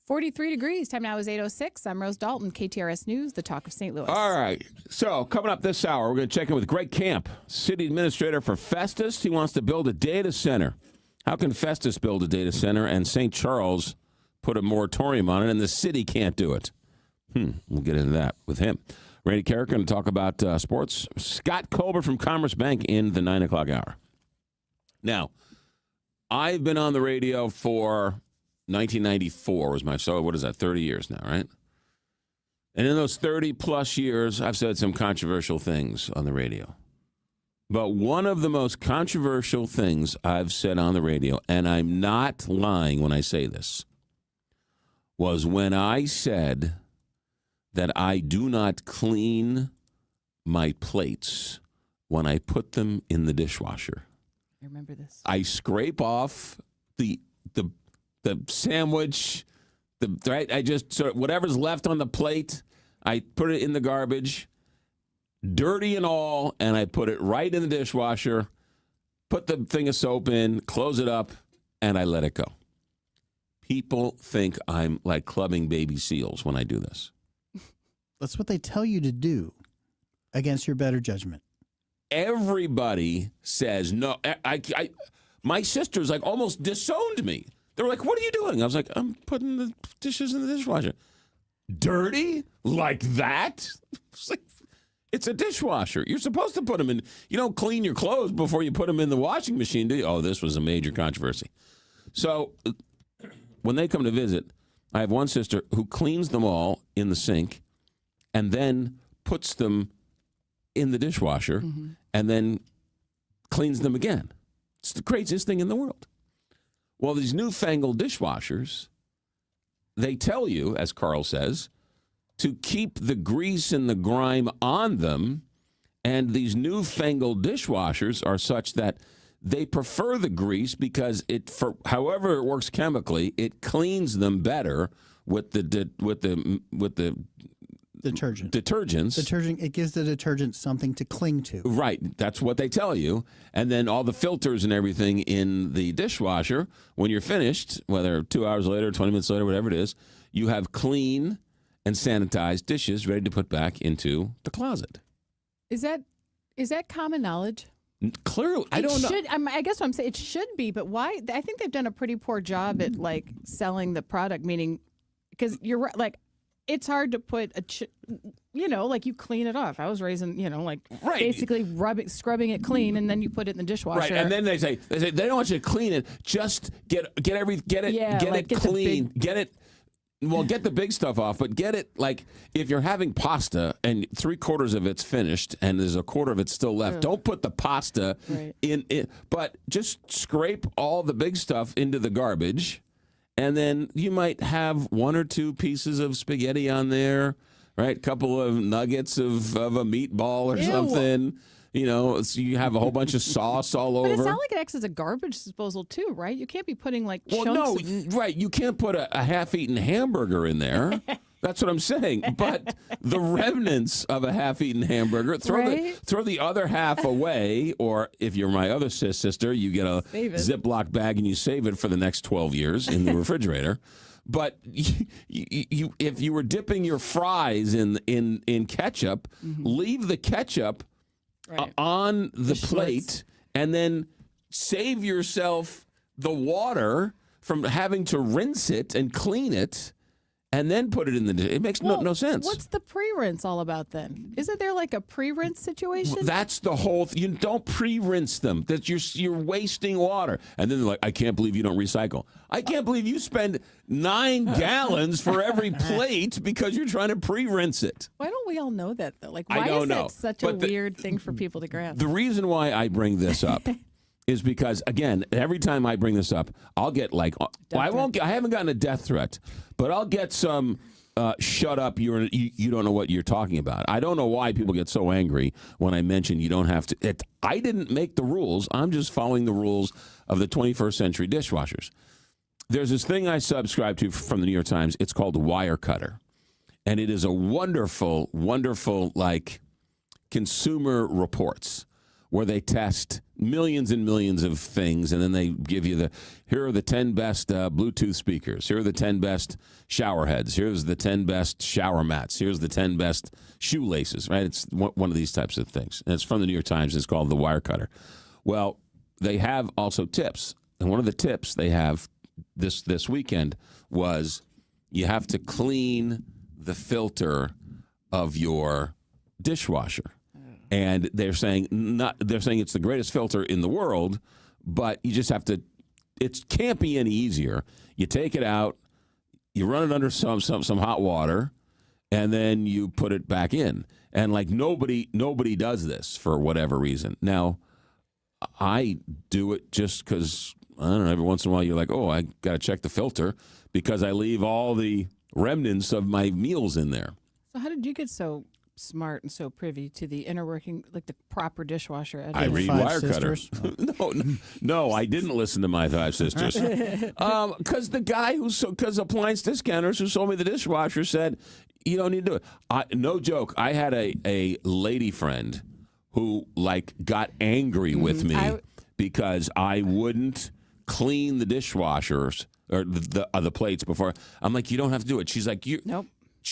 Speaker 7: 43 degrees. Time now is 8:06. I'm Rose Dalton, KTRS News, the talk of St. Louis.
Speaker 2: All right. So coming up this hour, we're going to check in with Greg Camp, city administrator for Festus. He wants to build a data center. How can Festus build a data center and St. Charles put a moratorium on it and the city can't do it? We'll get into that with him. Randy Carrick going to talk about sports. Scott Colbert from Commerce Bank in the 9 o'clock hour. Now, I've been on the radio for 1994 was my show. What is that, 30 years now, right? And in those 30-plus years, I've said some controversial things on the radio. But one of the most controversial things I've said on the radio, and I'm not lying when I say this, was when I said that I do not clean my plates when I put them in the dishwasher.
Speaker 7: I remember this.
Speaker 2: I scrape off the sandwich, right? I just sort of, whatever's left on the plate, I put it in the garbage, dirty and all, and I put it right in the dishwasher, put the thing of soap in, close it up, and I let it go. People think I'm like clubbing baby seals when I do this.
Speaker 17: That's what they tell you to do against your better judgment.
Speaker 2: Everybody says no. My sisters like almost disowned me. They were like, "What are you doing?" I was like, "I'm putting the dishes in the dishwasher." Dirty like that? It's a dishwasher. You're supposed to put them in. You don't clean your clothes before you put them in the washing machine, do you? Oh, this was a major controversy. So when they come to visit, I have one sister who cleans them all in the sink and then puts them in the dishwasher and then cleans them again. It's the craziest thing in the world. Well, these newfangled dishwashers, they tell you, as Carl says, to keep the grease and the grime on them, and these newfangled dishwashers are such that they prefer the grease because for however it works chemically, it cleans them better with the detergents.
Speaker 17: Detergent, it gives the detergent something to cling to.
Speaker 2: Right. That's what they tell you. And then all the filters and everything in the dishwasher, when you're finished, whether 2 hours later, 20 minutes later, whatever it is, you have clean and sanitized dishes ready to put back into the closet.
Speaker 7: Is that common knowledge?
Speaker 2: Clearly, I don't know.
Speaker 7: I guess what I'm saying, it should be, but why? I think they've done a pretty poor job at like selling the product, meaning because you're right, like it's hard to put like you clean it off. I was raising, basically scrubbing it clean, and then you put it in the dishwasher.
Speaker 2: Right, and then they say they don't want you to clean it. Just get it clean. Get the big stuff off, but get it, like, if you're having pasta and 3/4 of it's finished and there's 1/4 of it still left, don't put the pasta in it, but just scrape all the big stuff into the garbage, and then you might have 1 or 2 pieces of spaghetti on there, right? A couple of nuggets of a meatball or something. So you have a whole bunch of sauce all over.
Speaker 7: But it's not like it acts as a garbage disposal too, right? You can't be putting chunks
Speaker 2: right. You can't put a half-eaten hamburger in there. That's what I'm saying. But the remnants of a half-eaten hamburger, throw the other half away, or if you're my other sister, you get a Ziploc bag and you save it for the next 12 years in the refrigerator. But if you were dipping your fries in ketchup, leave the ketchup on the plate, and then save yourself the water from having to rinse it and clean it, and then put it in the dish. It makes no sense.
Speaker 7: What's the pre-rinse all about then? Isn't there like a pre-rinse situation?
Speaker 2: That's the whole thing. You don't pre-rinse them. That you're wasting water. And then they're like, I can't believe you don't recycle. I can't believe you spend 9 gallons for every plate because you're trying to pre-rinse it.
Speaker 7: Why don't we all know that though? Like,
Speaker 2: I
Speaker 7: why
Speaker 2: don't
Speaker 7: is
Speaker 2: know.
Speaker 7: that such a weird thing for people to grasp?
Speaker 2: The reason why I bring this up is because, again, every time I bring this up, I'll get like, I haven't gotten a death threat, but I'll get some, shut up, you don't know what you're talking about. I don't know why people get so angry when I mention you don't have to. I didn't make the rules. I'm just following the rules of the 21st century dishwashers. There's this thing I subscribe to from the New York Times. It's called Wirecutter. And it is a wonderful, wonderful, like, consumer reports where they test millions and millions of things, and then they give you here are the 10 best Bluetooth speakers, here are the 10 best shower heads, here's the 10 best shower mats, here's the 10 best shoelaces, right? It's one of these types of things. And it's from the New York Times. It's called the Wirecutter. Well, they have also tips. And one of the tips they have this weekend was you have to clean the filter of your dishwasher. And they're saying it's the greatest filter in the world, but you just have to. It can't be any easier. You take it out, you run it under some hot water, and then you put it back in. And like nobody does this for whatever reason. Now, I do it just because I don't know. Every once in a while, you're like, oh, I got to check the filter because I leave all the remnants of my meals in there.
Speaker 7: So how did you get so smart and so privy to the inner working, like the proper dishwasher?
Speaker 2: I read Wirecutter. No, I didn't listen to my 5 sisters. Because the guy because appliance discounters who sold me the dishwasher said, you don't need to do it. No joke. I had a lady friend who like got angry with me because I wouldn't clean the dishwashers or the plates before. I'm like, you don't have to do it. She's like,
Speaker 7: nope.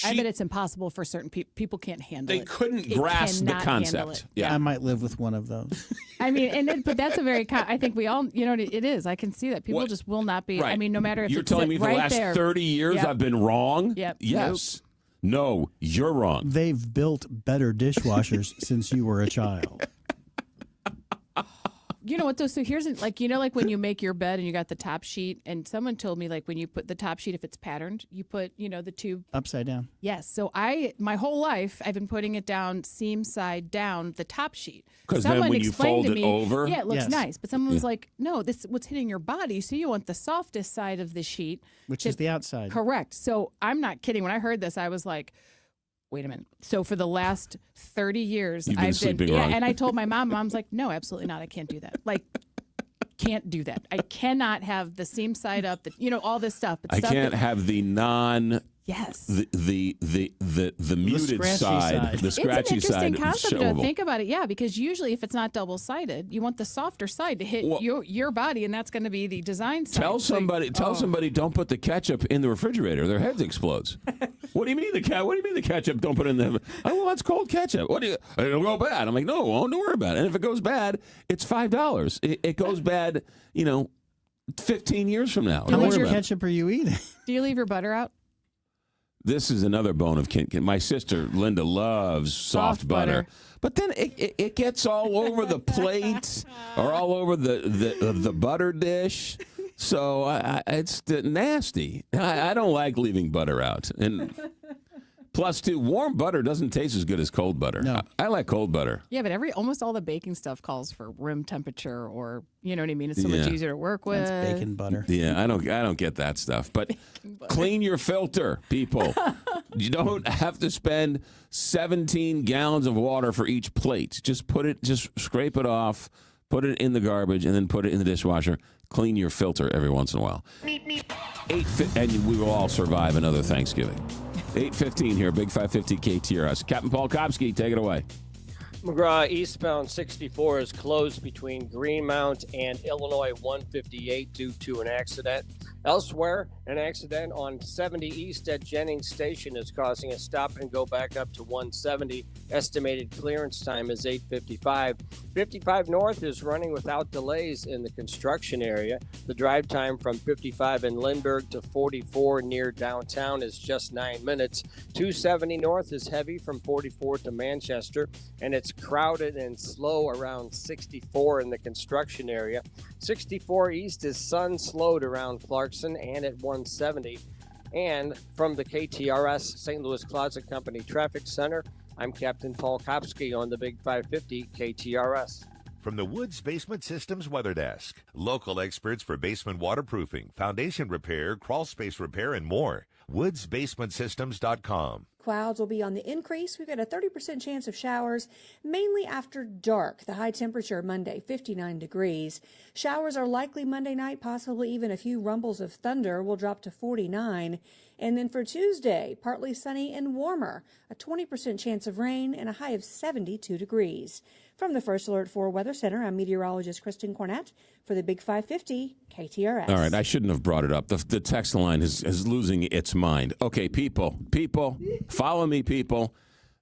Speaker 7: I bet it's impossible for certain people. People can't handle it.
Speaker 2: They couldn't grasp the concept.
Speaker 17: Yeah, I might live with one of those.
Speaker 7: I mean, but that's a very. I think we all, it is. I can see that people just will not be.
Speaker 2: Right.
Speaker 7: I mean, no matter if
Speaker 2: you're
Speaker 7: it's
Speaker 2: telling me for
Speaker 7: right
Speaker 2: the last
Speaker 7: there,
Speaker 2: 30 years I've been wrong.
Speaker 7: Yep.
Speaker 2: Yes. Nope. No, you're wrong.
Speaker 17: They've built better dishwashers since you were a child.
Speaker 7: You know what though? So here's like when you make your bed and you got the top sheet, and someone told me like when you put the top sheet, if it's patterned, you put the tube
Speaker 17: upside down.
Speaker 7: Yes. So my whole life I've been putting it down seam side down the top sheet.
Speaker 2: Because then when you fold it over,
Speaker 7: yeah, it looks
Speaker 17: Yes.
Speaker 7: nice. But someone was like, no, this is what's hitting your body. So you want the softest side of the sheet,
Speaker 17: which is the outside.
Speaker 7: Correct. So I'm not kidding. When I heard this, I was like, wait a minute. So for the last 30 years,
Speaker 2: You've been sleeping
Speaker 7: yeah,
Speaker 2: wrong.
Speaker 7: and I told my mom. Mom's like, no, absolutely not. I can't do that. Like, can't do that. I cannot have the seam side up. All this stuff. It's
Speaker 2: I
Speaker 7: stuff
Speaker 2: can't have the non.
Speaker 7: Yes.
Speaker 2: The muted side, the scratchy
Speaker 7: it's an interesting
Speaker 2: side.
Speaker 7: concept to think about it. Yeah, because usually if it's not double sided, you want the softer side to hit your body, and that's going to be the design side.
Speaker 2: Tell somebody don't put the ketchup in the refrigerator. Their heads explodes. What do you mean the ketchup? Don't put it in the. Oh, well, that's cold ketchup. It'll go bad. I'm like, no, don't worry about it. And if it goes bad, it's $5. It goes bad, 15 years from now.
Speaker 17: How much ketchup are you eating?
Speaker 7: Do you leave your butter out?
Speaker 2: This is another bone of kin. My sister Linda loves soft butter. But then it gets all over the plate or all over the butter dish. So it's nasty. I don't like leaving butter out. And plus, too, warm butter doesn't taste as good as cold butter.
Speaker 17: No.
Speaker 2: I like cold butter.
Speaker 7: Yeah, but almost all the baking stuff calls for room temperature, or you know what I mean. It's so much easier to work with.
Speaker 17: That's bacon butter.
Speaker 2: Yeah, I don't get that stuff. But clean your filter, people. You don't have to spend 17 gallons of water for each plate. Just scrape it off, put it in the garbage, and then put it in the dishwasher. Clean your filter every once in a while. And we will all survive another Thanksgiving. 8:15 here, Big 550 KTRS. Captain Paul Kopsky, take it away.
Speaker 4: McGraw eastbound 64 is closed between Greenmount and Illinois 158 due to an accident. Elsewhere, an accident on 70 East at Jennings Station is causing a stop and go back up to 170. Estimated clearance time is 8:55. 55 North is running without delays in the construction area. The drive time from 55 in Lindbergh to 44 near downtown is just 9 minutes. 270 North is heavy from 44 to Manchester, and it's crowded and slow around 64 in the construction area. 64 East is sun slowed around Clarkson and at 170. And from the KTRS St. Louis Closet Company Traffic Center, I'm Captain Paul Kopsky on the Big 550 KTRS.
Speaker 5: from the Woods Basement Systems Weather Desk. Local experts for basement waterproofing, foundation repair, crawl space repair, and more. WoodsBasementSystems.com.
Speaker 20: Clouds will be on the increase. We've got a 30% chance of showers, mainly after dark. The high temperature Monday, 59 degrees. Showers are likely Monday night, possibly even a few rumbles of thunder. Will drop to 49. And then for Tuesday, partly sunny and warmer. A 20% chance of rain and a high of 72 degrees. From the First Alert 4 Weather Center, I'm meteorologist Kristen Cornett for the Big 550 KTRS.
Speaker 2: All right, I shouldn't have brought it up. The text line is losing its mind. Okay, people, follow me, people.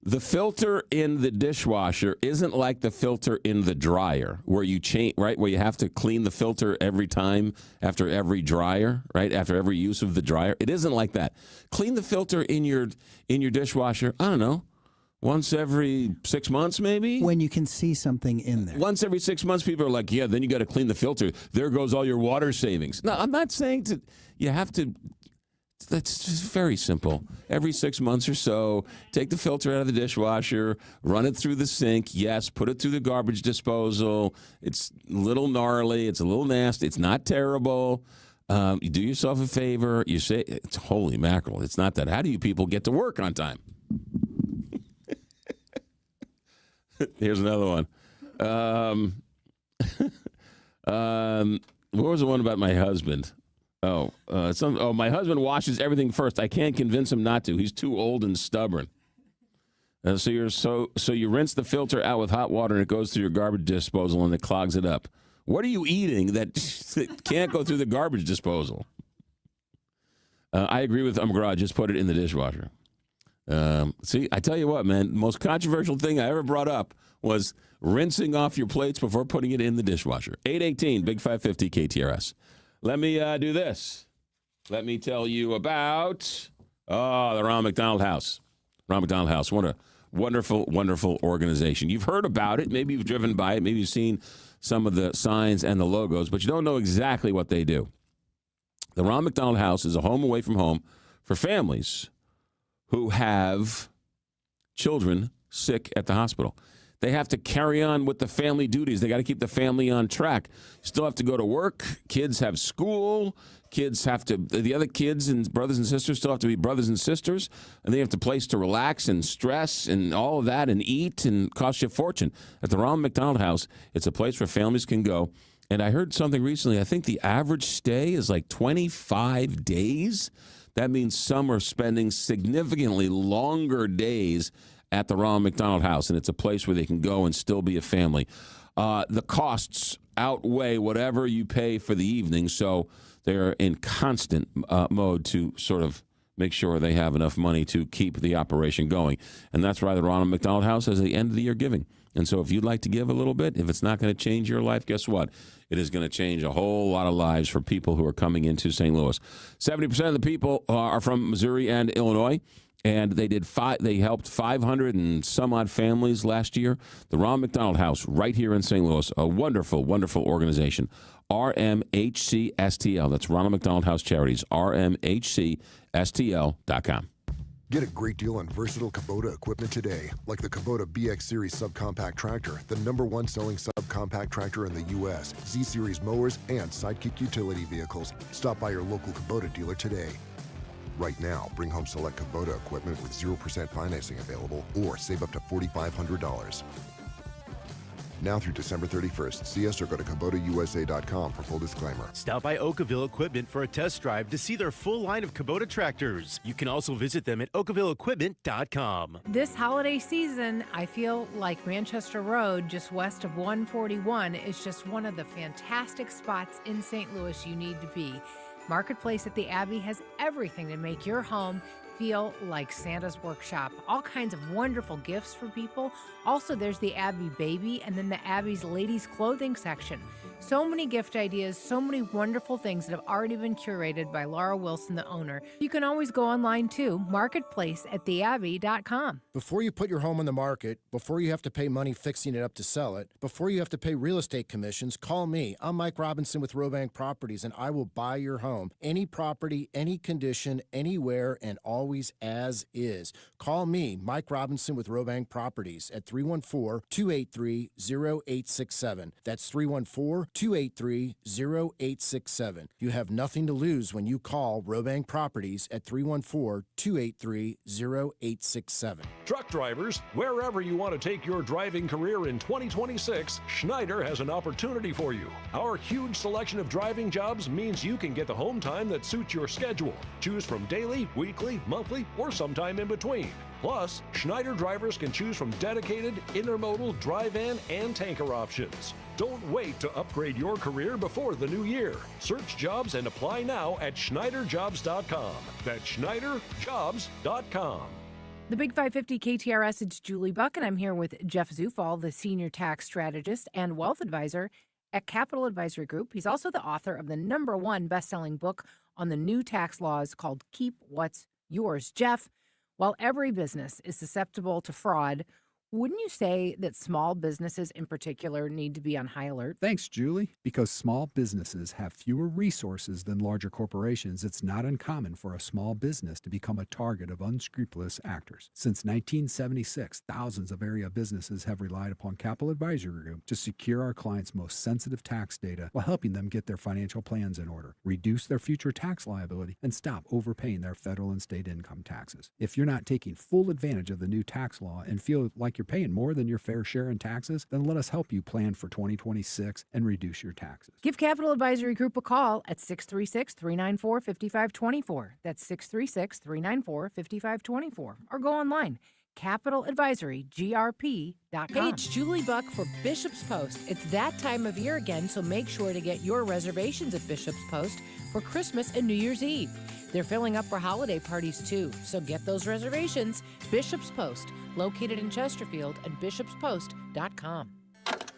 Speaker 2: The filter in the dishwasher isn't like the filter in the dryer where you change, right? Where you have to clean the filter every time after every dryer, right? After every use of the dryer. It isn't like that. Clean the filter in your dishwasher, I don't know, once every 6 months, maybe?
Speaker 17: When you can see something in there.
Speaker 2: Once every 6 months, people are like, yeah, then you got to clean the filter. There goes all your water savings. No, I'm not saying you have to. That's just very simple. Every 6 months or so, take the filter out of the dishwasher, run it through the sink. Yes, put it through the garbage disposal. It's a little gnarly. It's a little nasty. It's not terrible. You do yourself a favor. You say, it's holy mackerel. It's not that. How do you people get to work on time? Here's another one. What was the one about my husband? My husband washes everything first. I can't convince him not to. He's too old and stubborn. So you rinse the filter out with hot water and it goes through your garbage disposal and it clogs it up. What are you eating that can't go through the garbage disposal? I agree with McGraw. Just put it in the dishwasher. See, I tell you what, man, the most controversial thing I ever brought up was rinsing off your plates before putting it in the dishwasher. 818, Big 550 KTRS. Let me do this. Let me tell you about the Ronald McDonald House. Ronald McDonald House. What a wonderful, wonderful organization. You've heard about it. Maybe you've driven by it. Maybe you've seen some of the signs and the logos, but you don't know exactly what they do. The Ronald McDonald House is a home away from home for families who have children sick at the hospital. They have to carry on with the family duties. They got to keep the family on track. Still have to go to work. Kids have school. The other kids and brothers and sisters still have to be brothers and sisters. And they have a place to relax and stress and all of that and eat and cost you a fortune. At the Ronald McDonald House, it's a place where families can go. And I heard something recently. I think the average stay is like 25 days. That means some are spending significantly longer days at the Ronald McDonald House, and it's a place where they can go and still be a family. The costs outweigh whatever you pay for the evening, so they're in constant mode to sort of make sure they have enough money to keep the operation going. And that's why the Ronald McDonald House has the end of the year giving. And so if you'd like to give a little bit, if it's not going to change your life, guess what? It is going to change a whole lot of lives for people who are coming into St. Louis. 70% of the people are from Missouri and Illinois. And they helped 500 and some odd families last year. The Ronald McDonald House right here in St. Louis, a wonderful, wonderful organization. RMHCSTL. That's Ronald McDonald House Charities. RMHCSTL.com.
Speaker 21: Get a great deal on versatile Kubota equipment today, like the Kubota BX Series subcompact tractor, the #1 selling subcompact tractor in the U.S., Z-Series mowers, and Sidekick utility vehicles. Stop by your local Kubota dealer today. Right now, bring home select Kubota equipment with 0% financing available or save up to $4,500. Now through December 31st. See us or go to KubotaUSA.com for full disclaimer.
Speaker 22: Stop by Oakville Equipment for a test drive to see their full line of Kubota tractors. You can also visit them at OakvilleEquipment.com.
Speaker 23: This holiday season, I feel like Manchester Road, just west of 141, is just one of the fantastic spots in St. Louis you need to be. Marketplace at the Abbey has everything to make your home feel like Santa's workshop. All kinds of wonderful gifts for people. Also, there's the Abbey Baby and then the Abbey's ladies' clothing section. So many gift ideas, so many wonderful things that have already been curated by Laura Wilson, the owner. You can always go online too, marketplace@theabbey.com.
Speaker 3: Before you put your home on the market, before you have to pay money fixing it up to sell it, before you have to pay real estate commissions, call me. I'm Mike Robinson with Robank Properties, and I will buy your home. Any property, any condition, anywhere, and always as is. Call me, Mike Robinson with Robank Properties at 314-283-0867. That's 314-283-0867. You have nothing to lose when you call Robank Properties at 314-283-0867.
Speaker 8: Truck drivers, wherever you want to take your driving career in 2026, Schneider has an opportunity for you. Our huge selection of driving jobs means you can get the home time that suits your schedule. Choose from daily, weekly, monthly, or sometime in between. Plus, Schneider drivers can choose from dedicated, intermodal, dry van, and tanker options. Don't wait to upgrade your career before the new year. Search jobs and apply now at SchneiderJobs.com. That's SchneiderJobs.com.
Speaker 23: The Big 550 KTRS, it's Julie Buck, and I'm here with Jeff Zufall, the Senior Tax Strategist and Wealth Advisor at Capital Advisory Group. He's also the author of the #1 best-selling book on the new tax laws called Keep What's Yours. Jeff, while every business is susceptible to fraud, wouldn't you say that small businesses in particular need to be on high alert?
Speaker 9: Thanks, Julie. Because small businesses have fewer resources than larger corporations, it's not uncommon for a small business to become a target of unscrupulous actors. Since 1976, thousands of area businesses have relied upon Capital Advisory Group to secure our clients' most sensitive tax data while helping them get their financial plans in order, reduce their future tax liability, and stop overpaying their federal and state income taxes. If you're not taking full advantage of the new tax law and feel like you're paying more than your fair share in taxes, then let us help you plan for 2026 and reduce your taxes.
Speaker 23: Give Capital Advisory Group a call at 636-394-5524. That's 636-394-5524. Or go online, capitaladvisorygrp.com. Hey, it's Julie Buck for Bishop's Post. It's that time of year again, so make sure to get your reservations at Bishop's Post for Christmas and New Year's Eve. They're filling up for holiday parties too, so get those reservations. Bishop's Post, located in Chesterfield, and bishopspost.com.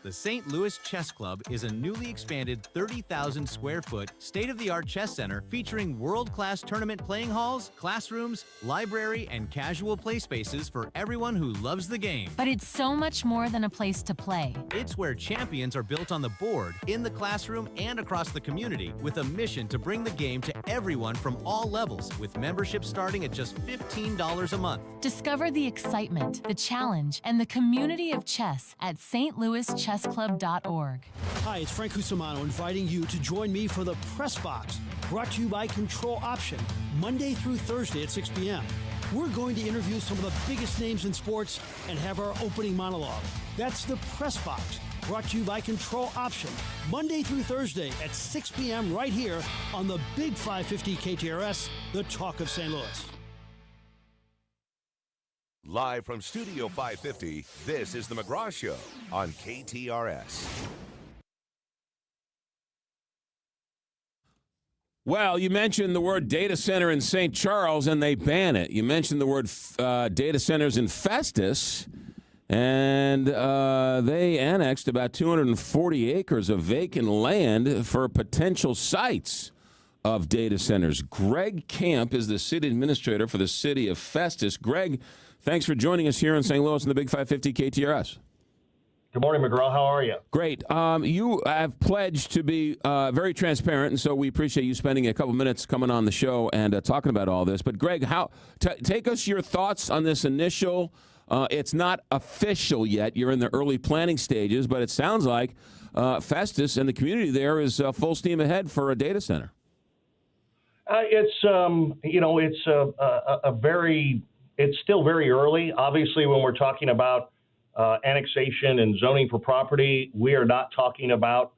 Speaker 24: The St. Louis Chess Club is a newly expanded 30,000 square foot state-of-the-art chess center featuring world-class tournament playing halls, classrooms, library, and casual play spaces for everyone who loves the game.
Speaker 25: But it's so much more than a place to play.
Speaker 24: It's where champions are built on the board, in the classroom, and across the community with a mission to bring the game to everyone from all levels, with membership starting at just $15 a month.
Speaker 25: Discover the excitement, the challenge, and the community of chess at stlouischessclub.org.
Speaker 26: Hi, it's Frank Cusimano inviting you to join me for the Press Box, brought to you by Control Option, Monday through Thursday at 6 p.m. We're going to interview some of the biggest names in sports and have our opening monologue. That's the Press Box, brought to you by Control Option, Monday through Thursday at 6 p.m. right here on the Big 550 KTRS, the talk of St. Louis.
Speaker 5: Live from Studio 550, this is the McGraw Show on KTRS.
Speaker 2: Well, you mentioned the word data center in St. Charles, and they ban it. You mentioned the word data centers in Festus, and they annexed about 240 acres of vacant land for potential sites of data centers. Greg Camp is the city administrator for the city of Festus. Greg, thanks for joining us here in St. Louis in the Big 550 KTRS.
Speaker 27: Good morning, McGraw. How are you?
Speaker 2: Great. You have pledged to be very transparent, and so we appreciate you spending a couple minutes coming on the show and talking about all this. But, Greg, take us your thoughts on this initial. It's not official yet. You're in the early planning stages, but it sounds like Festus and the community there is full steam ahead for a data center.
Speaker 27: It's still very early. Obviously, when we're talking about annexation and zoning for property, we are not talking about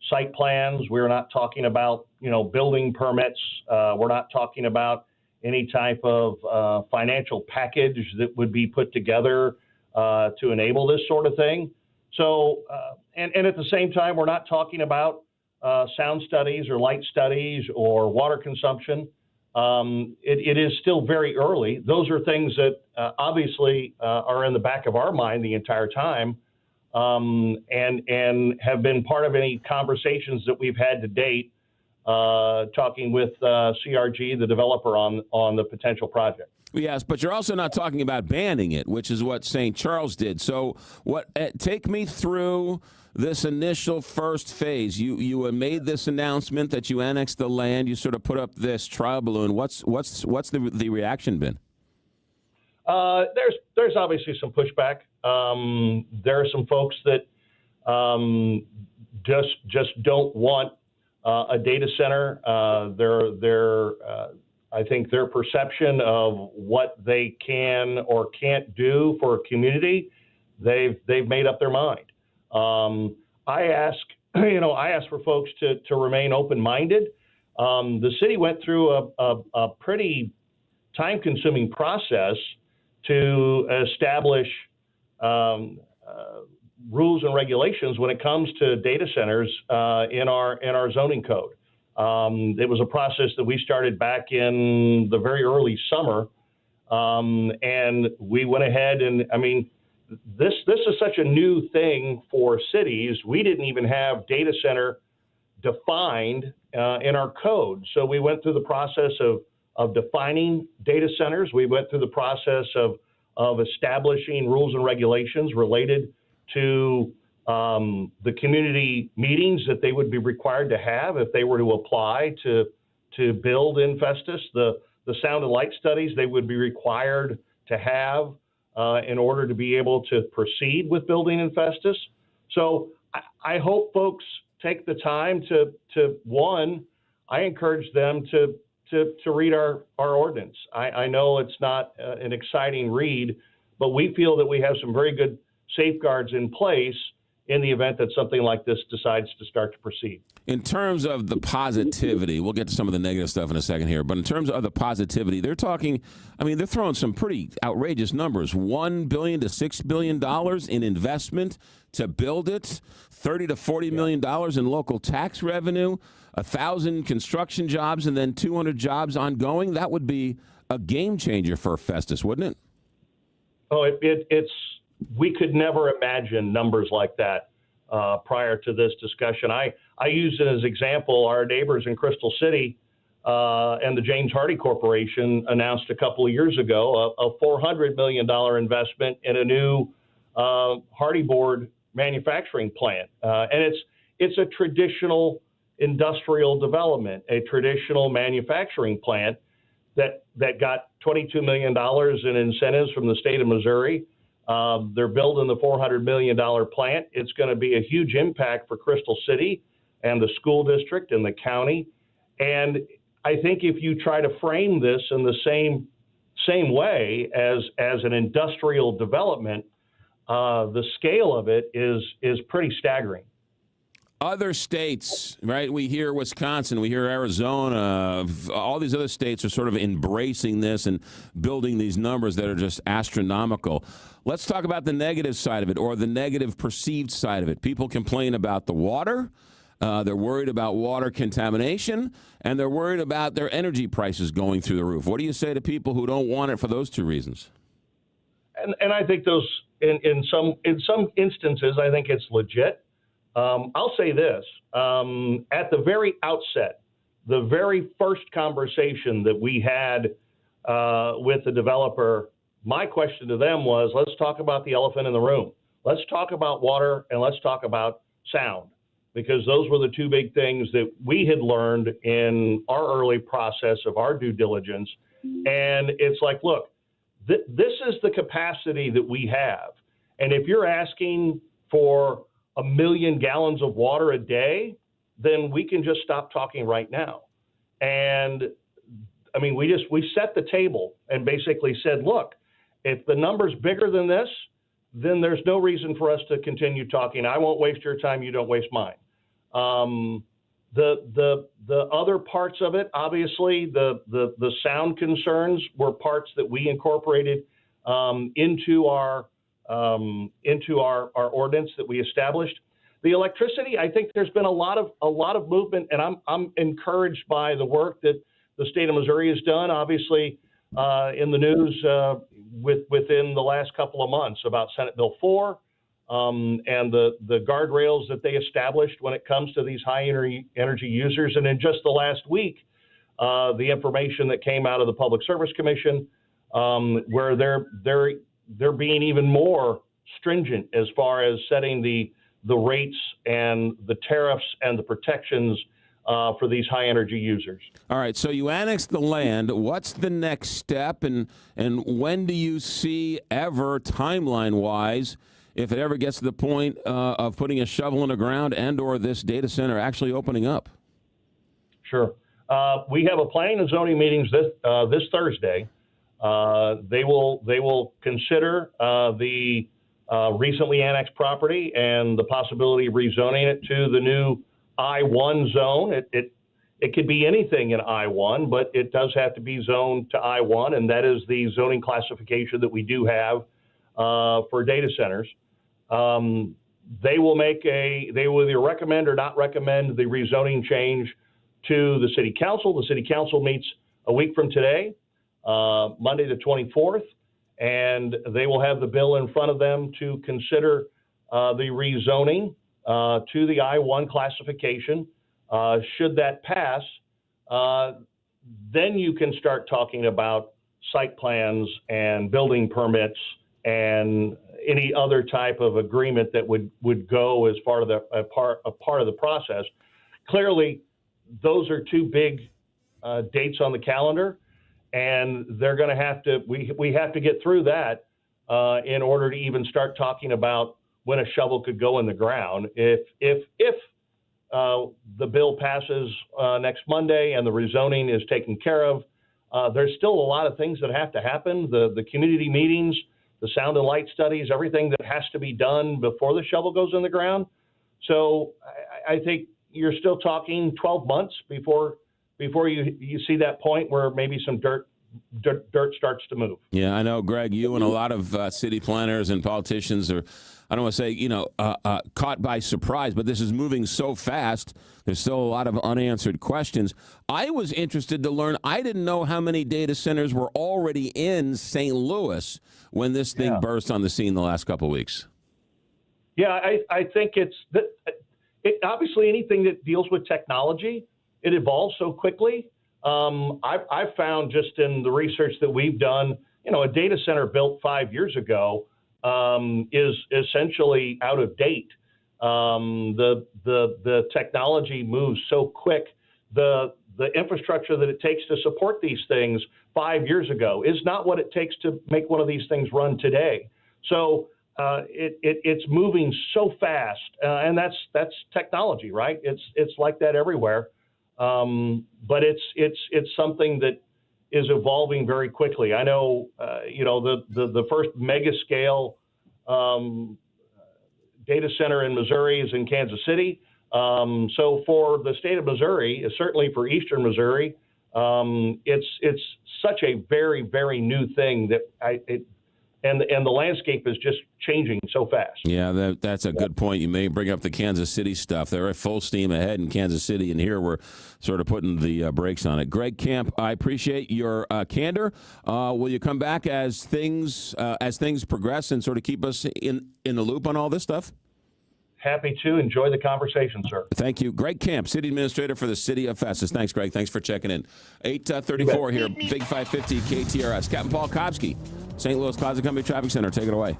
Speaker 27: site plans. We're not talking about, building permits. We're not talking about any type of financial package that would be put together to enable this sort of thing. So, and at the same time, we're not talking about sound studies or light studies or water consumption. It is still very early. Those are things that obviously are in the back of our mind the entire time. and have been part of any conversations that we've had to date, talking with CRG, the developer, on the potential project.
Speaker 2: Yes, but you're also not talking about banning it, which is what St. Charles did. So, take me through this initial first phase. You made this announcement that you annexed the land. You sort of put up this trial balloon. What's the reaction been?
Speaker 27: There's obviously some pushback. There are some folks that just don't want a data center. I think their perception of what they can or can't do for a community, they've made up their mind. I ask for folks to remain open-minded. The city went through a pretty time-consuming process to establish rules and regulations when it comes to data centers in our zoning code. It was a process that we started back in the very early summer, and we went ahead and, this is such a new thing for cities. We didn't even have data center defined in our code. So we went through the process of defining data centers. We went through the process of establishing rules and regulations related to the community meetings that they would be required to have if they were to apply to build in Festus, the sound and light studies they would be required to have in order to be able to proceed with building in Festus. So I hope folks take the time to one, I encourage them to read our ordinance. I know it's not an exciting read, but we feel that we have some very good safeguards in place in the event that something like this decides to start to proceed.
Speaker 2: In terms of the positivity, we'll get to some of the negative stuff in a second here, but in terms of the positivity, they're talking, they're throwing some pretty outrageous numbers, $1 billion to $6 billion in investment to build it, $30 to $40 million in local tax revenue, 1,000 construction jobs, and then 200 jobs ongoing. That would be a game changer for Festus, wouldn't it?
Speaker 27: Oh, we could never imagine numbers like that prior to this discussion. I use it as example. Our neighbors in Crystal City and the James Hardie Corporation announced a couple of years ago a $400 million investment in a new Hardie board manufacturing plant. And it's a traditional industrial development, a traditional manufacturing plant that got $22 million in incentives from the state of Missouri. They're building the $400 million plant. It's going to be a huge impact for Crystal City and the school district and the county. And I think if you try to frame this in the same way as an industrial development, the scale of it is pretty staggering.
Speaker 2: Other states, right? We hear Wisconsin, we hear Arizona, all these other states are sort of embracing this and building these numbers that are just astronomical. Let's talk about the negative side of it, or the negative perceived side of it. People complain about the water. They're worried about water contamination, and they're worried about their energy prices going through the roof. What do you say to people who don't want it for those two reasons?
Speaker 27: And I think those, in some instances, I think it's legit. I'll say this, at the very outset, the very first conversation that we had with the developer, my question to them was, let's talk about the elephant in the room. Let's talk about water and let's talk about sound, because those were the two big things that we had learned in our early process of our due diligence. And it's like, look, this is the capacity that we have. And if you're asking for 1 million gallons of water a day, then we can just stop talking right now. And we set the table and basically said, look, if the number's bigger than this, then there's no reason for us to continue talking. I won't waste your time. You don't waste mine. The other parts of it, obviously, the sound concerns were parts that we incorporated into our ordinance that we established. The electricity, I think there's been a lot of movement, and I'm encouraged by the work that the state of Missouri has done. Obviously, in the news within the last couple of months about Senate Bill 4, and the guardrails that they established when it comes to these high energy users. And in just the last week, the information that came out of the Public Service Commission, where they're being even more stringent as far as setting the rates and the tariffs and the protections for these high energy users.
Speaker 2: All right, so you annexed the land. What's the next step, and when do you see ever, timeline-wise, if it ever gets to the point of putting a shovel in the ground and or this data center actually opening up?
Speaker 27: Sure. We have a planning and zoning meetings this Thursday. They will consider the recently annexed property and the possibility of rezoning it to the new I-1 zone. It could be anything in I-1, but it does have to be zoned to I-1, and that is the zoning classification that we do have for data centers. They will either recommend or not recommend the rezoning change to the city council. The city council meets a week from today, Monday the 24th, and they will have the bill in front of them to consider the rezoning to the I-1 classification. Should that pass, then you can start talking about site plans and building permits and any other type of agreement that would go as part of a part of the process. Clearly, those are two big dates on the calendar, and they're going to have to. We have to get through that in order to even start talking about when a shovel could go in the ground. If the bill passes next Monday and the rezoning is taken care of, there's still a lot of things that have to happen. The community meetings, the sound and light studies, everything that has to be done before the shovel goes in the ground. So I think you're still talking 12 months before you see that point where maybe some dirt starts to move.
Speaker 2: Yeah, I know, Greg, you and a lot of city planners and politicians are, I don't want to say, caught by surprise, but this is moving so fast. There's still a lot of unanswered questions. I was interested to learn, I didn't know how many data centers were already in St. Louis when this thing burst on the scene the last couple of weeks.
Speaker 27: Yeah, I think obviously anything that deals with technology, it evolves so quickly. I've found just in the research that we've done, a data center built 5 years ago is essentially out of date. The technology moves so quick. The infrastructure that it takes to support these things 5 years ago is not what it takes to make one of these things run today. So it's moving so fast, and that's technology, right? It's like that everywhere. But it's something that is evolving very quickly. I know, the first mega scale data center in Missouri is in Kansas City. So for the state of Missouri, certainly for Eastern Missouri, it's such a very, very new thing that and the landscape is just changing so fast.
Speaker 2: Yeah, that's a good point. You may bring up the Kansas City stuff. They're at full steam ahead in Kansas City, and here we're sort of putting the brakes on it. Greg Camp, I appreciate your candor. Will you come back as things progress and sort of keep us in the loop on all this stuff?
Speaker 27: Happy to. Enjoy the conversation, sir.
Speaker 2: Thank you. Greg Camp, City Administrator for the City of Festus. Thanks, Greg. Thanks for checking in. 8:34 here, Big 550 KTRS. Captain Paul Kopsky, St. Louis Closet Company Traffic Center. Take it away.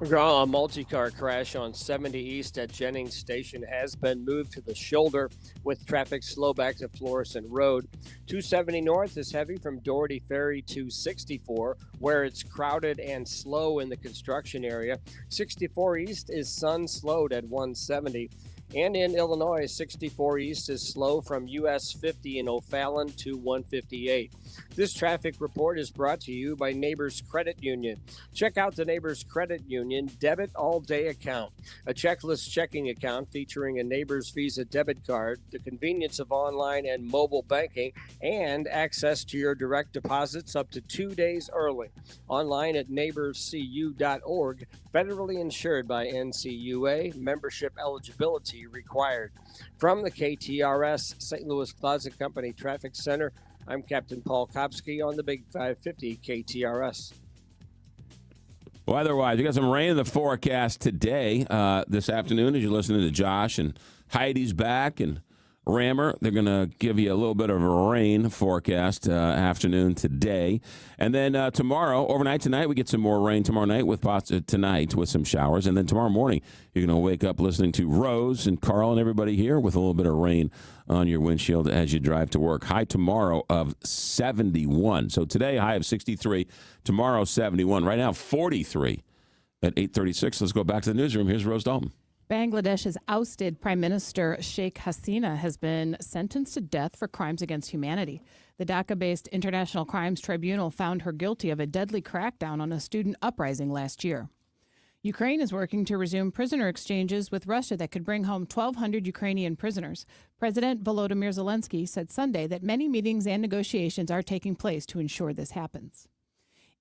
Speaker 4: McGraw, a multi-car crash on 70 East at Jennings Station has been moved to the shoulder with traffic slowback at Florissant Road. 270 North is heavy from Doherty Ferry to 64, where it's crowded and slow in the construction area. 64 East is sun slowed at 170. And in Illinois, 64 East is slow from US 50 in O'Fallon to 158. This traffic report is brought to you by Neighbors Credit Union. Check out the Neighbors Credit Union Debit All Day account, a checklist checking account featuring a Neighbors Visa debit card, the convenience of online and mobile banking, and access to your direct deposits up to 2 days early. Online at neighborscu.org, federally insured by NCUA, membership eligibility required. From the KTRS St. Louis Closet Company Traffic Center, I'm Captain Paul Kopsky on the Big 550 KTRS.
Speaker 2: Weather-wise, we got some rain in the forecast today, this afternoon, as you're listening to Josh and Heidi's back and Rammer. They're going to give you a little bit of a rain forecast afternoon today. And then tomorrow, overnight tonight, we get some more rain tomorrow night tonight with some showers. And then tomorrow morning, you're going to wake up listening to Rose and Carl and everybody here with a little bit of rain on your windshield as you drive to work. High tomorrow of 71. So today, high of 63. Tomorrow, 71. Right now, 43 at 8:36. Let's go back to the newsroom. Here's Rose Dalton.
Speaker 7: Bangladesh's ousted Prime Minister Sheikh Hasina has been sentenced to death for crimes against humanity. The Dhaka-based International Crimes Tribunal found her guilty of a deadly crackdown on a student uprising last year. Ukraine is working to resume prisoner exchanges with Russia that could bring home 1,200 Ukrainian prisoners. President Volodymyr Zelensky said Sunday that many meetings and negotiations are taking place to ensure this happens.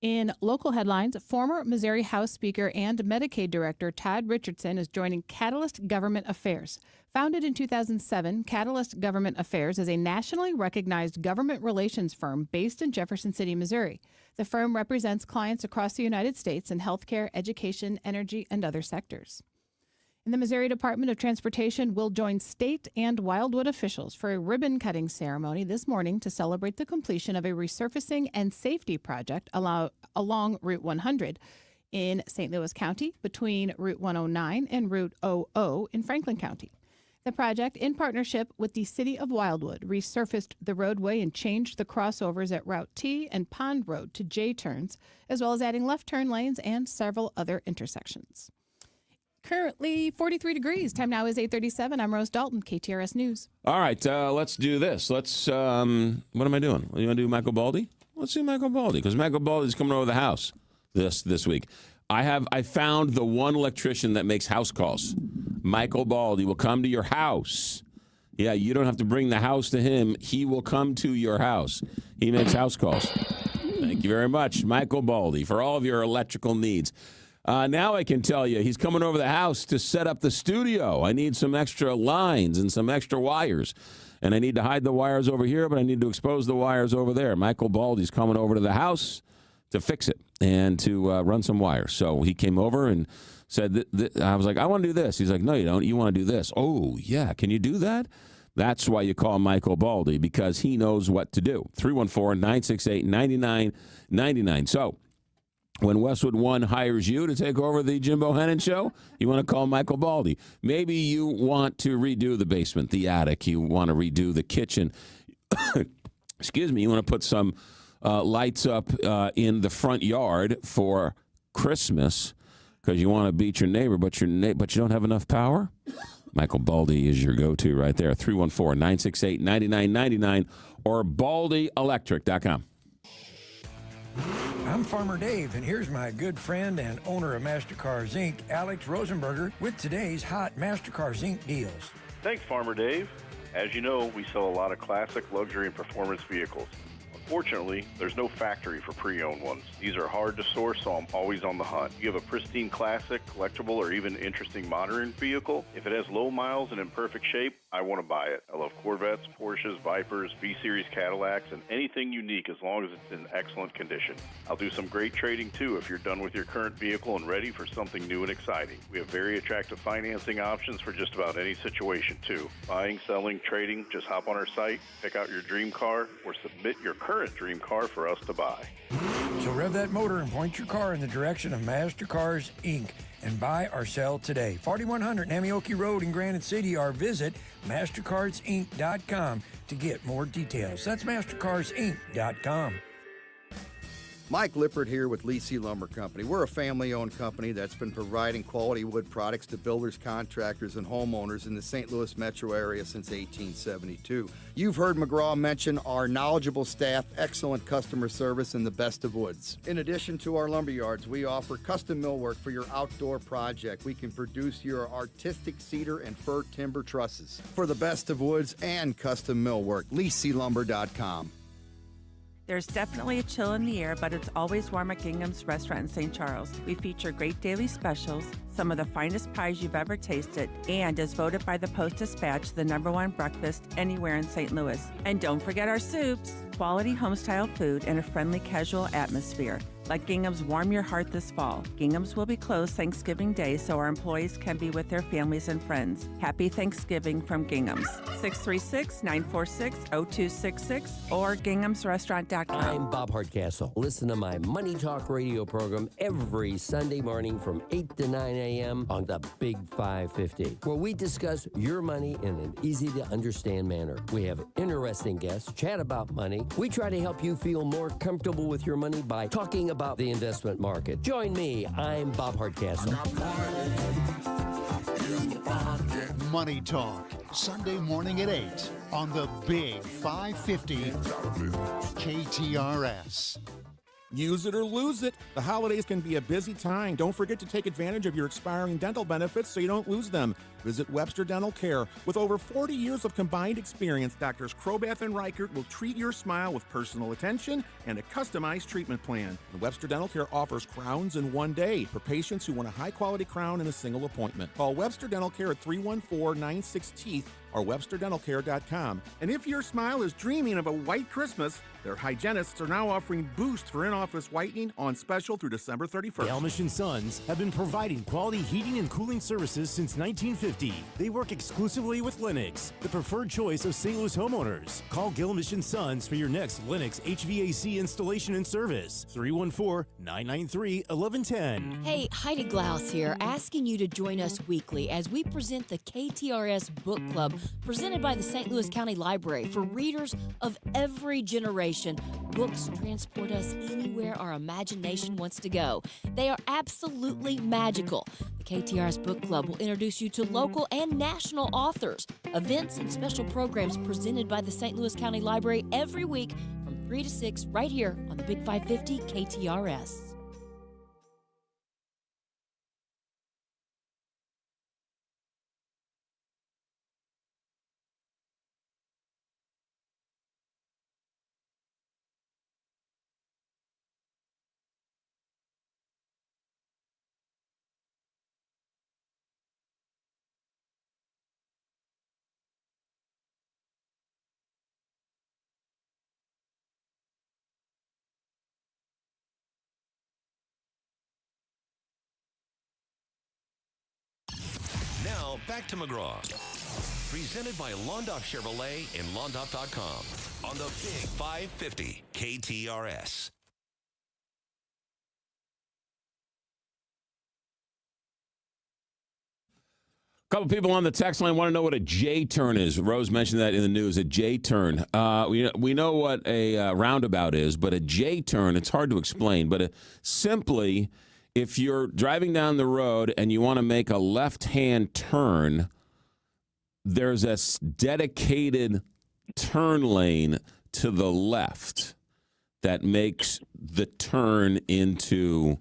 Speaker 7: In local headlines, former Missouri House Speaker and Medicaid Director Todd Richardson is joining Catalyst Government Affairs. Founded in 2007, Catalyst Government Affairs is a nationally recognized government relations firm based in Jefferson City, Missouri. The firm represents clients across the United States in healthcare, education, energy, and other sectors. And the Missouri Department of Transportation will join state and Wildwood officials for a ribbon-cutting ceremony this morning to celebrate the completion of a resurfacing and safety project along Route 100 in St. Louis County between Route 109 and Route 00 in Franklin County. The project, in partnership with the City of Wildwood, resurfaced the roadway and changed the crossovers at Route T and Pond Road to J-turns, as well as adding left turn lanes and several other intersections. Currently 43 degrees. Time now is 8:37. I'm Rose Dalton, KTRS News.
Speaker 2: All right, let's do this. Let's, what am I doing? You want to do Michael Baldi? Let's do Michael Baldi, because Michael Baldi is coming over the house this week. I found the one electrician that makes house calls. Michael Baldi will come to your house. Yeah, you don't have to bring the house to him. He will come to your house. He makes house calls. Thank you very much, Michael Baldi, for all of your electrical needs. Now I can tell you he's coming over the house to set up the studio. I need some extra lines and some extra wires. And I need to hide the wires over here, but I need to expose the wires over there. Michael Baldi's coming over to the house to fix it and to run some wires. So he came over and said, I was like, I want to do this. He's like, no, you don't. You want to do this. Oh, yeah. Can you do that? That's why you call Michael Baldi, because he knows what to do. 314-968-9999. So when Westwood One hires you to take over the Jim Bohannon Show, you want to call Michael Baldi. Maybe you want to redo the basement, the attic. You want to redo the kitchen. Excuse me. You want to put some lights up in the front yard for Christmas because you want to beat your neighbor, but you don't have enough power? Michael Baldi is your go-to right there. 314-968-9999 or baldielectric.com.
Speaker 1: I'm Farmer Dave, and here's my good friend and owner of MasterCars Inc., Alex Rosenberger, with today's hot MasterCars Inc. deals.
Speaker 10: Thanks, Farmer Dave. As you know, we sell a lot of classic, luxury, and performance vehicles. Unfortunately, there's no factory for pre-owned ones. These are hard to source, so I'm always on the hunt. You have a pristine classic, collectible, or even interesting modern vehicle? If it has low miles and in perfect shape, I want to buy it. I love Corvettes, Porsches, Vipers, V-Series Cadillacs, and anything unique as long as it's in excellent condition. I'll do some great trading too if you're done with your current vehicle and ready for something new and exciting. We have very attractive financing options for just about any situation too. Buying, selling, trading, just hop on our site, pick out your dream car, or submit your current dream car for us to buy.
Speaker 1: So rev that motor and point your car in the direction of MasterCars Inc. and buy or sell today. 4100 Namioki Road in Granite City, or visit MasterCarsInc.com to get more details. That's MasterCarsInc.com.
Speaker 11: Mike Lippert here with Lee C. Lumber Company. We're a family-owned company that's been providing quality wood products to builders, contractors, and homeowners in the St. Louis metro area since 1872. You've heard McGraw mention our knowledgeable staff, excellent customer service, and the best of woods. In addition to our lumber yards, we offer custom millwork for your outdoor project. We can produce your artistic cedar and fir timber trusses. For the best of woods and custom millwork, LeeCLumber.com.
Speaker 12: There's definitely a chill in the air, but it's always warm at Gingham's Restaurant in St. Charles. We feature great daily specials, some of the finest pies you've ever tasted, and is voted by the Post-Dispatch the #1 breakfast anywhere in St. Louis. And don't forget our soups. Quality home-style food and a friendly, casual atmosphere. Let Gingham's warm your heart this fall. Gingham's will be closed Thanksgiving Day so our employees can be with their families and friends. Happy Thanksgiving from Gingham's. 636-946-0266 or ginghamsrestaurant.com.
Speaker 6: I'm Bob Hardcastle. Listen to my Money Talk radio program every Sunday morning from 8 to 9 a.m. on the Big 550, where we discuss your money in an easy-to-understand manner. We have interesting guests, chat about money. We try to help you feel more comfortable with your money by talking about the investment market. Join me. I'm Bob Hardcastle.
Speaker 13: Money Talk, Sunday morning at 8 on the Big 550 KTRS.
Speaker 14: Use it or lose it. The holidays can be a busy time. Don't forget to take advantage of your expiring dental benefits so you don't lose them. Visit Webster Dental Care. With over 40 years of combined experience, Doctors Krobath and Reichert will treat your smile with personal attention and a customized treatment plan. And Webster Dental Care offers crowns in one day for patients who want a high-quality crown in a single appointment. Call Webster Dental Care at 314-96-TEETH or websterdentalcare.com. And if your smile is dreaming of a white Christmas, their hygienists are now offering Boost for in-office whitening on special through December 31st.
Speaker 22: Gelmish & Sons have been providing quality heating and cooling services since 1950. They work exclusively with Lennox, the preferred choice of St. Louis homeowners. Call Gelmish & Sons for your next Lennox HVAC installation and service. 314-993-1110.
Speaker 15: Hey, Heidi Glaus here, asking you to join us weekly as we present the KTRS Book Club, presented by the St. Louis County Library for readers of every generation. Books transport us anywhere our imagination wants to go. They are absolutely magical. The KTRS Book Club will introduce you to local and national authors, events, and special programs presented by the St. Louis County Library every week from 3 to 6 right here on the Big 550 KTRS.
Speaker 5: Now, back to McGraw. Presented by Londoff Chevrolet and Londoff.com on the Big 550 KTRS.
Speaker 2: A couple people on the text line want to know what a J-turn is. Rose mentioned that in the news, a J-turn. We know what a roundabout is, but a J-turn, it's hard to explain. But simply, if you're driving down the road and you want to make a left-hand turn, there's a dedicated turn lane to the left that makes the turn into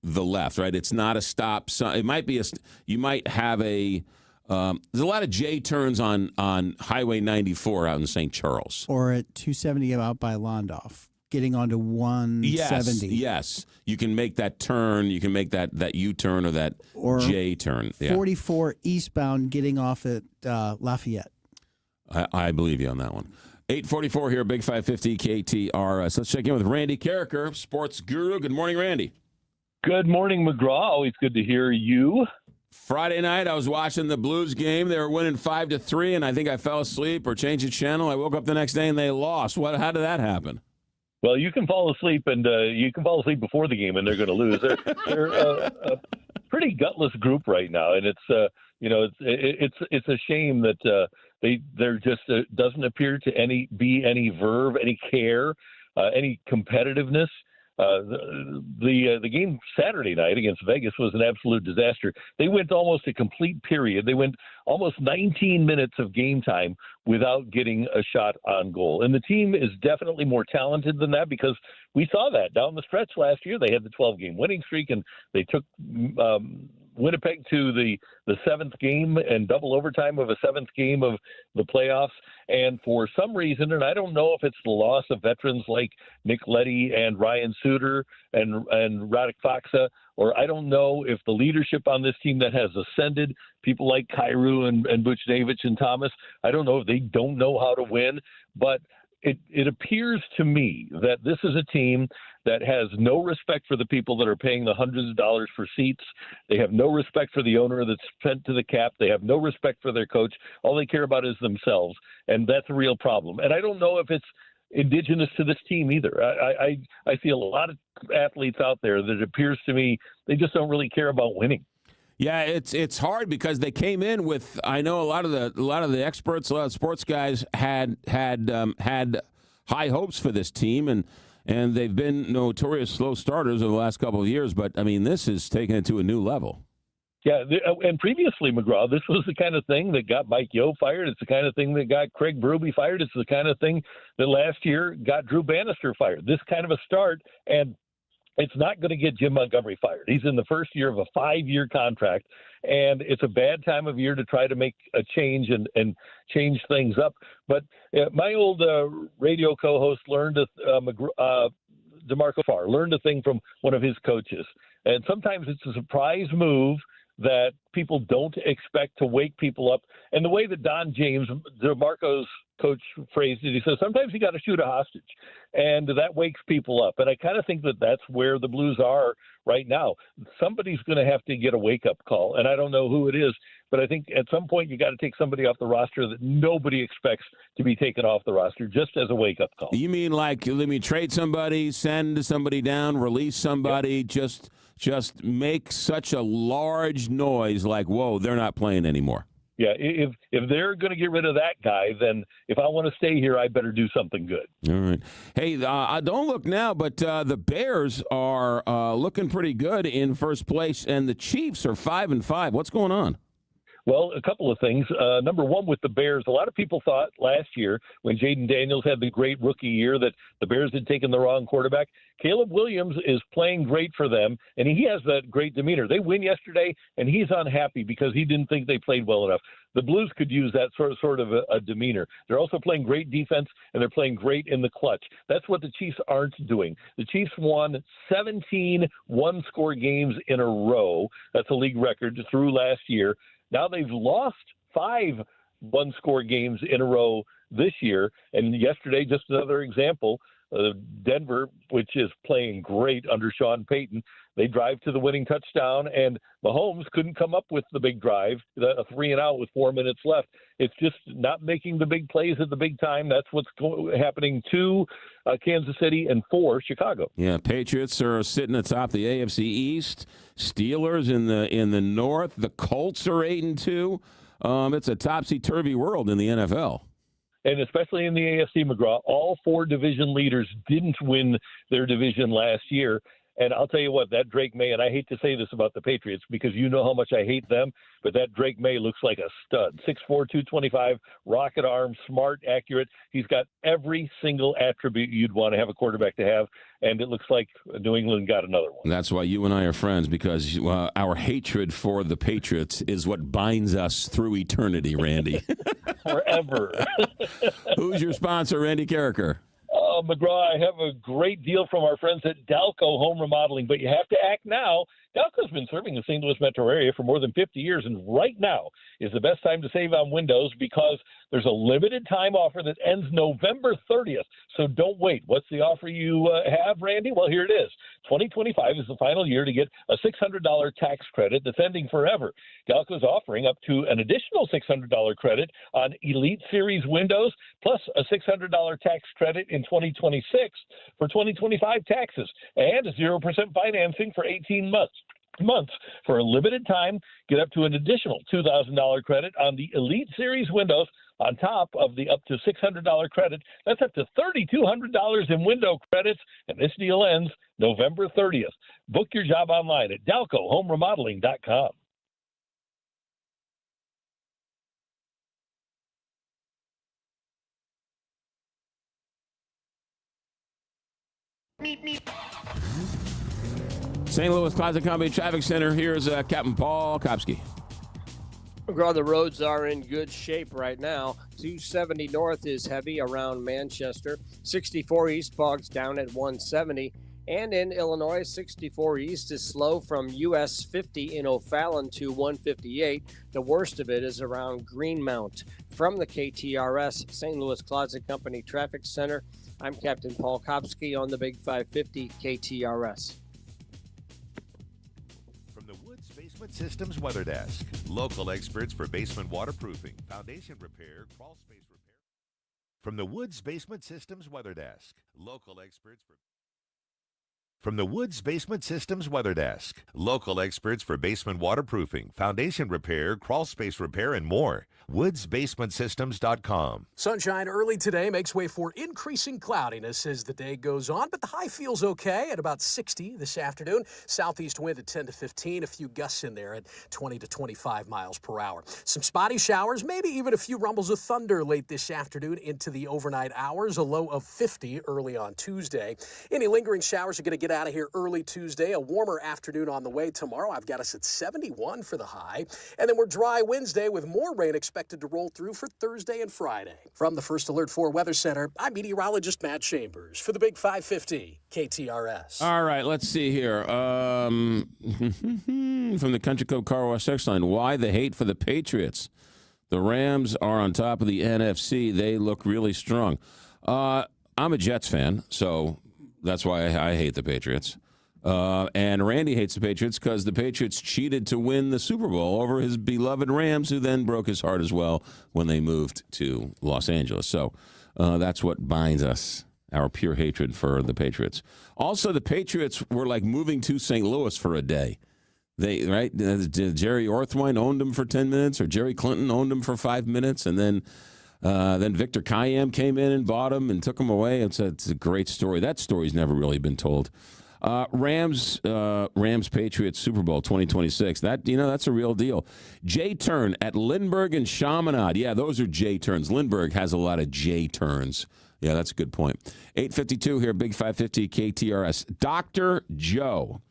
Speaker 2: the left, right? It's not a stop sign. It might be you might have there's a lot of J turns on Highway 94 out in St. Charles.
Speaker 17: Or at 270 out by Londoff, getting onto 170.
Speaker 2: Yes. You can make that turn. You can make that U-turn or that J turn.
Speaker 17: 44 eastbound getting off at Lafayette.
Speaker 2: I believe you on that one. 844 here, Big 550 KTRS. Let's check in with Randy Carricker, sports guru. Good morning, Randy.
Speaker 16: Good morning, McGraw. Always good to hear you.
Speaker 2: Friday night, I was watching the Blues game. They were winning 5-3, and I think I fell asleep or changed the channel. I woke up the next day and they lost. How did that happen?
Speaker 16: Well, you can fall asleep, and you can fall asleep before the game, and they're going to lose. They're a pretty gutless group right now, and it's a shame that there just doesn't appear to be any verve, any care, any competitiveness. The game Saturday night against Vegas was an absolute disaster. They went almost a complete period. They went almost 19 minutes of game time without getting a shot on goal. And the team is definitely more talented than that, because we saw that down the stretch last year. They had the 12-game winning streak, and they took Winnipeg to the seventh game and double overtime of a seventh game of the playoffs. And for some reason, and I don't know if it's the loss of veterans like Nick Leddy and Ryan Suter and Radek Faksa, or I don't know if the leadership on this team that has ascended, people like Kyrou and Buchnevich and Thomas, I don't know if they don't know how to win, but it appears to me that this is a team that has no respect for the people that are paying the hundreds of dollars for seats. They have no respect for the owner that's spent to the cap. They have no respect for their coach. All they care about is themselves, and that's a real problem. And I don't know if it's indigenous to this team either. I see a lot of athletes out there that it appears to me they just don't really care about winning.
Speaker 2: Yeah, it's hard because they came in with. I know a lot of the experts, a lot of sports guys had high hopes for this team, and they've been notorious slow starters over the last couple of years. But I mean, this is taking it to a new level.
Speaker 16: Yeah, and previously, McGraw, this was the kind of thing that got Mike Yeo fired. It's the kind of thing that got Craig Berube fired. It's the kind of thing that last year got Drew Bannister fired. This kind of a start, and it's not going to get Jim Montgomery fired. He's in the first year of a 5-year contract, and it's a bad time of year to try to make a change and change things up. But my old radio co-host learned DeMarco Farr learned a thing from one of his coaches. And sometimes it's a surprise move that people don't expect to wake people up. And the way that Don James, DeMarco's coach, phrased it, he says, sometimes you got to shoot a hostage, and that wakes people up. And I kind of think that that's where the Blues are right now. Somebody's going to have to get a wake-up call, and I don't know who it is, but I think at some point you got to take somebody off the roster that nobody expects to be taken off the roster, just as a wake-up call.
Speaker 2: You mean like, let me trade somebody, send somebody down, release somebody, yep. Just make such a large noise like, whoa, they're not playing anymore.
Speaker 16: Yeah, if they're going to get rid of that guy, then if I want to stay here, I better do something good.
Speaker 2: All right. Hey, don't look now, but the Bears are looking pretty good in first place, and the Chiefs are 5-5. What's going on?
Speaker 16: Well, a couple of things. Number one, with the Bears, a lot of people thought last year when Jaden Daniels had the great rookie year that the Bears had taken the wrong quarterback. Caleb Williams is playing great for them, and he has that great demeanor. They win yesterday, and he's unhappy because he didn't think they played well enough. The Blues could use that sort of a demeanor. They're also playing great defense, and they're playing great in the clutch. That's what the Chiefs aren't doing. The Chiefs won 17 one-score games in a row. That's a league record through last year. Now they've lost 5 one-score games in a row this year. And yesterday, just another example, Denver, which is playing great under Sean Payton, they drive to the winning touchdown, and Mahomes couldn't come up with the big drive, a 3-and-out with 4 minutes left. It's just not making the big plays at the big time. That's what's happening to Kansas City and for Chicago.
Speaker 2: Yeah, Patriots are sitting atop the AFC East. Steelers in the North. The Colts are 8-2. It's a topsy-turvy world in the NFL.
Speaker 16: And especially in the AFC, McGraw, all 4 division leaders didn't win their division last year. And I'll tell you what, that Drake May, and I hate to say this about the Patriots because you know how much I hate them, but that Drake May looks like a stud. 6'4", 225, rocket arm, smart, accurate. He's got every single attribute you'd want to have a quarterback to have, and it looks like New England got another one.
Speaker 2: That's why you and I are friends, because our hatred for the Patriots is what binds us through eternity, Randy.
Speaker 16: Forever.
Speaker 2: Who's your sponsor, Randy Carricker?
Speaker 16: McGraw, I have a great deal from our friends at Dalco Home Remodeling, but you have to act now. Dalco's been serving the St. Louis metro area for more than 50 years, and right now is the best time to save on windows because there's a limited time offer that ends November 30th. So don't wait. What's the offer you have, Randy? Well, here it is. 2025 is the final year to get a $600 tax credit that's ending forever. Dalco's offering up to an additional $600 credit on Elite Series windows, plus a $600 tax credit in 2026 for 2025 taxes, and 0% financing for 18 months. For a limited time, get up to an additional $2,000 credit on the Elite Series windows on top of the up to $600 credit. That's up to $3,200 in window credits, and this deal ends November 30th. Book your job online at DalcoHomeRemodeling.com.
Speaker 2: St. Louis Closet Company Traffic Center. Here's Captain Paul Kopsky.
Speaker 4: McGraw, the roads are in good shape right now. 270 north is heavy around Manchester. 64 east bogs down at 170. And in Illinois, 64 east is slow from US 50 in O'Fallon to 158. The worst of it is around Greenmount. From the KTRS St. Louis Closet Company Traffic Center, I'm Captain Paul Kopsky on the Big 550 KTRS.
Speaker 5: From the Woods Basement Systems Weather Desk, local experts for basement waterproofing, foundation repair, crawl space repair. From the Woods Basement Systems Weather Desk, local experts for From the Woods Basement Systems Weather Desk, local experts for basement waterproofing, foundation repair, crawl space repair, and more. WoodsBasementSystems.com.
Speaker 3: Sunshine early today makes way for increasing cloudiness as the day goes on, but the high feels okay at about 60 this afternoon. Southeast wind at 10 to 15, a few gusts in there at 20 to 25 miles per hour. Some spotty showers, maybe even a few rumbles of thunder late this afternoon into the overnight hours, a low of 50 early on Tuesday. Any lingering showers are going to get out of here early Tuesday. A warmer afternoon on the way tomorrow. I've got us at 71 for the high. And then we're dry Wednesday with more rain expected to roll through for Thursday and Friday. From the First Alert 4 Weather Center, I'm meteorologist Matt Chambers for the Big 550 KTRS.
Speaker 2: All right, let's see here. From the Country Club Car Wash text line, why the hate for the Patriots? The Rams are on top of the NFC. They look really strong. I'm a Jets fan, so that's why I hate the Patriots. And Randy hates the Patriots because the Patriots cheated to win the Super Bowl over his beloved Rams, who then broke his heart as well when they moved to Los Angeles. So that's what binds us, our pure hatred for the Patriots. Also, the Patriots were like moving to St. Louis for a day. Jerry Orthwine owned them for 10 minutes, or Jerry Clinton owned them for 5 minutes, and then Victor Kayam came in and bought them and took them away. It's a great story. That story's never really been told. Rams Patriots Super Bowl 2026. That's a real deal. J turn at Lindbergh and Chaminade. Yeah, those are J turns. Lindbergh has a lot of J turns. Yeah, that's a good point. 8:52 here, Big 550 KTRS. Dr. Joe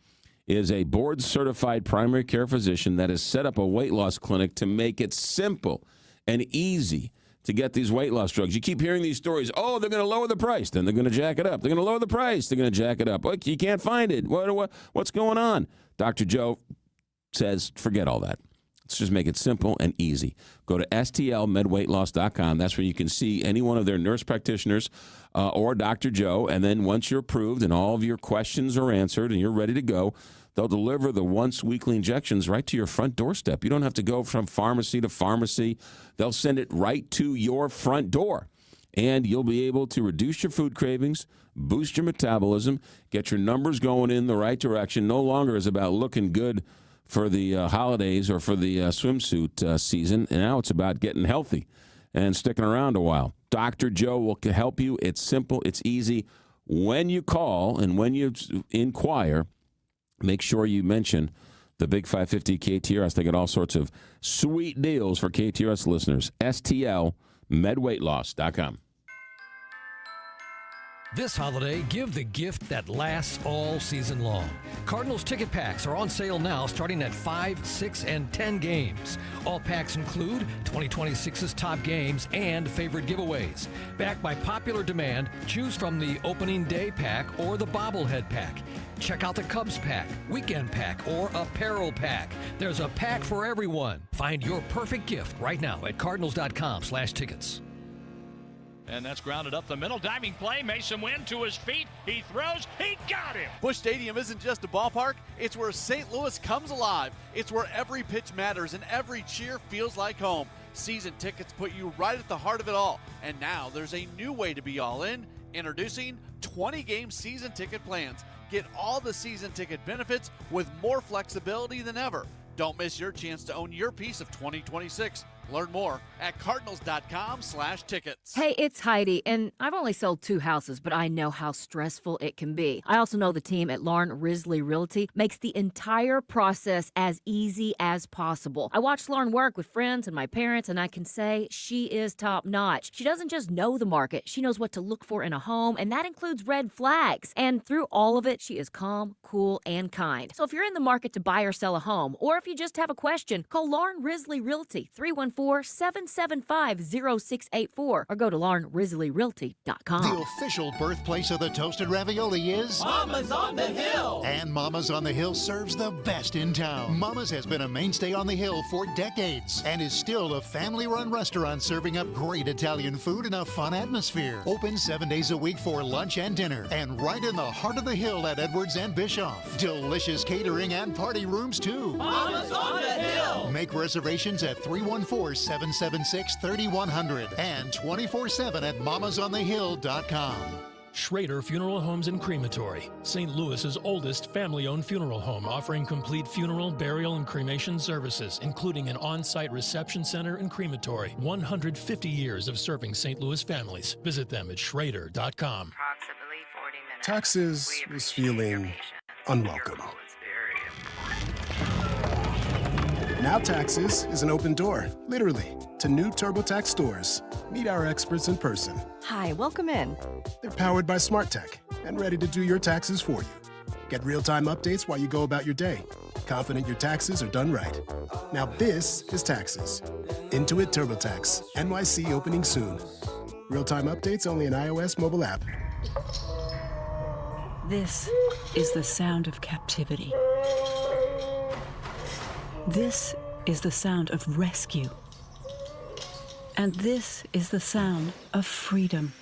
Speaker 2: is a board-certified primary care physician that has set up a weight loss clinic to make it simple and easy to get these weight loss drugs. You keep hearing these stories. Oh, they're going to lower the price. Then they're going to jack it up. They're going to lower the price. They're going to jack it up. Look, you can't find it. What's going on? Dr. Joe says, forget all that. Let's just make it simple and easy. Go to stlmedweightloss.com. That's where you can see any one of their nurse practitioners or Dr. Joe. And then once you're approved and all of your questions are answered and you're ready to go, they'll deliver the once-weekly injections right to your front doorstep. You don't have to go from pharmacy to pharmacy. They'll send it right to your front door. And you'll be able to reduce your food cravings, boost your metabolism, get your numbers going in the right direction. No longer is about looking good for the holidays or for the swimsuit season. And now it's about getting healthy and sticking around a while. Dr. Joe will help you. It's simple. It's easy. When you call and when you inquire, make sure you mention the Big 550 KTRS. They get all sorts of sweet deals for KTRS listeners. STLMedweightloss.com.
Speaker 8: This holiday, give the gift that lasts all season long. Cardinals ticket packs are on sale now, starting at 5, 6, and 10 games. All packs include 2026's top games and favorite giveaways. Backed by popular demand, choose from the opening day pack or the bobblehead pack. Check out the Cubs pack, weekend pack, or apparel pack. There's a pack for everyone. Find your perfect gift right now at cardinals.com/tickets.
Speaker 9: And that's grounded up the middle. Diving play. Mason Wynn to his feet. He throws. He got him.
Speaker 18: Busch Stadium isn't just a ballpark. It's where St. Louis comes alive. It's where every pitch matters and every cheer feels like home. Season tickets put you right at the heart of it all. And now there's a new way to be all in. Introducing 20-game season ticket plans. Get all the season ticket benefits with more flexibility than ever. Don't miss your chance to own your piece of 2026. Learn more at cardinals.com/tickets.
Speaker 15: Hey, it's Heidi, and I've only sold 2 houses, but I know how stressful it can be. I also know the team at Lauren Risley Realty makes the entire process as easy as possible. I watched Lauren work with friends and my parents, and I can say she is top notch. She doesn't just know the market, she knows what to look for in a home, and that includes red flags. And through all of it, she is calm, cool, and kind. So if you're in the market to buy or sell a home, or if you just have a question, call Lauren Risley Realty, 314 314-775-0684 or go to LaurenRisleyRealty.com.
Speaker 13: The official birthplace of the toasted ravioli is
Speaker 19: Mama's on the Hill.
Speaker 13: And Mama's on the Hill serves the best in town. Mama's has been a mainstay on the Hill for decades and is still a family-run restaurant serving up great Italian food in a fun atmosphere. Open 7 days a week for lunch and dinner, and right in the heart of the Hill at Edwards and Bischoff. Delicious catering and party rooms too.
Speaker 19: Mama's on the Hill.
Speaker 13: Make reservations at 314-776-3100 and 24/7 at mamasonthehill.com.
Speaker 20: Schrader Funeral Homes and Crematory, St. Louis's oldest family-owned funeral home, offering complete funeral, burial, and cremation services, including an on-site reception center and crematory. 150 years of serving St. Louis families. Visit them at schrader.com.
Speaker 21: Taxes was feeling unwelcome. Now Taxes is an open door, literally, to new TurboTax stores. Meet our experts in person.
Speaker 23: Hi, welcome in.
Speaker 21: They're powered by Smart Tech and ready to do your taxes for you. Get real-time updates while you go about your day. Confident your taxes are done right. Now this is Taxes. Intuit TurboTax, NYC opening soon. Real-time updates only in iOS mobile app.
Speaker 24: This is the sound of captivity. This is the sound of rescue. And this is the sound of freedom.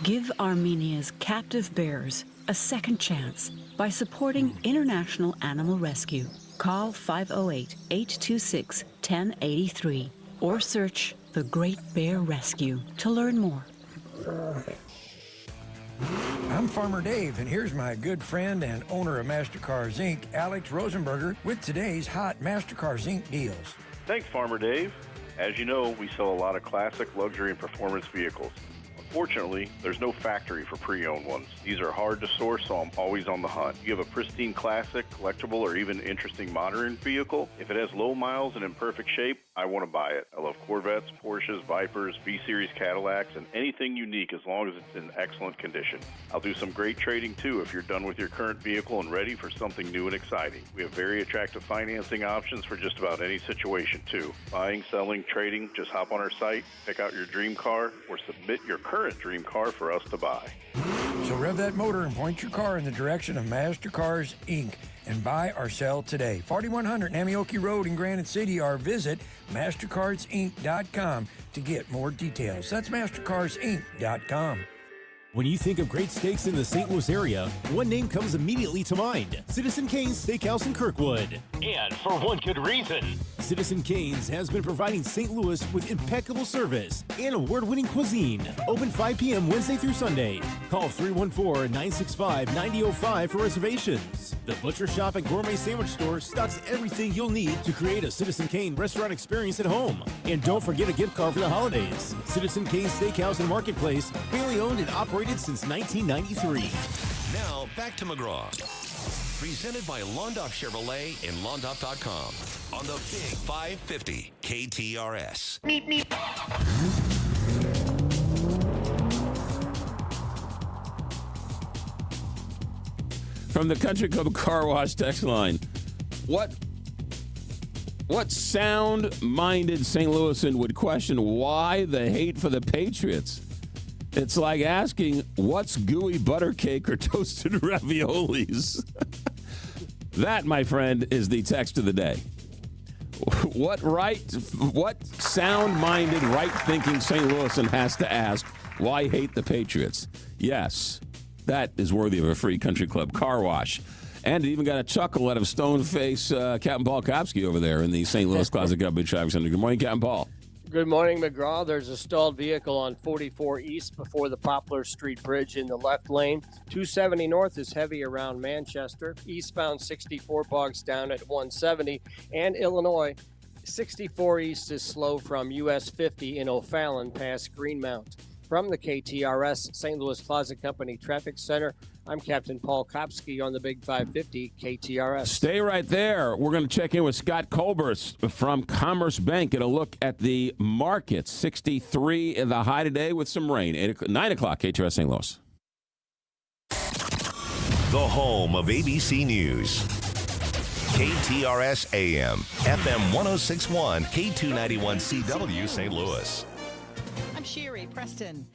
Speaker 24: Give Armenia's captive bears a second chance by supporting International Animal Rescue. Call 508-826-1083 or search The Great Bear Rescue to learn more.
Speaker 1: I'm Farmer Dave, and here's my good friend and owner of MasterCars Inc., Alex Rosenberger, with today's hot MasterCars Inc. deals.
Speaker 10: Thanks, Farmer Dave. As you know, we sell a lot of classic luxury and performance vehicles. Unfortunately, there's no factory for pre-owned ones. These are hard to source, so I'm always on the hunt. You have a pristine classic, collectible, or even interesting modern vehicle? If it has low miles and in perfect shape, I want to buy it. I love Corvettes, Porsches, Vipers, V-Series Cadillacs, and anything unique as long as it's in excellent condition. I'll do some great trading too if you're done with your current vehicle and ready for something new and exciting. We have very attractive financing options for just about any situation too. Buying, selling, trading, just hop on our site, pick out your dream car, or submit your current dream car for us to buy.
Speaker 1: So rev that motor and point your car in the direction of MasterCars Inc. and buy or sell today. 4100 Namioki Road in Granite City, or visit MasterCarsInc.com to get more details. That's MasterCarsInc.com.
Speaker 22: When you think of great steaks in the St. Louis area, one name comes immediately to mind: Citizen Kane's Steakhouse in Kirkwood.
Speaker 25: And for one good reason.
Speaker 22: Citizen Kane's has been providing St. Louis with impeccable service and award-winning cuisine. Open 5 p.m. Wednesday through Sunday. Call 314-965-9005 for reservations. The Butcher Shop and Gourmet Sandwich Store stocks everything you'll need to create a Citizen Kane restaurant experience at home. And don't forget a gift card for the holidays. Citizen Kane's Steakhouse and Marketplace, family owned and operated since 1993.
Speaker 5: Now, back to McGraw. Presented by Londoff Chevrolet and Londoff.com on the Big 550 KTRS.
Speaker 19: Meep, meep.
Speaker 2: From the Country Club Car Wash text line, what sound-minded St. Louisan would question why the hate for the Patriots? It's like asking, what's gooey butter cake or toasted raviolis? That, my friend, is the text of the day. What sound-minded, right-thinking St. Louisan has to ask, why hate the Patriots? Yes, that is worthy of a free Country Club Car Wash. And it even got a chuckle out of stone-face Captain Paul Kopsky over there in the St. Louis Closet Company Traffic Center. Good morning, Captain Paul.
Speaker 4: Good morning, McGraw. There's a stalled vehicle on 44 East before the Poplar Street Bridge in the left lane. 270 North is heavy around Manchester. Eastbound 64 bogs down at 170. And Illinois, 64 East is slow from US 50 in O'Fallon past Greenmount. From the KTRS St. Louis Closet Company Traffic Center, I'm Captain Paul Kopsky on the Big 550 KTRS.
Speaker 2: Stay right there. We're going to check in with Scott Colbers from Commerce Bank. Get a look at the market. 63 in the high today with some rain. 9 o'clock, KTRS St. Louis.
Speaker 5: The home of ABC News. KTRS AM, FM 1061, K291CW St. Louis.
Speaker 6: I'm Sherry Preston.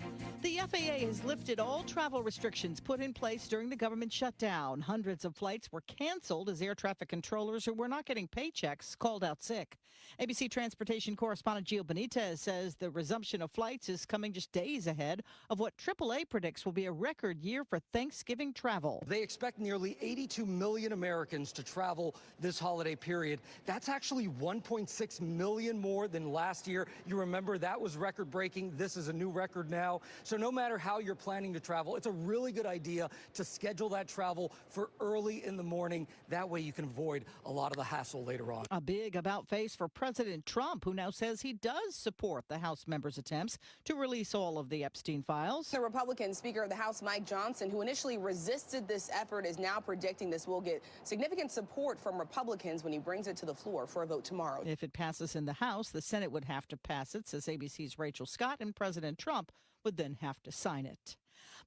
Speaker 6: The FAA has lifted all travel restrictions put in place during the government shutdown. Hundreds of flights were canceled as air traffic controllers who were not getting paychecks called out sick. ABC Transportation correspondent Gio Benitez says the resumption of flights is coming just days ahead of what AAA predicts will be a record year for Thanksgiving travel.
Speaker 7: They expect nearly 82 million Americans to travel this holiday period. That's actually 1.6 million more than last year. You remember that was record-breaking. This is a new record now. So no matter how you're planning to travel, it's a really good idea to schedule that travel for early in the morning. That way you can avoid a lot of the hassle later on.
Speaker 6: A big about-face for President Trump, who now says he does support the House members' attempts to release all of the Epstein files.
Speaker 11: The Republican Speaker of the House, Mike Johnson, who initially resisted this effort, is now predicting this will get significant support from Republicans when he brings it to the floor for a vote tomorrow.
Speaker 6: If it passes in the House, the Senate would have to pass it, says ABC's Rachel Scott, and President Trump would then have to sign it.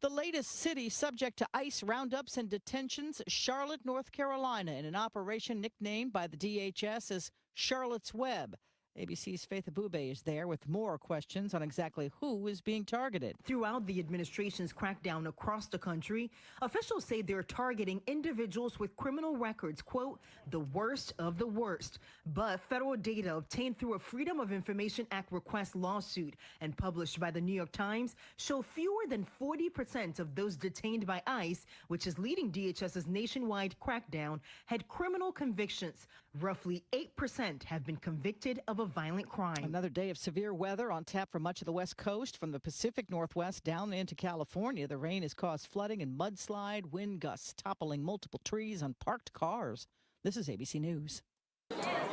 Speaker 6: The latest city subject to ICE roundups and detentions, Charlotte, North Carolina, in an operation nicknamed by the DHS as Charlotte's Web. ABC's Faith Abube is there with more questions on exactly who is being targeted.
Speaker 12: Throughout the administration's crackdown across the country, officials say they're targeting individuals with criminal records, quote, the worst of the worst. But federal data obtained through a Freedom of Information Act request lawsuit and published by the New York Times show fewer than 40% of those detained by ICE, which is leading DHS's nationwide crackdown, had criminal convictions. Roughly 8% have been convicted of a violent crime.
Speaker 6: Another day of severe weather on tap for much of the West Coast, from the Pacific Northwest down into California. The rain has caused flooding and mudslide, wind gusts toppling multiple trees on parked cars. This is ABC News.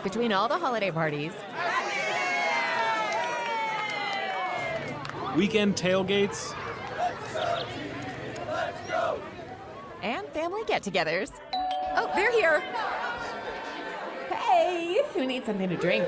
Speaker 23: Between all the holiday parties,
Speaker 26: weekend tailgates,
Speaker 23: and family get-togethers. Oh, they're here. Hey, who needs something to drink?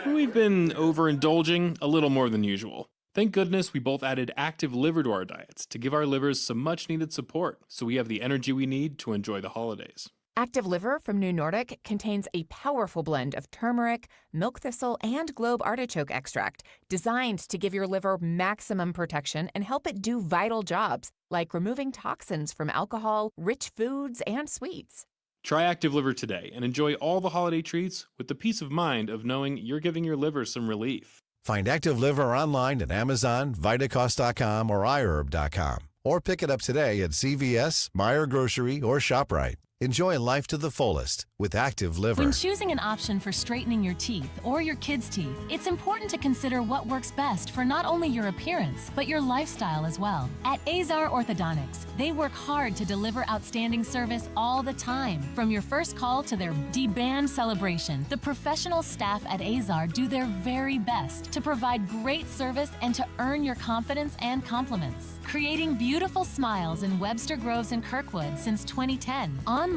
Speaker 26: we've been overindulging a little more than usual. Thank goodness we both added active liver to our diets to give our livers some much-needed support so we have the energy we need to enjoy the holidays.
Speaker 23: Active Liver from New Nordic contains a powerful blend of turmeric, milk thistle, and globe artichoke extract designed to give your liver maximum protection and help it do vital jobs like removing toxins from alcohol, rich foods, and sweets.
Speaker 26: Try Active Liver today and enjoy all the holiday treats with the peace of mind of knowing you're giving your liver some relief.
Speaker 27: Find Active Liver online at Amazon, Vitacost.com, or iHerb.com. Or pick it up today at CVS, Meijer Grocery, or ShopRite. Enjoy life to the fullest with Active Liver.
Speaker 28: When choosing an option for straightening your teeth or your kids' teeth, it's important to consider what works best for not only your appearance, but your lifestyle as well. At Azar Orthodontics, they work hard to deliver outstanding service all the time. From your first call to their deband celebration, the professional staff at Azar do their very best to provide great service and to earn your confidence and compliments. Creating beautiful smiles in Webster Groves and Kirkwood since 2010. Online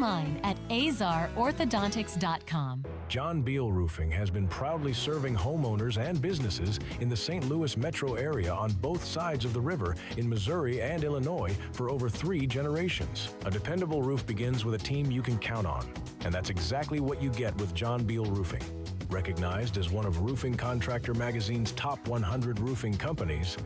Speaker 28: at azarorthodontics.com.
Speaker 29: John Beal Roofing has been proudly serving homeowners and businesses in the St. Louis metro area on both sides of the river in Missouri and Illinois for over 3 generations. A dependable roof begins with a team you can count on, and that's exactly what you get with John Beal Roofing. Recognized as one of Roofing Contractor Magazine's top 100 roofing companies,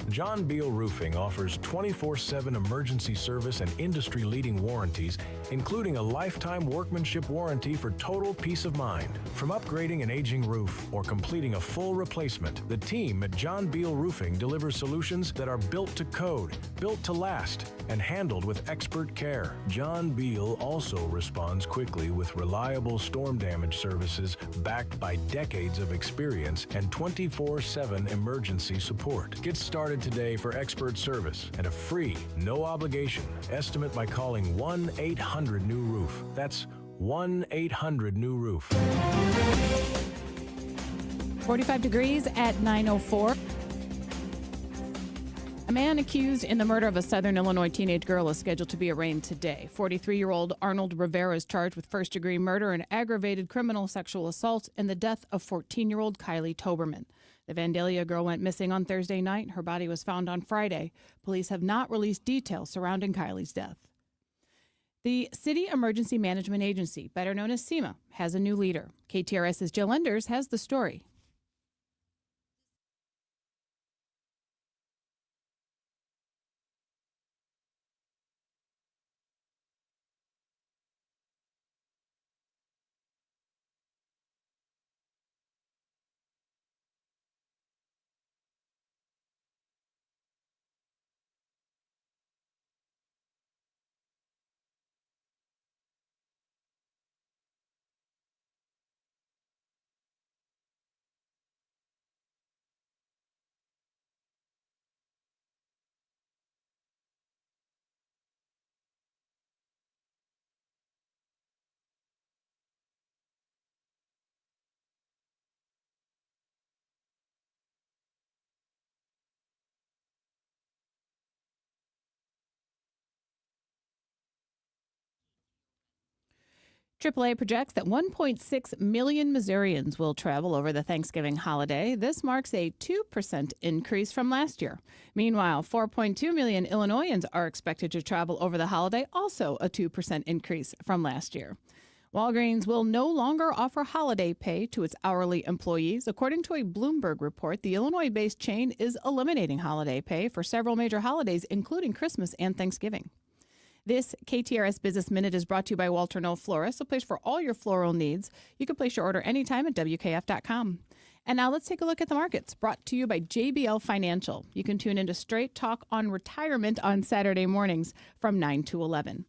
Speaker 29: John Beal Roofing offers 24/7 emergency service and industry-leading warranties, including a lifetime workmanship warranty for total peace of mind. From upgrading an aging roof or completing a full replacement, the team at John Beal Roofing delivers solutions that are built to code, built to last, and handled with expert care. John Beal also responds quickly with reliable storm damage services backed by decades of experience and 24/7 emergency support. Get started today for expert service and a free, no obligation estimate by calling 1-800-NEW-ROOF. That's 1-800-NEW-ROOF.
Speaker 30: 45 degrees at 9:04. A man accused in the murder of a Southern Illinois teenage girl is scheduled to be arraigned today. 43-year-old Arnold Rivera is charged with first-degree murder and aggravated criminal sexual assault in the death of 14-year-old Kylie Toberman. The Vandalia girl went missing on Thursday night. Her body was found on Friday. Police have not released details surrounding Kylie's death. The City Emergency Management Agency, better known as CEMA, has a new leader. KTRS's Jill Enders has the story. AAA projects that 1.6 million Missourians will travel over the Thanksgiving holiday. This marks a 2% increase from last year. Meanwhile, 4.2 million Illinoisans are expected to travel over the holiday, also a 2% increase from last year. Walgreens will no longer offer holiday pay to its hourly employees. According to a Bloomberg report, the Illinois-based chain is eliminating holiday pay for several major holidays, including Christmas and Thanksgiving. This KTRS Business Minute is brought to you by Walter Knoll Florist, a place for all your floral needs. You can place your order anytime at WKF.com. And now let's take a look at the markets, brought to you by JBL Financial. You can tune into Straight Talk on Retirement on Saturday mornings from 9 to 11.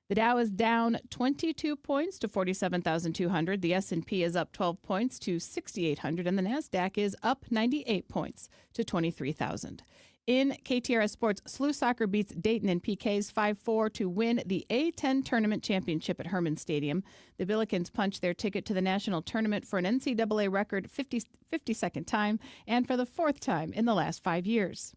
Speaker 30: The Dow is down 22 points to 47,200. The S&P is up 12 points to 6,800. And the NASDAQ is up 98 points to 23,000. In KTRS Sports, SLU Soccer beats Dayton in PKs 5-4 to win the A10 Tournament Championship at Hermann Stadium. The Billikens punched their ticket to the national tournament for an NCAA record 52nd time and for the fourth time in the last 5 years.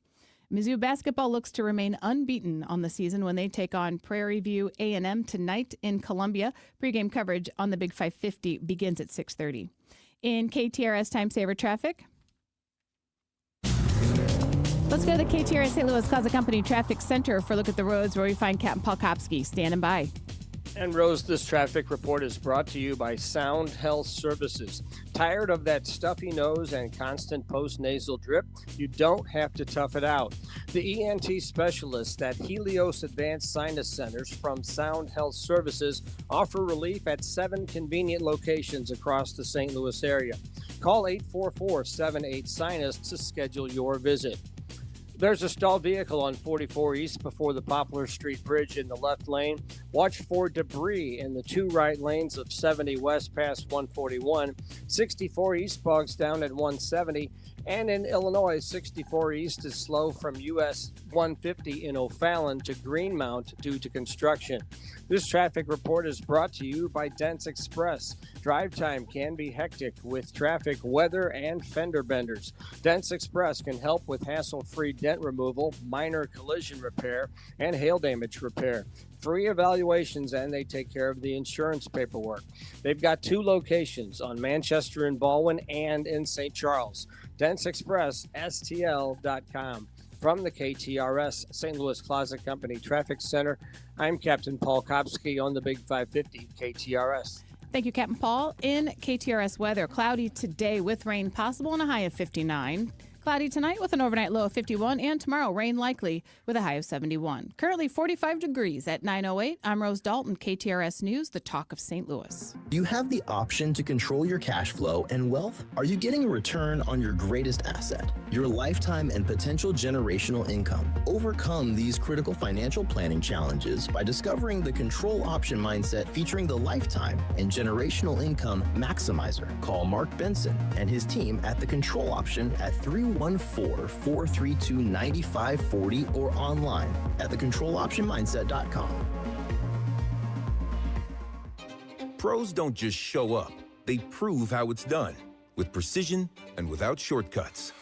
Speaker 30: Mizzou basketball looks to remain unbeaten on the season when they take on Prairie View A&M tonight in Columbia. Pre-game coverage on the Big 550 begins at 6:30. In KTRS Time Saver traffic, let's go to the KTRS St. Louis Closet Company Traffic Center for a look at the roads where we find Captain Paul Kopsky standing by.
Speaker 4: And Rose, this traffic report is brought to you by Sound Health Services. Tired of that stuffy nose and constant post-nasal drip? You don't have to tough it out. The ENT specialists at Helios Advanced Sinus Centers from Sound Health Services offer relief at 7 convenient locations across the St. Louis area. Call 844-78-SINUS to schedule your visit. There's a stalled vehicle on 44 East before the Poplar Street Bridge in the left lane. Watch for debris in the 2 right lanes of 70 West past 141. 64 East bogs down at 170. And in Illinois, 64 East is slow from US 150 in O'Fallon to Greenmount due to construction. This traffic report is brought to you by Dents Express. Drive time can be hectic with traffic, weather, and fender benders. Dents Express can help with hassle-free dent removal, minor collision repair, and hail damage repair. Free evaluations, and they take care of the insurance paperwork. They've got 2 locations on Manchester and Baldwin and in St. Charles. Dents Express, STL.com. From the KTRS St. Louis Closet Company Traffic Center, I'm Captain Paul Kopsky on the Big 550 KTRS.
Speaker 30: Thank you, Captain Paul. In KTRS weather, cloudy today with rain possible and a high of 59. Cloudy tonight with an overnight low of 51, and tomorrow rain likely with a high of 71. Currently 45 degrees at 9:08. I'm Rose Dalton, KTRS News, the talk of St. Louis.
Speaker 3: Do you have the option to control your cash flow and wealth? Are you getting a return on your greatest asset, your lifetime and potential generational income? Overcome these critical financial planning challenges by discovering the control option mindset featuring the lifetime and generational income maximizer. Call Mark Benson and his team at the Control Option at 314-432-9540 or online at thecontroloptionmindset.com.
Speaker 8: Pros don't just show up. They prove how it's done, with precision and without shortcuts.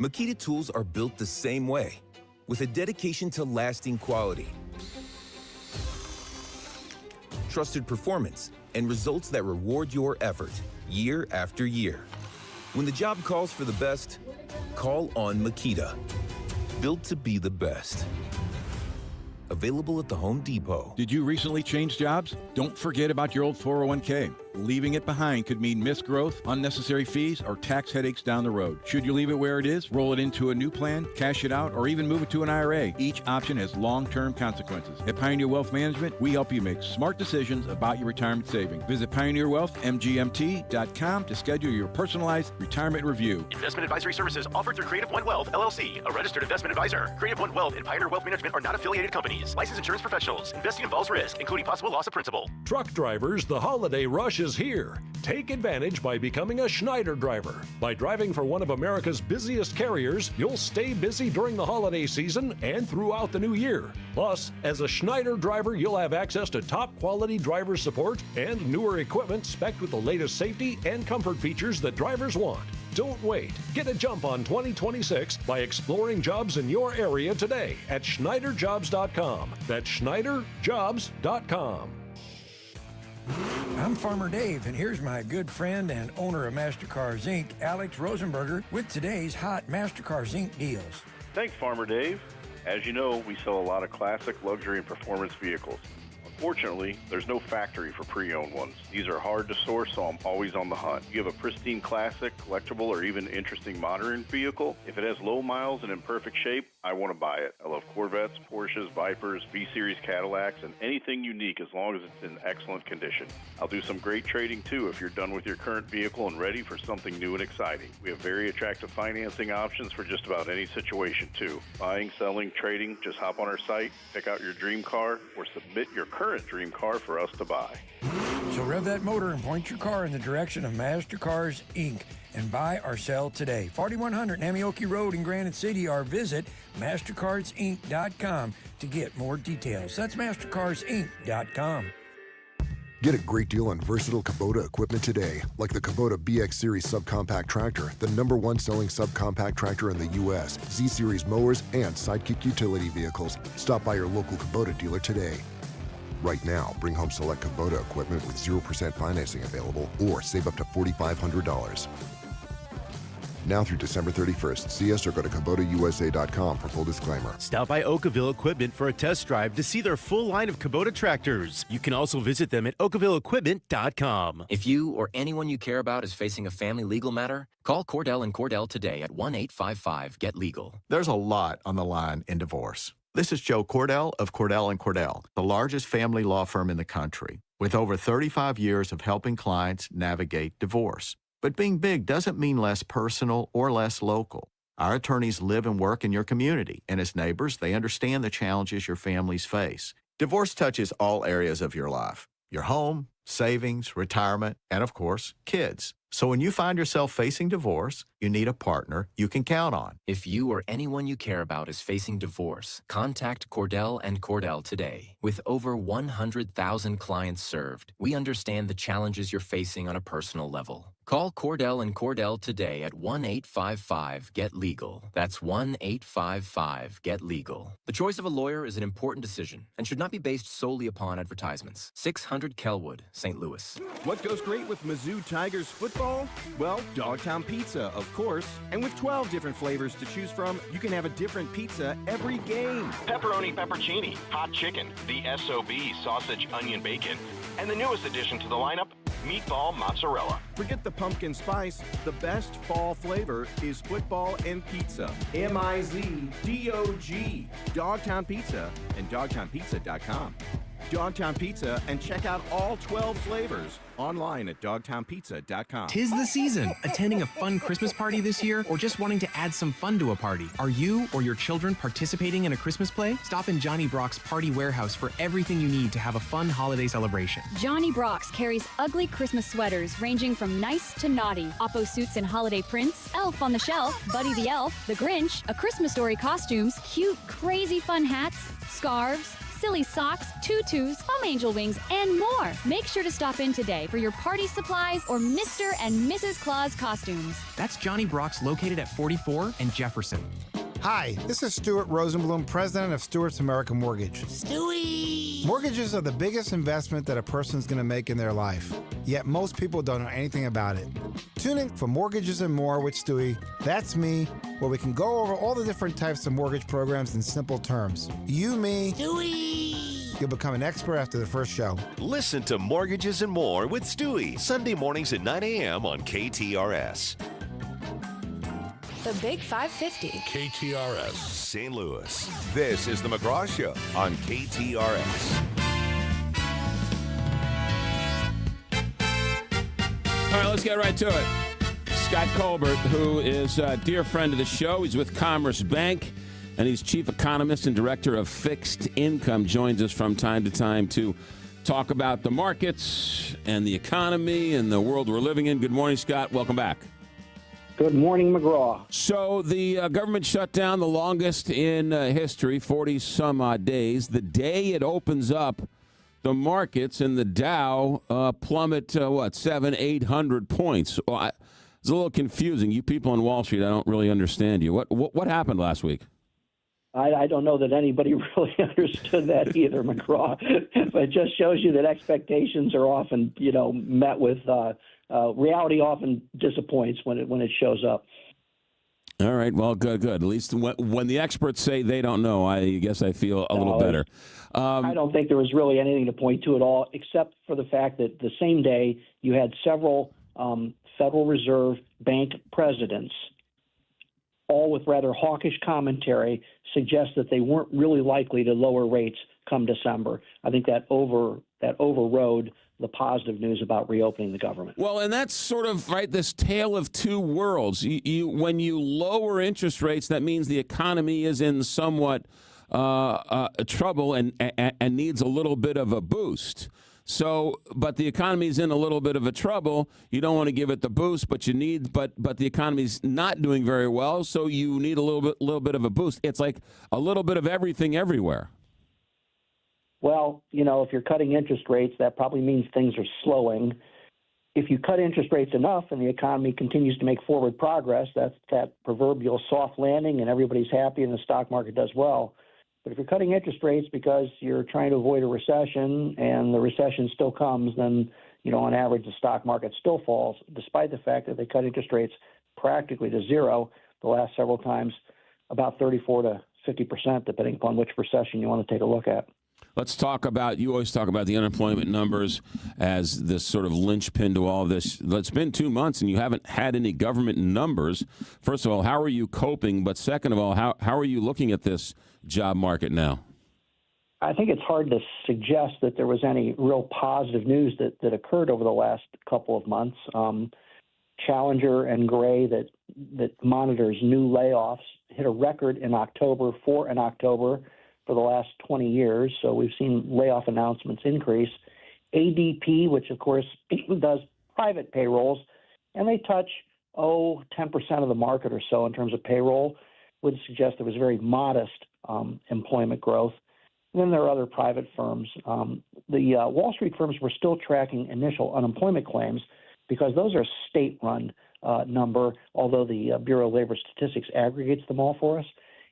Speaker 8: Makita tools are built the same way, with a dedication to lasting quality, trusted performance, and results that reward your effort year after year. When the job calls for the best, call on Makita. Built to be the best. Available at the Home Depot.
Speaker 9: Did you recently change jobs? Don't forget about your old 401k. Leaving it behind could mean missed growth, unnecessary fees, or tax headaches down the road. Should you leave it where it is, roll it into a new plan, cash it out, or even move it to an IRA? Each option has long-term consequences. At Pioneer Wealth Management, we help you make smart decisions about your retirement savings. Visit PioneerWealthMGMT.com to schedule your personalized retirement review.
Speaker 13: Investment advisory services offered through Creative One Wealth, LLC, a registered investment advisor. Creative One Wealth and Pioneer Wealth Management are not affiliated companies. Licensed insurance professionals. Investing involves risk, including possible loss of principal.
Speaker 14: Truck drivers, the holiday rush is here. Take advantage by becoming a Schneider driver. By driving for one of America's busiest carriers, you'll stay busy during the holiday season and throughout the new year. Plus, as a Schneider driver, you'll have access to top quality driver support and newer equipment spec'd with the latest safety and comfort features that drivers want. Don't wait. Get a jump on 2026 by exploring jobs in your area today at SchneiderJobs.com. That's SchneiderJobs.com.
Speaker 1: I'm Farmer Dave, and here's my good friend and owner of MasterCars Inc., Alex Rosenberger, with today's hot MasterCars Inc. deals.
Speaker 10: Thanks, Farmer Dave. As you know, we sell a lot of classic luxury and performance vehicles. Unfortunately, there's no factory for pre-owned ones. These are hard to source, so I'm always on the hunt. You have a pristine classic, collectible, or even interesting modern vehicle? If it has low miles and in perfect shape, I want to buy it. I love Corvettes, Porsches, Vipers, V-Series Cadillacs, and anything unique as long as it's in excellent condition. I'll do some great trading too if you're done with your current vehicle and ready for something new and exciting. We have very attractive financing options for just about any situation too. Buying, selling, trading, just hop on our site, pick out your dream car, or submit your current dream car for us to buy.
Speaker 1: So rev that motor and point your car in the direction of MasterCars Inc. and buy or sell today. 4100 Namioki Road in Granite City, or visit MasterCarsInc.com to get more details. That's MasterCarsInc.com.
Speaker 15: Get a great deal on versatile Kubota equipment today, like the Kubota BX Series subcompact tractor, the #1 selling subcompact tractor in the U.S., Z-Series mowers, and Sidekick utility vehicles. Stop by your local Kubota dealer today. Right now, bring home select Kubota equipment with 0% financing available, or save up to $4,500. Now through December 31st. See us or go to KubotaUSA.com for full disclaimer.
Speaker 22: Stop by Oakville Equipment for a test drive to see their full line of Kubota tractors. You can also visit them at oakvilleequipment.com.
Speaker 16: If you or anyone you care about is facing a family legal matter, call Cordell & Cordell today at 1-855-GET-LEGAL.
Speaker 17: There's a lot on the line in divorce. This is Joe Cordell of Cordell & Cordell, the largest family law firm in the country, with over 35 years of helping clients navigate divorce. But being big doesn't mean less personal or less local. Our attorneys live and work in your community, and as neighbors, they understand the challenges your families face. Divorce touches all areas of your life: your home, savings, retirement, and of course, kids. So when you find yourself facing divorce, you need a partner you can count on.
Speaker 16: If you or anyone you care about is facing divorce, contact Cordell & Cordell today. With over 100,000 clients served, we understand the challenges you're facing on a personal level. Call Cordell & Cordell today at 1-855-GET-LEGAL. That's 1-855-GET-LEGAL. The choice of a lawyer is an important decision and should not be based solely upon advertisements. 600 Kelwood, St. Louis.
Speaker 18: What goes great with Mizzou Tigers football? Well, Dogtown Pizza, of course. And with 12 different flavors to choose from, you can have a different pizza every game.
Speaker 20: Pepperoni peppercini, hot chicken, the SOB sausage, onion, bacon, and the newest addition to the lineup, meatball mozzarella.
Speaker 18: Forget the pumpkin spice. The best fall flavor is football and pizza. MIZDOG. Dogtown Pizza and dogtownpizza.com. Dogtown Pizza, and check out all 12 flavors online at dogtownpizza.com.
Speaker 21: Tis the season. Attending a fun Christmas party this year, or just wanting to add some fun to a party? Are you or your children participating in a Christmas play? Stop in Johnny Brock's Party Warehouse for everything you need to have a fun holiday celebration.
Speaker 24: Johnny Brock's carries ugly Christmas sweaters ranging from nice to naughty, Oppo suits and holiday prints, Elf on the Shelf, Buddy the Elf, The Grinch, A Christmas Story costumes, cute, crazy fun hats, scarves, silly socks, tutus, foam angel wings, and more. Make sure to stop in today for your party supplies or Mr. and Mrs. Claus costumes.
Speaker 21: That's Johnny Brock's, located at 44 and Jefferson.
Speaker 2: Hi, this is Stuart Rosenblum, president of Stewart's American Mortgage. Stewie! Mortgages are the biggest investment that a person's going to make in their life, yet most people don't know anything about it. Tune in for Mortgages and More with Stewie. That's me, where we can go over all the different types of mortgage programs in simple terms. You, me, Stewie! You'll become an expert after the first show.
Speaker 5: Listen to Mortgages and More with Stewie, Sunday mornings at 9 a.m. on KTRS.
Speaker 6: The Big 550.
Speaker 5: KTRS, St. Louis. This is the McGraw Show on KTRS.
Speaker 7: All right, let's get right to it. Scott Colbert, who is a dear friend of the show, he's with Commerce Bank, and he's chief economist and director of fixed income, joins us from time to time to talk about the markets and the economy and the world we're living in. Good morning, Scott. Welcome back.
Speaker 11: Good morning, McGraw.
Speaker 7: So the government shut down the longest in history, 40-some-odd days. The day it opens up, the markets and the Dow plummet, 700-800 points. Well, it's a little confusing. You people on Wall Street, I don't really understand you. What happened last week?
Speaker 11: I don't know that anybody really understood that either, McGraw. But it just shows you that expectations are often, met with reality often disappoints when it shows up.
Speaker 7: All right. Well, good. At least when the experts say they don't know, I guess I feel a little better.
Speaker 11: I don't think there was really anything to point to at all, except for the fact that the same day you had several Federal Reserve Bank presidents, all with rather hawkish commentary, suggest that they weren't really likely to lower rates come December. I think that overrode the positive news about reopening the government.
Speaker 7: Well, and that's sort of right, this tale of two worlds. When you lower interest rates, that means the economy is in somewhat trouble and needs a little bit of a boost. So, but the economy's in a little bit of a trouble. You don't want to give it the boost, but the economy's not doing very well, so you need a little bit of a boost. It's like a little bit of everything everywhere.
Speaker 11: Well, if you're cutting interest rates, that probably means things are slowing. If you cut interest rates enough and the economy continues to make forward progress, that's that proverbial soft landing and everybody's happy and the stock market does well. But if you're cutting interest rates because you're trying to avoid a recession and the recession still comes, then, on average, the stock market still falls, despite the fact that they cut interest rates practically to zero the last several times, about 34 to 50%, depending upon which recession you want to take a look at.
Speaker 7: Let's talk about, you always talk about the unemployment numbers as this sort of linchpin to all of this. It's been 2 months and you haven't had any government numbers. First of all, how are you coping? But second of all, how are you looking at this job market now?
Speaker 11: I think it's hard to suggest that there was any real positive news that occurred over the last couple of months. Challenger and Gray that monitors new layoffs hit a record in October for the last 20 years. So we've seen layoff announcements increase. ADP, which of course does private payrolls, and they touch 10% of the market or so in terms of payroll, would suggest there was very modest employment growth. And then there are other private firms. The Wall Street firms were still tracking initial unemployment claims because those are state-run number, although the Bureau of Labor Statistics aggregates them all for us.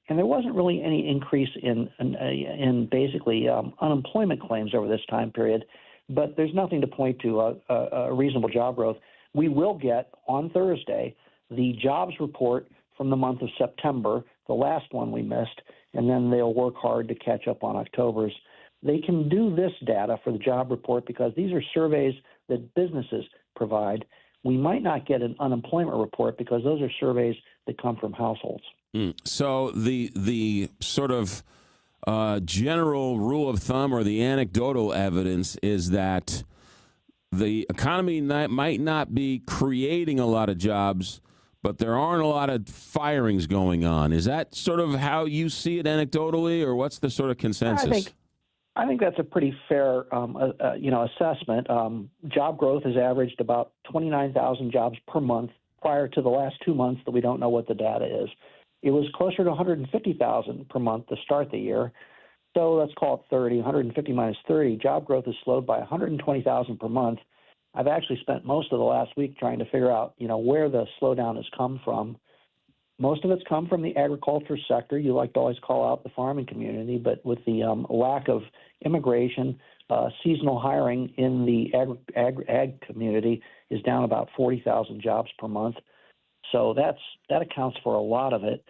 Speaker 11: And there wasn't really any increase in basically unemployment claims over this time period, but there's nothing to point to a reasonable job growth. We will get on Thursday the jobs report from the month of September, the last one we missed, and then they'll work hard to catch up on October's. They can do this data for the job report because these are surveys that businesses provide. We might not get an unemployment report because those are surveys that come from households.
Speaker 7: So the sort of general rule of thumb or the anecdotal evidence is that the economy might not be creating a lot of jobs, but there aren't a lot of firings going on. Is that sort of how you see it anecdotally, or what's the sort of consensus?
Speaker 11: I think that's a pretty fair, assessment. Job growth has averaged about 29,000 jobs per month prior to the last 2 months that we don't know what the data is. It was closer to 150,000 per month to start the year. So let's call it 30, 150 minus 30. Job growth has slowed by 120,000 per month. I've actually spent most of the last week trying to figure out, where the slowdown has come from. Most of it's come from the agriculture sector. You like to always call out the farming community, but with the lack of immigration, seasonal hiring in the ag community is down about 40,000 jobs per month. So that accounts for a lot of it.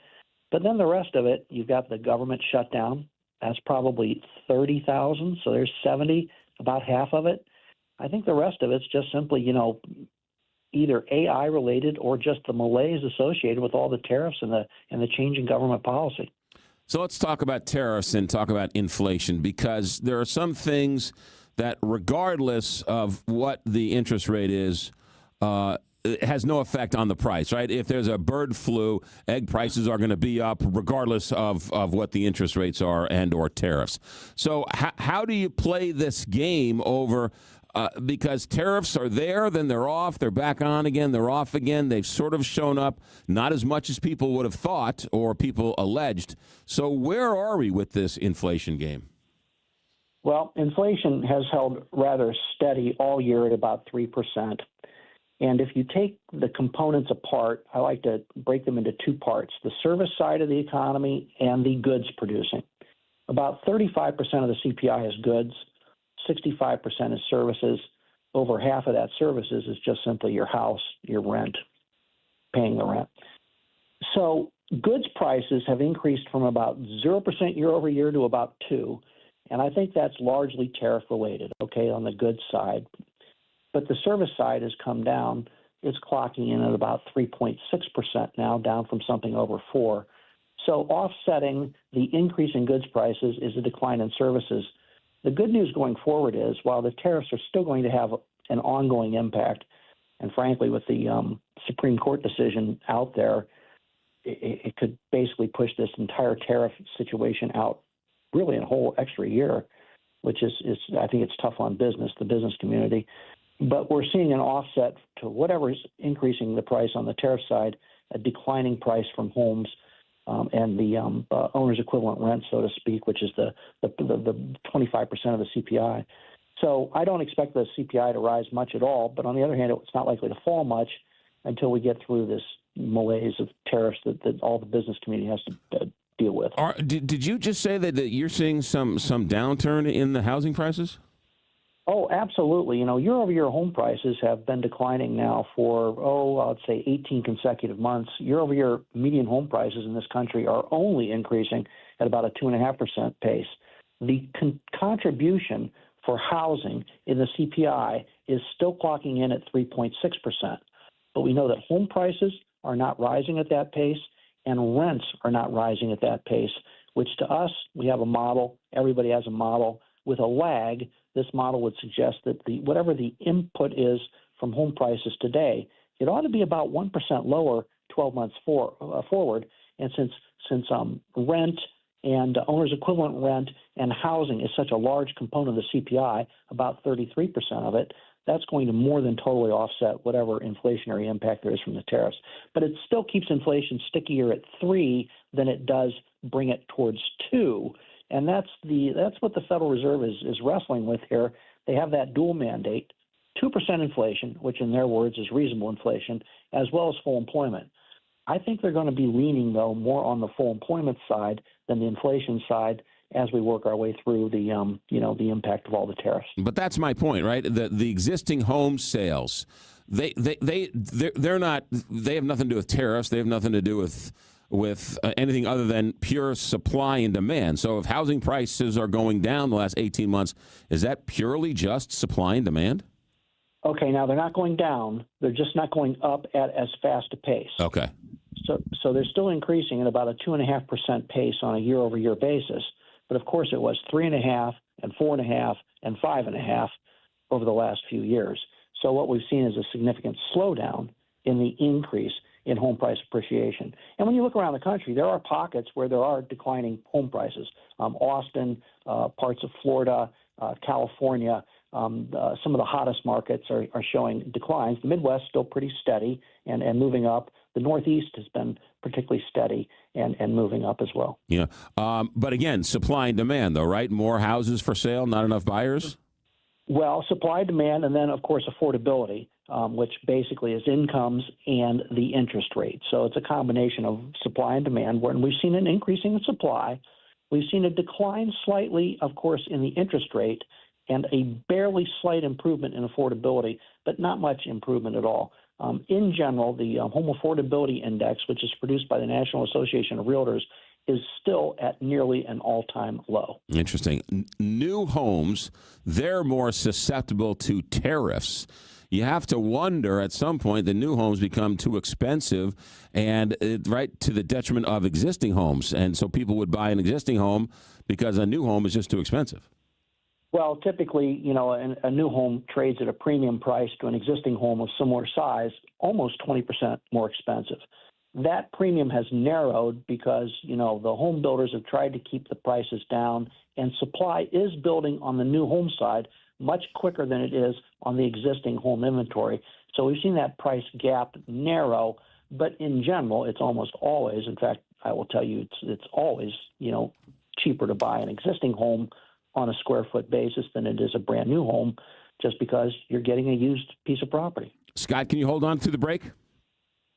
Speaker 11: But then the rest of it, you've got the government shutdown. That's probably 30,000. So there's 70, about half of it. I think the rest of it's just simply, either AI related or just the malaise associated with all the tariffs and the change in government policy.
Speaker 7: So let's talk about tariffs and talk about inflation, because there are some things that, regardless of what the interest rate is, it has no effect on the price, right? If there's a bird flu, egg prices are going to be up regardless of what the interest rates are and or tariffs. So how do you play this game over because tariffs are there, then they're off, they're back on again, they're off again. They've sort of shown up, not as much as people would have thought or people alleged. So where are we with this inflation game?
Speaker 11: Well, inflation has held rather steady all year at about 3%. And if you take the components apart, I like to break them into two parts, the service side of the economy and the goods producing. About 35% of the CPI is goods, 65% is services. Over half of that services is just simply your house, your rent, paying the rent. So goods prices have increased from about 0% year over year to about 2%. And I think that's largely tariff related, okay, on the goods side. But the service side has come down. It's clocking in at about 3.6% now, down from something over 4%. So offsetting the increase in goods prices is a decline in services. The good news going forward is, while the tariffs are still going to have an ongoing impact, and frankly, with the Supreme Court decision out there, it could basically push this entire tariff situation out really in a whole extra year, which is I think it's tough on the business community. But we're seeing an offset to whatever is increasing the price on the tariff side, a declining price from homes and the owner's equivalent rent, so to speak, which is the 25% of the CPI. So I don't expect the CPI to rise much at all. But on the other hand, it's not likely to fall much until we get through this malaise of tariffs that all the business community has to deal with.
Speaker 7: Did you just say that you're seeing some downturn in the housing prices?
Speaker 11: Oh, absolutely. Year-over-year home prices have been declining now for, I'd say 18 consecutive months. Year-over-year median home prices in this country are only increasing at about a 2.5% pace. The contribution for housing in the CPI is still clocking in at 3.6%. But we know that home prices are not rising at that pace, and rents are not rising at that pace, which to us, we have a model, everybody has a model. With a lag, this model would suggest that whatever the input is from home prices today, it ought to be about 1% lower 12 months forward. And since rent and owner's equivalent rent and housing is such a large component of the CPI, about 33% of it, that's going to more than totally offset whatever inflationary impact there is from the tariffs. But it still keeps inflation stickier at 3 than it does bring it towards 2. And that's what the Federal Reserve is wrestling with here. They have that dual mandate, 2% inflation, which in their words is reasonable inflation, as well as full employment. I think they're going to be leaning, though, more on the full employment side than the inflation side as we work our way through the impact of all the tariffs.
Speaker 7: But that's my point, right? The existing home sales, they're not. They have nothing to do with tariffs. They have nothing to do with anything other than pure supply and demand. So if housing prices are going down the last 18 months, is that purely just supply and demand?
Speaker 11: Okay, now they're not going down. They're just not going up at as fast a pace.
Speaker 7: Okay.
Speaker 11: So they're still increasing at about a 2.5% pace on a year-over-year basis. But, of course, it was 3.5% and 4.5% and 5.5% over the last few years. So what we've seen is a significant slowdown in the increase in home price appreciation. And when you look around the country, there are pockets where there are declining home prices. Austin, parts of Florida, California, some of the hottest markets are showing declines. The Midwest still pretty steady and moving up. The Northeast has been particularly steady and moving up as well.
Speaker 7: Yeah. But again, supply and demand, though, right? More houses for sale, not enough buyers?
Speaker 11: Well, supply, demand, and then, of course, affordability. which basically is incomes and the interest rate. So it's a combination of supply and demand. When we've seen an increasing in supply, we've seen a decline slightly, of course, in the interest rate and a barely slight improvement in affordability, but not much improvement at all. In general, the Home Affordability Index, which is produced by the National Association of Realtors, is still at nearly an all-time low.
Speaker 7: Interesting. New homes, they're more susceptible to tariffs. You have to wonder at some point the new homes become too expensive and right to the detriment of existing homes. And so people would buy an existing home because a new home is just too expensive.
Speaker 11: Well, typically, a new home trades at a premium price to an existing home of similar size, almost 20% more expensive. That premium has narrowed because, the home builders have tried to keep the prices down, and supply is building on the new home side much quicker than it is on the existing home inventory. So we've seen that price gap narrow, but in general, it's almost always, in fact, I will tell you, it's always, cheaper to buy an existing home on a square foot basis than it is a brand new home, just because you're getting a used piece of property.
Speaker 7: Scott, can you hold on through the break?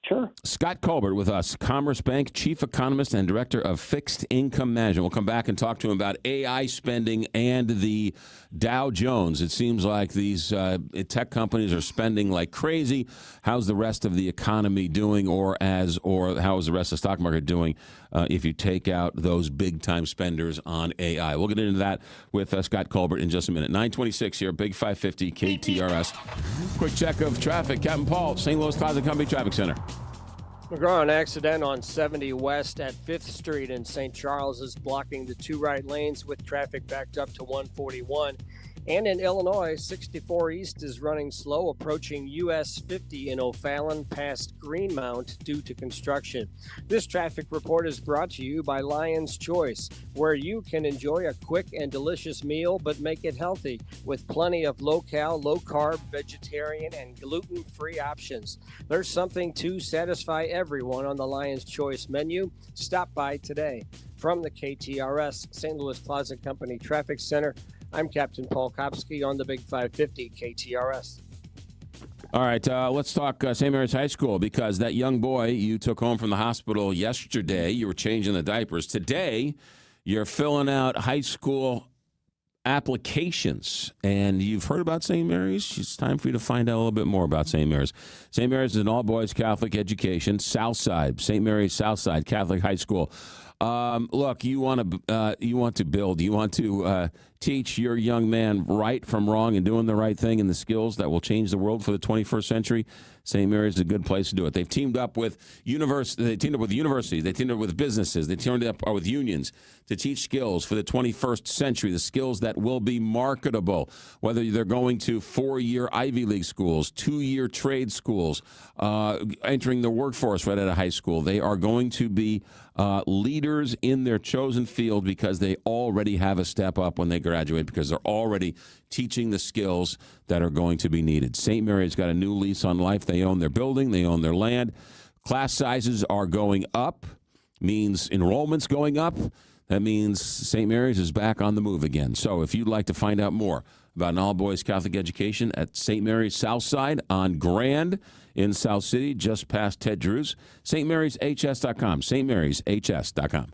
Speaker 11: Sure.
Speaker 7: Scott Colbert with us, Commerce Bank Chief Economist and Director of Fixed Income Management. We'll come back and talk to him about AI spending and the Dow Jones. It seems like these tech companies are spending like crazy. How's the rest of the economy doing, or how is the rest of the stock market doing if you take out those big-time spenders on AI? We'll get into that with Scott Colbert in just a minute. 926 here, Big 550 KTRS. Quick check of traffic. Captain Paul, St. Louis Closet Company Traffic Center.
Speaker 4: McGraw, an accident on 70 West at 5th Street in St. Charles is blocking the two right lanes with traffic backed up to 141. And in Illinois, 64 East is running slow, approaching US 50 in O'Fallon past Greenmount due to construction. This traffic report is brought to you by Lion's Choice, where you can enjoy a quick and delicious meal, but make it healthy with plenty of low-cal, low-carb, vegetarian, and gluten-free options. There's something to satisfy everyone on the Lion's Choice menu. Stop by today. From the KTRS St. Louis Closet Company Traffic Center, I'm Captain Paul Kopsky on the Big 550 KTRS.
Speaker 7: All right, let's talk St. Mary's High School, because that young boy you took home from the hospital yesterday, you were changing the diapers. Today, you're filling out high school applications, and you've heard about St. Mary's. It's time for you to find out a little bit more about St. Mary's. St. Mary's is an all-boys Catholic education, Southside, St. Mary's Southside Catholic High School. Look, you want to build, you want to teach your young man right from wrong and doing the right thing and the skills that will change the world for the 21st century. St. Mary's is a good place to do it. They've teamed up with universities, they teamed up with businesses, they teamed up with unions to teach skills for the 21st century, the skills that will be marketable, whether they're going to 4-year Ivy League schools, 2-year trade schools, entering the workforce right out of high school. They are going to be leaders in their chosen field because they already have a step up when they graduate, because they're already teaching the skills that are going to be needed. St. Mary's got a new lease on life. They own their building. They own their land. Class sizes are going up, means enrollment's going up. That means St. Mary's is back on the move again. So if you'd like to find out more about an all-boys Catholic education at St. Mary's Southside on Grand in South City, just past Ted Drew's, stmaryshs.com, stmaryshs.com.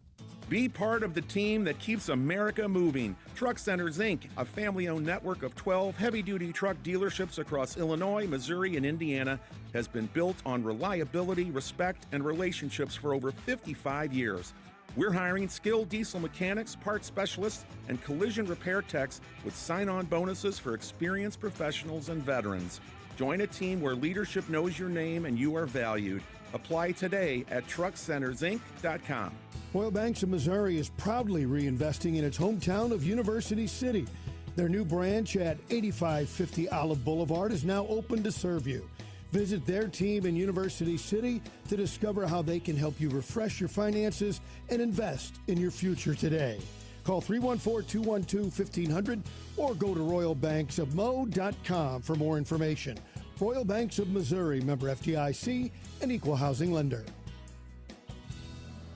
Speaker 12: Be part of the team that keeps America moving. Truck Centers, Inc., a family-owned network of 12 heavy-duty truck dealerships across Illinois, Missouri, and Indiana, has been built on reliability, respect, and relationships for over 55 years. We're hiring skilled diesel mechanics, parts specialists, and collision repair techs with sign-on bonuses for experienced professionals and veterans. Join a team where leadership knows your name and you are valued. Apply today at truckcentersinc.com.
Speaker 19: Royal Banks of Missouri is proudly reinvesting in its hometown of University City. Their new branch at 8550 Olive Boulevard is now open to serve you. Visit their team in University City to discover how they can help you refresh your finances and invest in your future today. Call 314-212-1500 or go to royalbanksofmo.com for more information. Royal Banks of Missouri, member FDIC, and equal housing lender.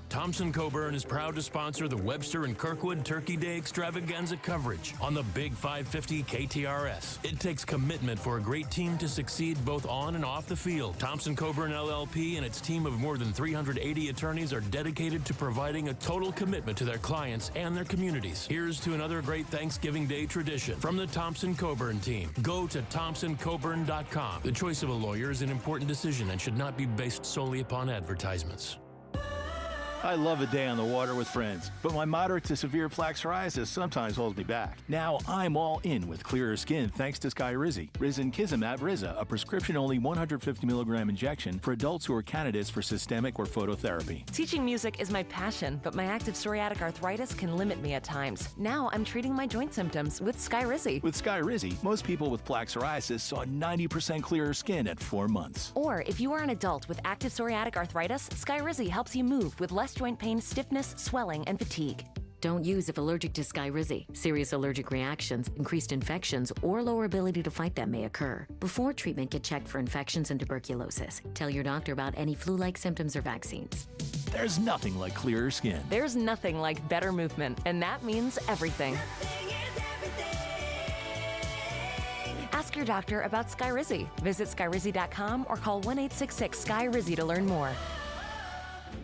Speaker 3: Thompson Coburn is proud to sponsor the Webster and Kirkwood Turkey Day Extravaganza coverage on the Big 550 KTRS. It takes commitment for a great team to succeed both on and off the field. Thompson Coburn LLP and its team of more than 380 attorneys are dedicated to providing a total commitment to their clients and their communities. Here's to another great Thanksgiving Day tradition from the Thompson Coburn team. Go to thompsoncoburn.com. The choice of a lawyer is an important decision and should not be based solely upon advertisements.
Speaker 8: I love a day on the water with friends, but my moderate to severe plaque psoriasis sometimes holds me back. Now I'm all in with clearer skin thanks to Skyrizi. Risankizumab Riza, a prescription-only 150 milligram injection for adults who are candidates for systemic or phototherapy.
Speaker 9: Teaching music is my passion, but my active psoriatic arthritis can limit me at times. Now I'm treating my joint symptoms with Skyrizi.
Speaker 8: With Skyrizi, most people with plaque psoriasis saw 90% clearer skin at 4 months.
Speaker 9: Or if you are an adult with active psoriatic arthritis, Skyrizi helps you move with less joint pain, stiffness, swelling, and fatigue.
Speaker 23: Don't use if allergic to Skyrizi. Serious allergic reactions, increased infections, or lower ability to fight them may occur. Before treatment, get checked for infections and tuberculosis. Tell your doctor about any flu-like symptoms or vaccines.
Speaker 8: There's nothing like clearer skin.
Speaker 9: There's nothing like better movement, and that means everything. Ask your doctor about Skyrizi. Visit Skyrizi.com or call 1-866-SKY-RIZI to learn more.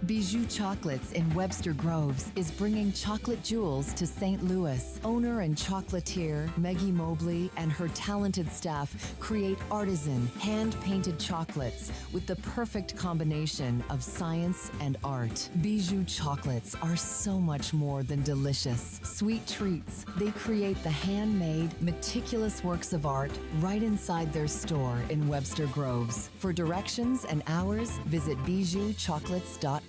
Speaker 25: Bijou Chocolates in Webster Groves is bringing chocolate jewels to St. Louis. Owner and chocolatier Meggie Mobley and her talented staff create artisan, hand-painted chocolates with the perfect combination of science and art. Bijou Chocolates are so much more than delicious, sweet treats. They create the handmade, meticulous works of art right inside their store in Webster Groves. For directions and hours, visit bijouchocolates.com.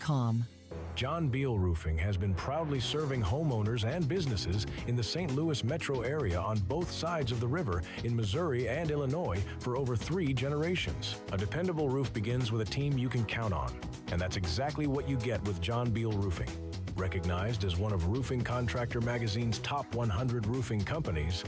Speaker 26: John Beal Roofing has been proudly serving homeowners and businesses in the St. Louis metro area on both sides of the river in Missouri and Illinois for over 3 generations. A dependable roof begins with a team you can count on, and that's exactly what you get with John Beal Roofing. Recognized as one of Roofing Contractor Magazine's top 100 roofing companies,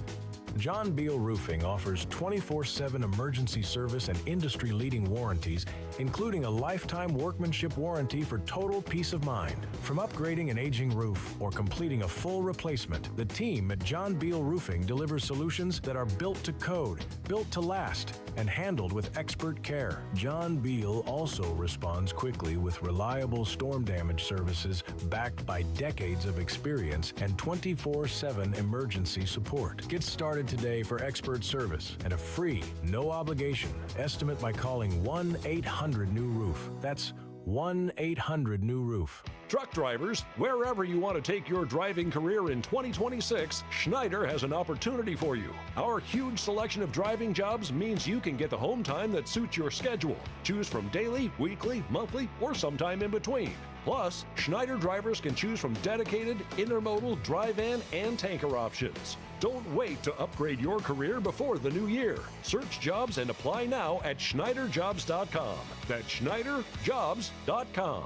Speaker 26: John Beal Roofing offers 24/7 emergency service and industry-leading warranties, including a lifetime workmanship warranty for total peace of mind. From upgrading an aging roof or completing a full replacement, the team at John Beal Roofing delivers solutions that are built to code, built to last, and handled with expert care. John Beal also responds quickly with reliable storm damage services backed by decades of experience and 24/7 emergency support. Get started today for expert service and a free, no obligation estimate by calling 1-800-NEW-ROOF. That's 1-800-NEW-ROOF.
Speaker 14: Truck drivers, wherever you want to take your driving career in 2026, Schneider has an opportunity for you. Our huge selection of driving jobs means you can get the home time that suits your schedule. Choose from daily, weekly, monthly, or sometime in between. Plus, Schneider drivers can choose from dedicated, intermodal, dry van, and tanker options. Don't wait to upgrade your career before the new year. Search jobs and apply now at SchneiderJobs.com. That's SchneiderJobs.com.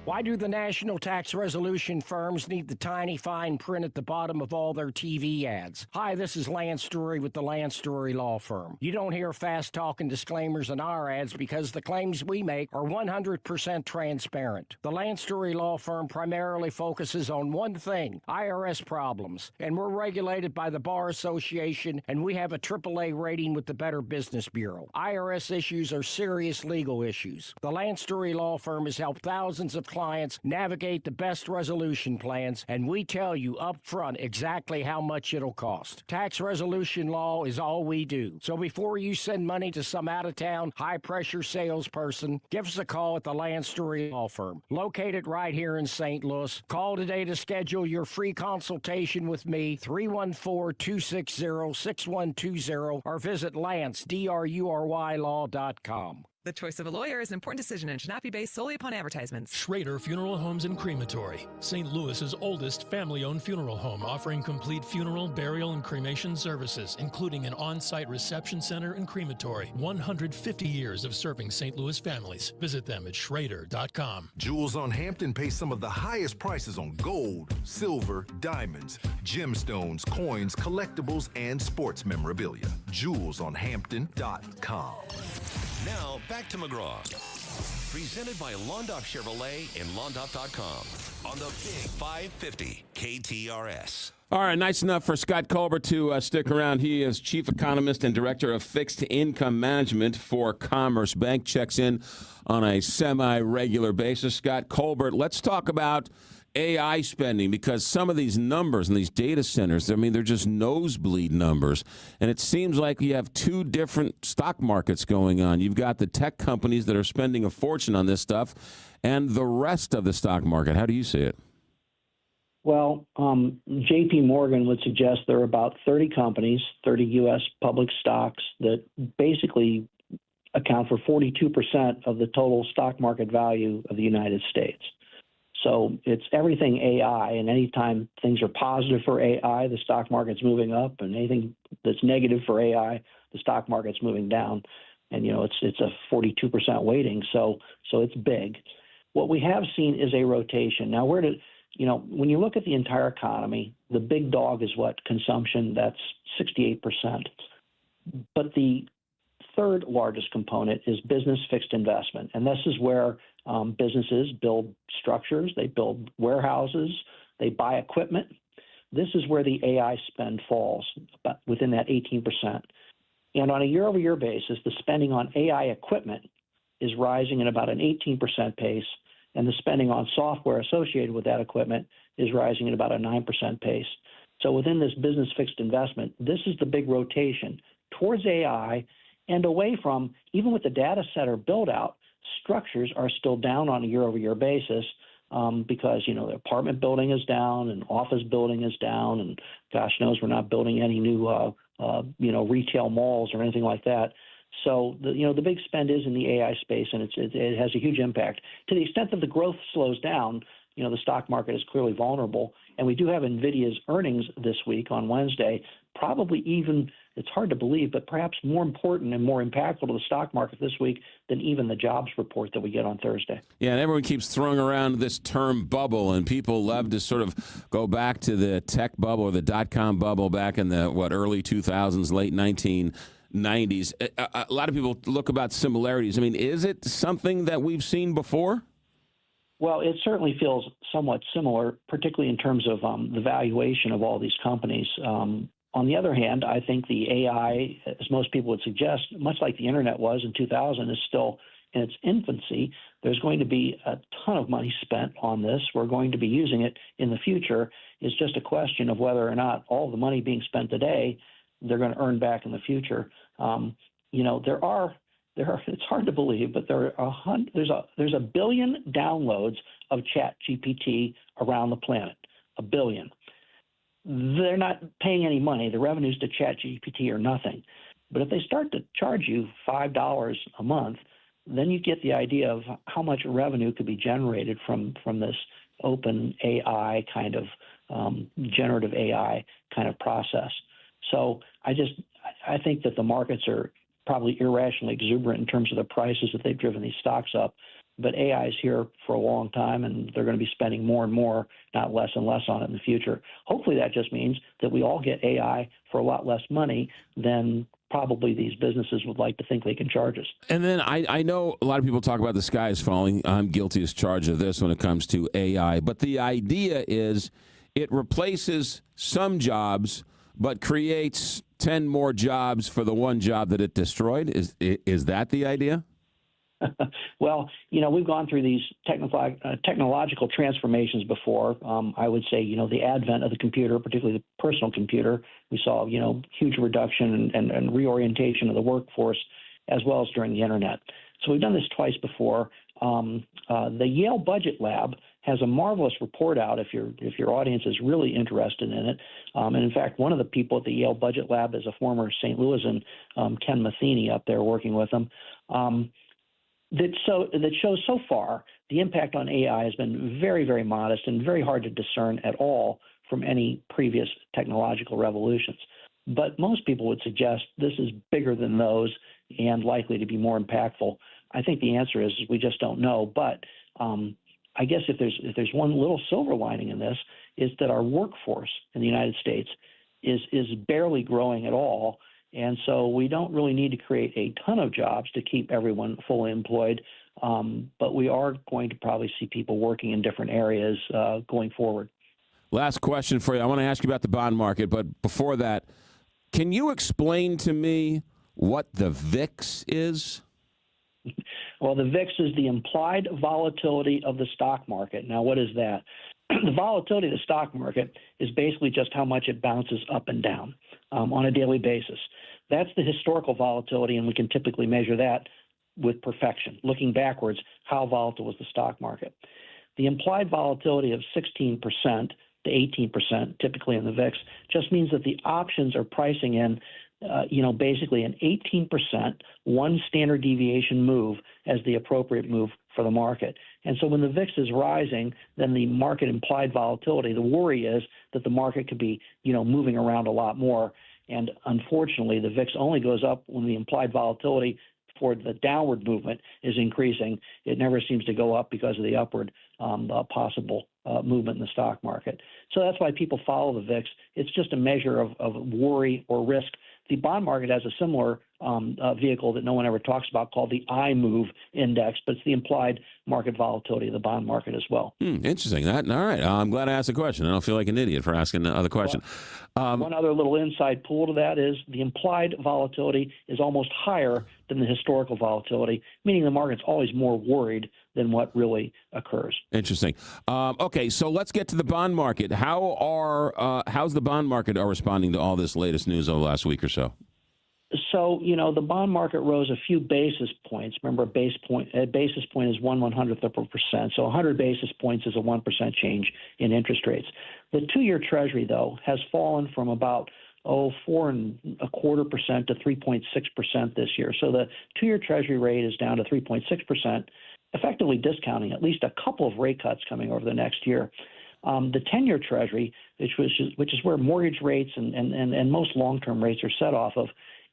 Speaker 4: Why do the national tax resolution firms need the tiny fine print at the bottom of all their TV ads? Hi, this is Lance Story with the Lance Story Law Firm. You don't hear fast-talking disclaimers in our ads because the claims we make are 100% transparent. The Lance Story Law Firm primarily focuses on one thing, IRS problems, and we're regulated by the Bar Association, and we have a AAA rating with the Better Business Bureau. IRS issues are serious legal issues. The Lance Story Law Firm has helped thousands of clients navigate the best resolution plans, and we tell you up front exactly how much it'll cost. Tax resolution law is all we do. So before you send money to some out-of-town, high-pressure salesperson, give us a call at the Lance Story Law Firm, located right here in St. Louis. Call today to schedule your free consultation with me, 314-260-6120, or visit LanceDruryLaw.com.
Speaker 27: The choice of a lawyer is an important decision and should not be based solely upon advertisements.
Speaker 3: Schrader Funeral Homes and Crematory, St. Louis's oldest family-owned funeral home, offering complete funeral, burial, and cremation services, including an on-site reception center and crematory. 150 years of serving St. Louis families. Visit them at Schrader.com.
Speaker 28: Jewels on Hampton pay some of the highest prices on gold, silver, diamonds, gemstones, coins, collectibles, and sports memorabilia. JewelsOnHampton.com.
Speaker 5: Now, back to McGraw. Presented by Londoff Chevrolet and Londoff.com on the Big 550 KTRS.
Speaker 7: All right, nice enough for Scott Colbert to stick around. He is Chief Economist and Director of Fixed Income Management for Commerce Bank. Checks in on a semi-regular basis. Scott Colbert, let's talk about AI spending, because some of these numbers and these data centers, I mean, they're just nosebleed numbers. And it seems like you have two different stock markets going on. You've got the tech companies that are spending a fortune on this stuff and the rest of the stock market. How do you see it?
Speaker 11: Well, J.P. Morgan would suggest there are about 30 companies, 30 U.S. public stocks that basically account for 42% of the total stock market value of the United States. So it's everything AI, and anytime things are positive for AI, the stock market's moving up, and anything that's negative for AI, the stock market's moving down. And, you know, it's a 42% weighting, so it's big. What we have seen is a rotation. Now, when you look at the entire economy, the big dog is what? Consumption, that's 68%. But the third largest component is business fixed investment. And this is where businesses build structures, they build warehouses, they buy equipment. This is where the AI spend falls, about within that 18%. And on a year-over-year basis, the spending on AI equipment is rising at about an 18% pace, and the spending on software associated with that equipment is rising at about a 9% pace. So within this business fixed investment, this is the big rotation towards AI and away from, even with the data center build out, structures are still down on a year-over-year basis because, you know, the apartment building is down and office building is down, and gosh knows we're not building any new, retail malls or anything like that. So, the big spend is in the AI space, and it has a huge impact. To the extent that the growth slows down, you know, the stock market is clearly vulnerable. And we do have NVIDIA's earnings this week on Wednesday, probably even, it's hard to believe, but perhaps more important and more impactful to the stock market this week than even the jobs report that we get on Thursday.
Speaker 7: Yeah, and everyone keeps throwing around this term bubble, and people love to sort of go back to the tech bubble or the dot-com bubble back in the, early 2000s, late 1990s. A lot of people look about similarities. I mean, is it something that we've seen before?
Speaker 11: Well, it certainly feels somewhat similar, particularly in terms of the valuation of all these companies. On the other hand, I think the AI, as most people would suggest, much like the internet was in 2000, is still in its infancy. There's going to be a ton of money spent on this. We're going to be using it in the future. It's just a question of whether or not all the money being spent today, they're going to earn back in the future. It's hard to believe, but there's a billion downloads of ChatGPT around the planet, a billion. They're not paying any money. The revenues to ChatGPT are nothing. But if they start to charge you $5 a month, then you get the idea of how much revenue could be generated from this open AI kind of generative AI kind of process. So I think that the markets are probably irrationally exuberant in terms of the prices that they've driven these stocks up. But AI is here for a long time, and they're going to be spending more and more, not less and less on it in the future. Hopefully that just means that we all get AI for a lot less money than probably these businesses would like to think they can charge us.
Speaker 7: And then I know a lot of people talk about the sky is falling. I'm guilty as charged of this when it comes to AI. But the idea is it replaces some jobs but creates 10 more jobs for the one job that it destroyed. Is that the idea?
Speaker 11: Well, we've gone through these technological transformations before. I would say, the advent of the computer, particularly the personal computer, we saw, huge reduction and reorientation of the workforce, as well as during the internet. So we've done this twice before. The Yale Budget Lab has a marvelous report out if your audience is really interested in it. And in fact, one of the people at the Yale Budget Lab is a former St. Louisan, Ken Matheny, up there working with them. That shows so far the impact on AI has been very, very modest and very hard to discern at all from any previous technological revolutions. But most people would suggest this is bigger than those and likely to be more impactful. I think the answer is we just don't know. But I guess if there's one little silver lining in this, is that our workforce in the United States is barely growing at all. And so we don't really need to create a ton of jobs to keep everyone fully employed. But we are going to probably see people working in different areas going forward.
Speaker 7: Last question for you. I want to ask you about the bond market, but before that, can you explain to me what the VIX is?
Speaker 11: Well, the VIX is the implied volatility of the stock market. Now, what is that? The volatility of the stock market is basically just how much it bounces up and down on a daily basis. That's the historical volatility, and we can typically measure that with perfection. Looking backwards, how volatile was the stock market? The implied volatility of 16% to 18%, typically in the VIX, just means that the options are pricing in basically an 18% one standard deviation move as the appropriate move for the market. And so when the VIX is rising, then the market implied volatility, the worry is that the market could be, moving around a lot more. And unfortunately, the VIX only goes up when the implied volatility for the downward movement is increasing. It never seems to go up because of the upward possible movement in the stock market. So that's why people follow the VIX. It's just a measure of worry or risk. The bond market has a similar vehicle that no one ever talks about called the iMove index, but it's the implied market volatility of the bond market as well.
Speaker 7: Interesting. All right. I'm glad I asked the question. I don't feel like an idiot for asking the other question.
Speaker 11: One other little inside pool to that is the implied volatility is almost higher than the historical volatility, meaning the market's always more worried than what really occurs.
Speaker 7: Interesting. Okay, so let's get to the bond market. How's the bond market responding to all this latest news over the last week or so?
Speaker 11: So, the bond market rose a few basis points. Remember, a basis point is 1/100th of a percent. So 100 basis points is a 1% change in interest rates. The 2-year Treasury, though, has fallen from about 4.25% to 3.6% this year. So the 2-year Treasury rate is down to 3.6%, effectively discounting at least a couple of rate cuts coming over the next year. The 10-year Treasury, which is where mortgage rates and most long-term rates are set off of,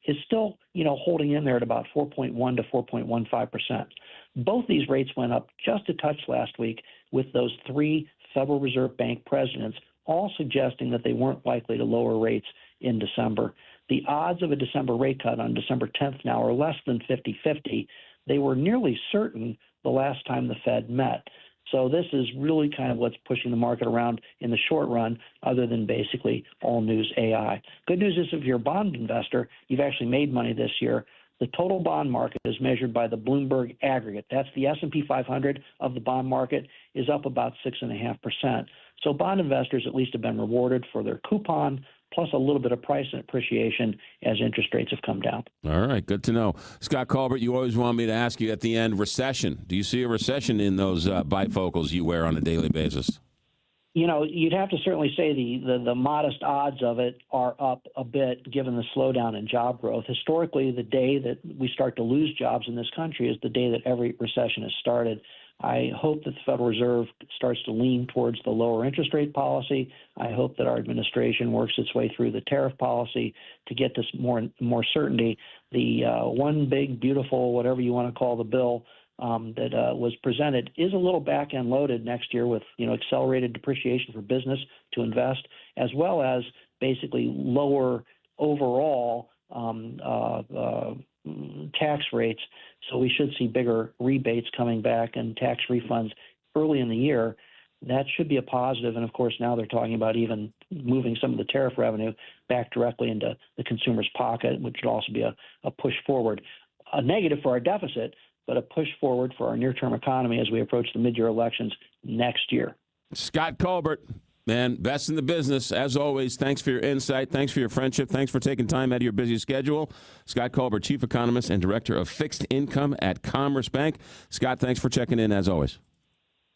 Speaker 11: is still, holding in there at about 4.1 to 4.15%. Both these rates went up just a touch last week, with those 3 Federal Reserve Bank presidents all suggesting that they weren't likely to lower rates in December. The odds of a December rate cut on December 10th now are less than 50-50. They were nearly certain the last time the Fed met. So this is really kind of what's pushing the market around in the short run, other than basically all news AI. Good news is if you're a bond investor, you've actually made money this year. The total bond market is measured by the Bloomberg aggregate. That's the S&P 500 of the bond market, is up about 6.5%. So bond investors at least have been rewarded for their coupon, plus a little bit of price appreciation as interest rates have come down.
Speaker 7: All right, good to know. Scott Colbert, you always want me to ask you at the end, recession. Do you see a recession in those bifocals you wear on a daily basis?
Speaker 11: You'd have to certainly say the modest odds of it are up a bit given the slowdown in job growth. Historically, the day that we start to lose jobs in this country is the day that every recession has started. I hope that the Federal Reserve starts to lean towards the lower interest rate policy. I hope that our administration works its way through the tariff policy to get this more certainty. The one big, beautiful, whatever you want to call the bill that was presented is a little back-end loaded next year with accelerated depreciation for business to invest, as well as basically lower overall tax rates. So we should see bigger rebates coming back and tax refunds early in the year. That should be a positive. And, of course, now they're talking about even moving some of the tariff revenue back directly into the consumer's pocket, which would also be a push forward. A negative for our deficit, but a push forward for our near-term economy as we approach the mid-year elections next year.
Speaker 7: Scott Colbert, man, best in the business. As always, thanks for your insight. Thanks for your friendship. Thanks for taking time out of your busy schedule. Scott Colbert, Chief Economist and Director of Fixed Income at Commerce Bank. Scott, thanks for checking in, as always.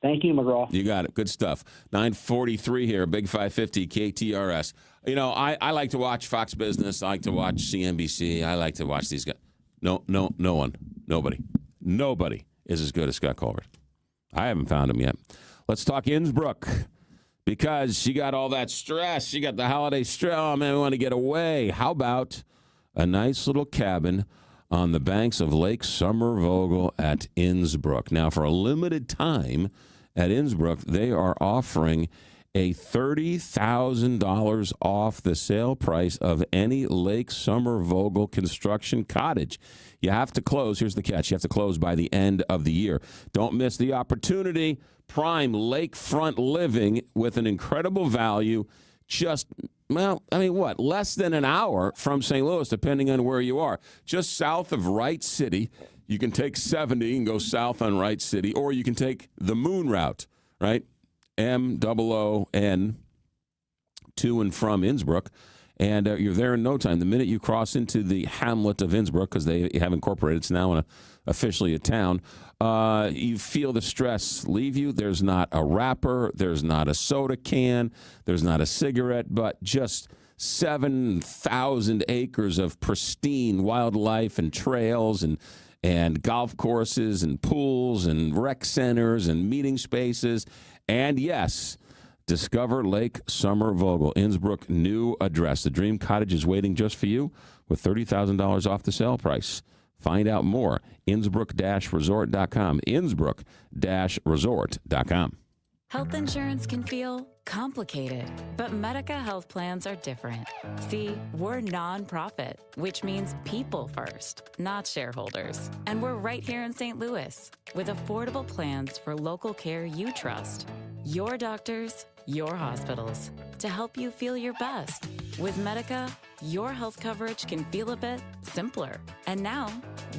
Speaker 11: Thank you, McGraw.
Speaker 7: You got it. Good stuff. 9:43 here, Big 550 KTRS. I like to watch Fox Business. I like to watch CNBC. I like to watch these guys. Nobody is as good as Scott Colbert. I haven't found him yet. Let's talk Innsbruck, because she got all that stress. She got the holiday stress. Oh, man, we want to get away. How about a nice little cabin on the banks of Lake Sommervogel at Innsbruck? Now, for a limited time at Innsbruck, they are offering a $30,000 off the sale price of any Lake Sommervogel construction cottage. You have to close. Here's the catch. You have to close by the end of the year. Don't miss the opportunity. Prime lakefront living with an incredible value. Just, less than an hour from St. Louis, depending on where you are. Just south of Wright City. You can take 70 and go south on Wright City, or you can take the Moon route, right? MOON to and from Innsbruck, and you're there in no time. The minute you cross into the hamlet of Innsbruck, because they have incorporated, it's now officially a town, you feel the stress leave you. There's not a wrapper, there's not a soda can, there's not a cigarette, but just 7,000 acres of pristine wildlife and trails and golf courses and pools and rec centers and meeting spaces. And yes, discover Lake Sommervogel, Innsbruck new address. The Dream Cottage is waiting just for you with $30,000 off the sale price. Find out more, Innsbruck-resort.com, Innsbruck-resort.com.
Speaker 6: Health insurance can feel complicated, but Medica health plans are different. See, we're nonprofit, which means people first, not shareholders. And we're right here in St. Louis with affordable plans for local care you trust. Your doctors, your hospitals, to help you feel your best. With Medica, your health coverage can feel a bit simpler. And now,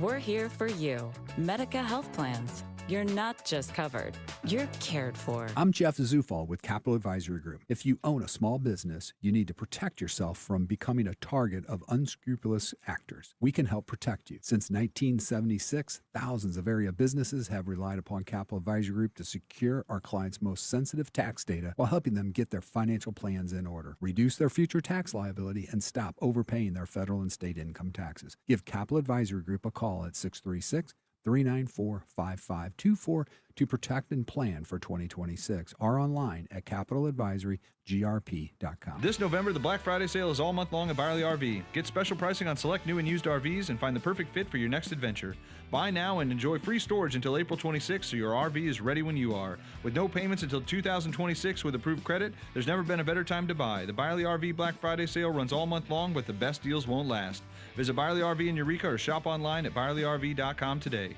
Speaker 6: we're here for you. Medica Health Plans. You're not just covered, you're cared for.
Speaker 1: I'm Jeff Zufall with Capital Advisory Group. If you own a small business, you need to protect yourself from becoming a target of unscrupulous actors. We can help protect you. Since 1976, thousands of area businesses have relied upon Capital Advisory Group to secure our clients' most sensitive tax data while helping them get their financial plans in order, reduce their future tax liability, and stop overpaying their federal and state income taxes. Give Capital Advisory Group a call at 636-394-5524 to protect and plan for 2026 or online at capitaladvisorygrp.com.
Speaker 10: This November, the Black Friday sale is all month long at Byerly RV. Get special pricing on select new and used RVs and find the perfect fit for your next adventure. Buy now and enjoy free storage until April 26th so your RV is ready when you are. With no payments until 2026 with approved credit, there's never been a better time to buy. The Byerly RV Black Friday sale runs all month long, but the best deals won't last. Visit Byerly RV in Eureka or shop online at ByerlyRV.com today.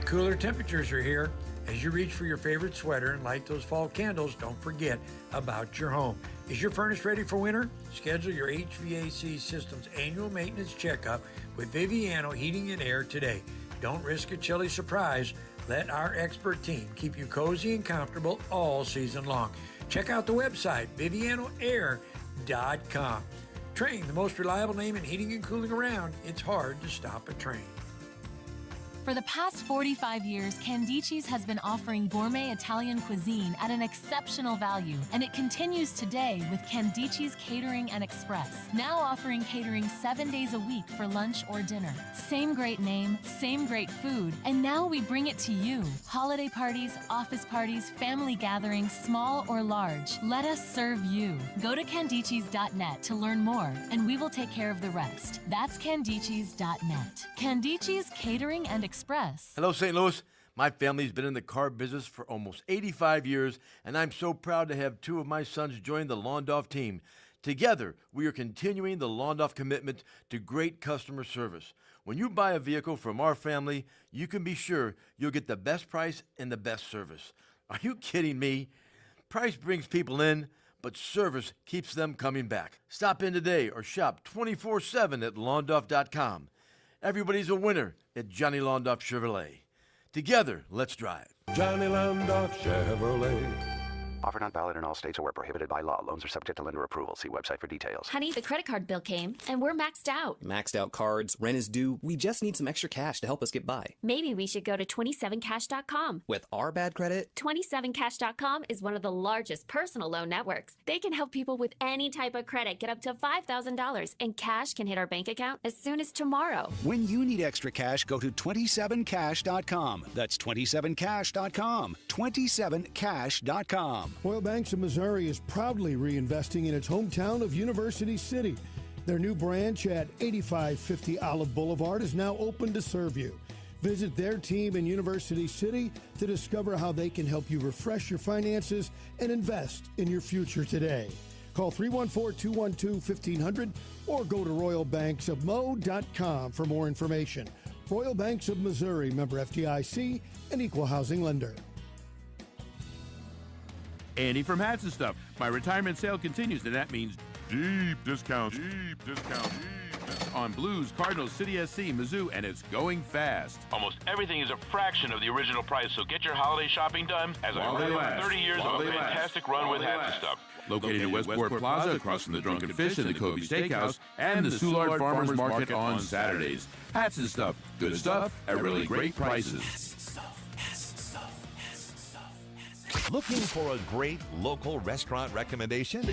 Speaker 13: Cooler temperatures are here. As you reach for your favorite sweater and light those fall candles, don't forget about your home. Is your furnace ready for winter? Schedule your HVAC system's annual maintenance checkup with Viviano Heating and Air today. Don't risk a chilly surprise. Let our expert team keep you cozy and comfortable all season long. Check out the website, vivianoair.com. Trane, the most reliable name in heating and cooling around. It's hard to stop a Trane.
Speaker 15: For the past 45 years, Candici's has been offering gourmet Italian cuisine at an exceptional value, and it continues today with Candici's Catering and Express, now offering catering 7 days a week for lunch or dinner. Same great name, same great food, and now we bring it to you. Holiday parties, office parties, family gatherings, small or large. Let us serve you. Go to Candicis.net to learn more, and we will take care of the rest. That's Candicis.net. Candici's Catering and Express.
Speaker 16: Hello, St. Louis. My family's been in the car business for almost 85 years, and I'm so proud to have two of my sons join the Londoff team. Together, we are continuing the Londoff commitment to great customer service. When you buy a vehicle from our family, you can be sure you'll get the best price and the best service. Are you kidding me? Price brings people in, but service keeps them coming back. Stop in today or shop 24/7 at Londoff.com. Everybody's a winner at Johnny Londoff Chevrolet. Together, let's drive.
Speaker 14: Johnny Londoff Chevrolet.
Speaker 17: Offer not valid in all states or where prohibited by law. Loans are subject to lender approval. See website for details.
Speaker 20: Honey, the credit card bill came, and we're maxed out.
Speaker 22: Maxed out cards, rent is due. We just need some extra cash to help us get by.
Speaker 20: Maybe we should go to 27cash.com.
Speaker 22: With our bad credit?
Speaker 20: 27cash.com is one of the largest personal loan networks. They can help people with any type of credit get up to $5,000, and cash can hit our bank account as soon as tomorrow.
Speaker 29: When you need extra cash, go to 27cash.com. That's 27cash.com. 27cash.com.
Speaker 19: Oil Banks of Missouri is proudly reinvesting in its hometown of University City. Their new branch at 8550 Olive Boulevard is now open to serve you. Visit their team in University City to discover how they can help you refresh your finances and invest in your future today. Call 314-212-1500 or go to royalbanksofmo.com for more information. Royal Banks of Missouri, member FDIC, an equal housing lender.
Speaker 2: Andy from Hats and Stuff. My retirement sale continues, and that means deep discounts on Blues, Cardinals, City SC, Mizzou, and it's going fast.
Speaker 3: Almost everything is a fraction of the original price, so get your holiday shopping done as I work for 30 years of a fantastic run with Hats and Stuff.
Speaker 2: Located at Westport Plaza, across from the Drunken Fish and the Kobe Steakhouse, and the Soulard Farmers Market on Saturdays. Hats and Stuff. Good stuff at really great prices.
Speaker 5: Looking for a great local restaurant recommendation?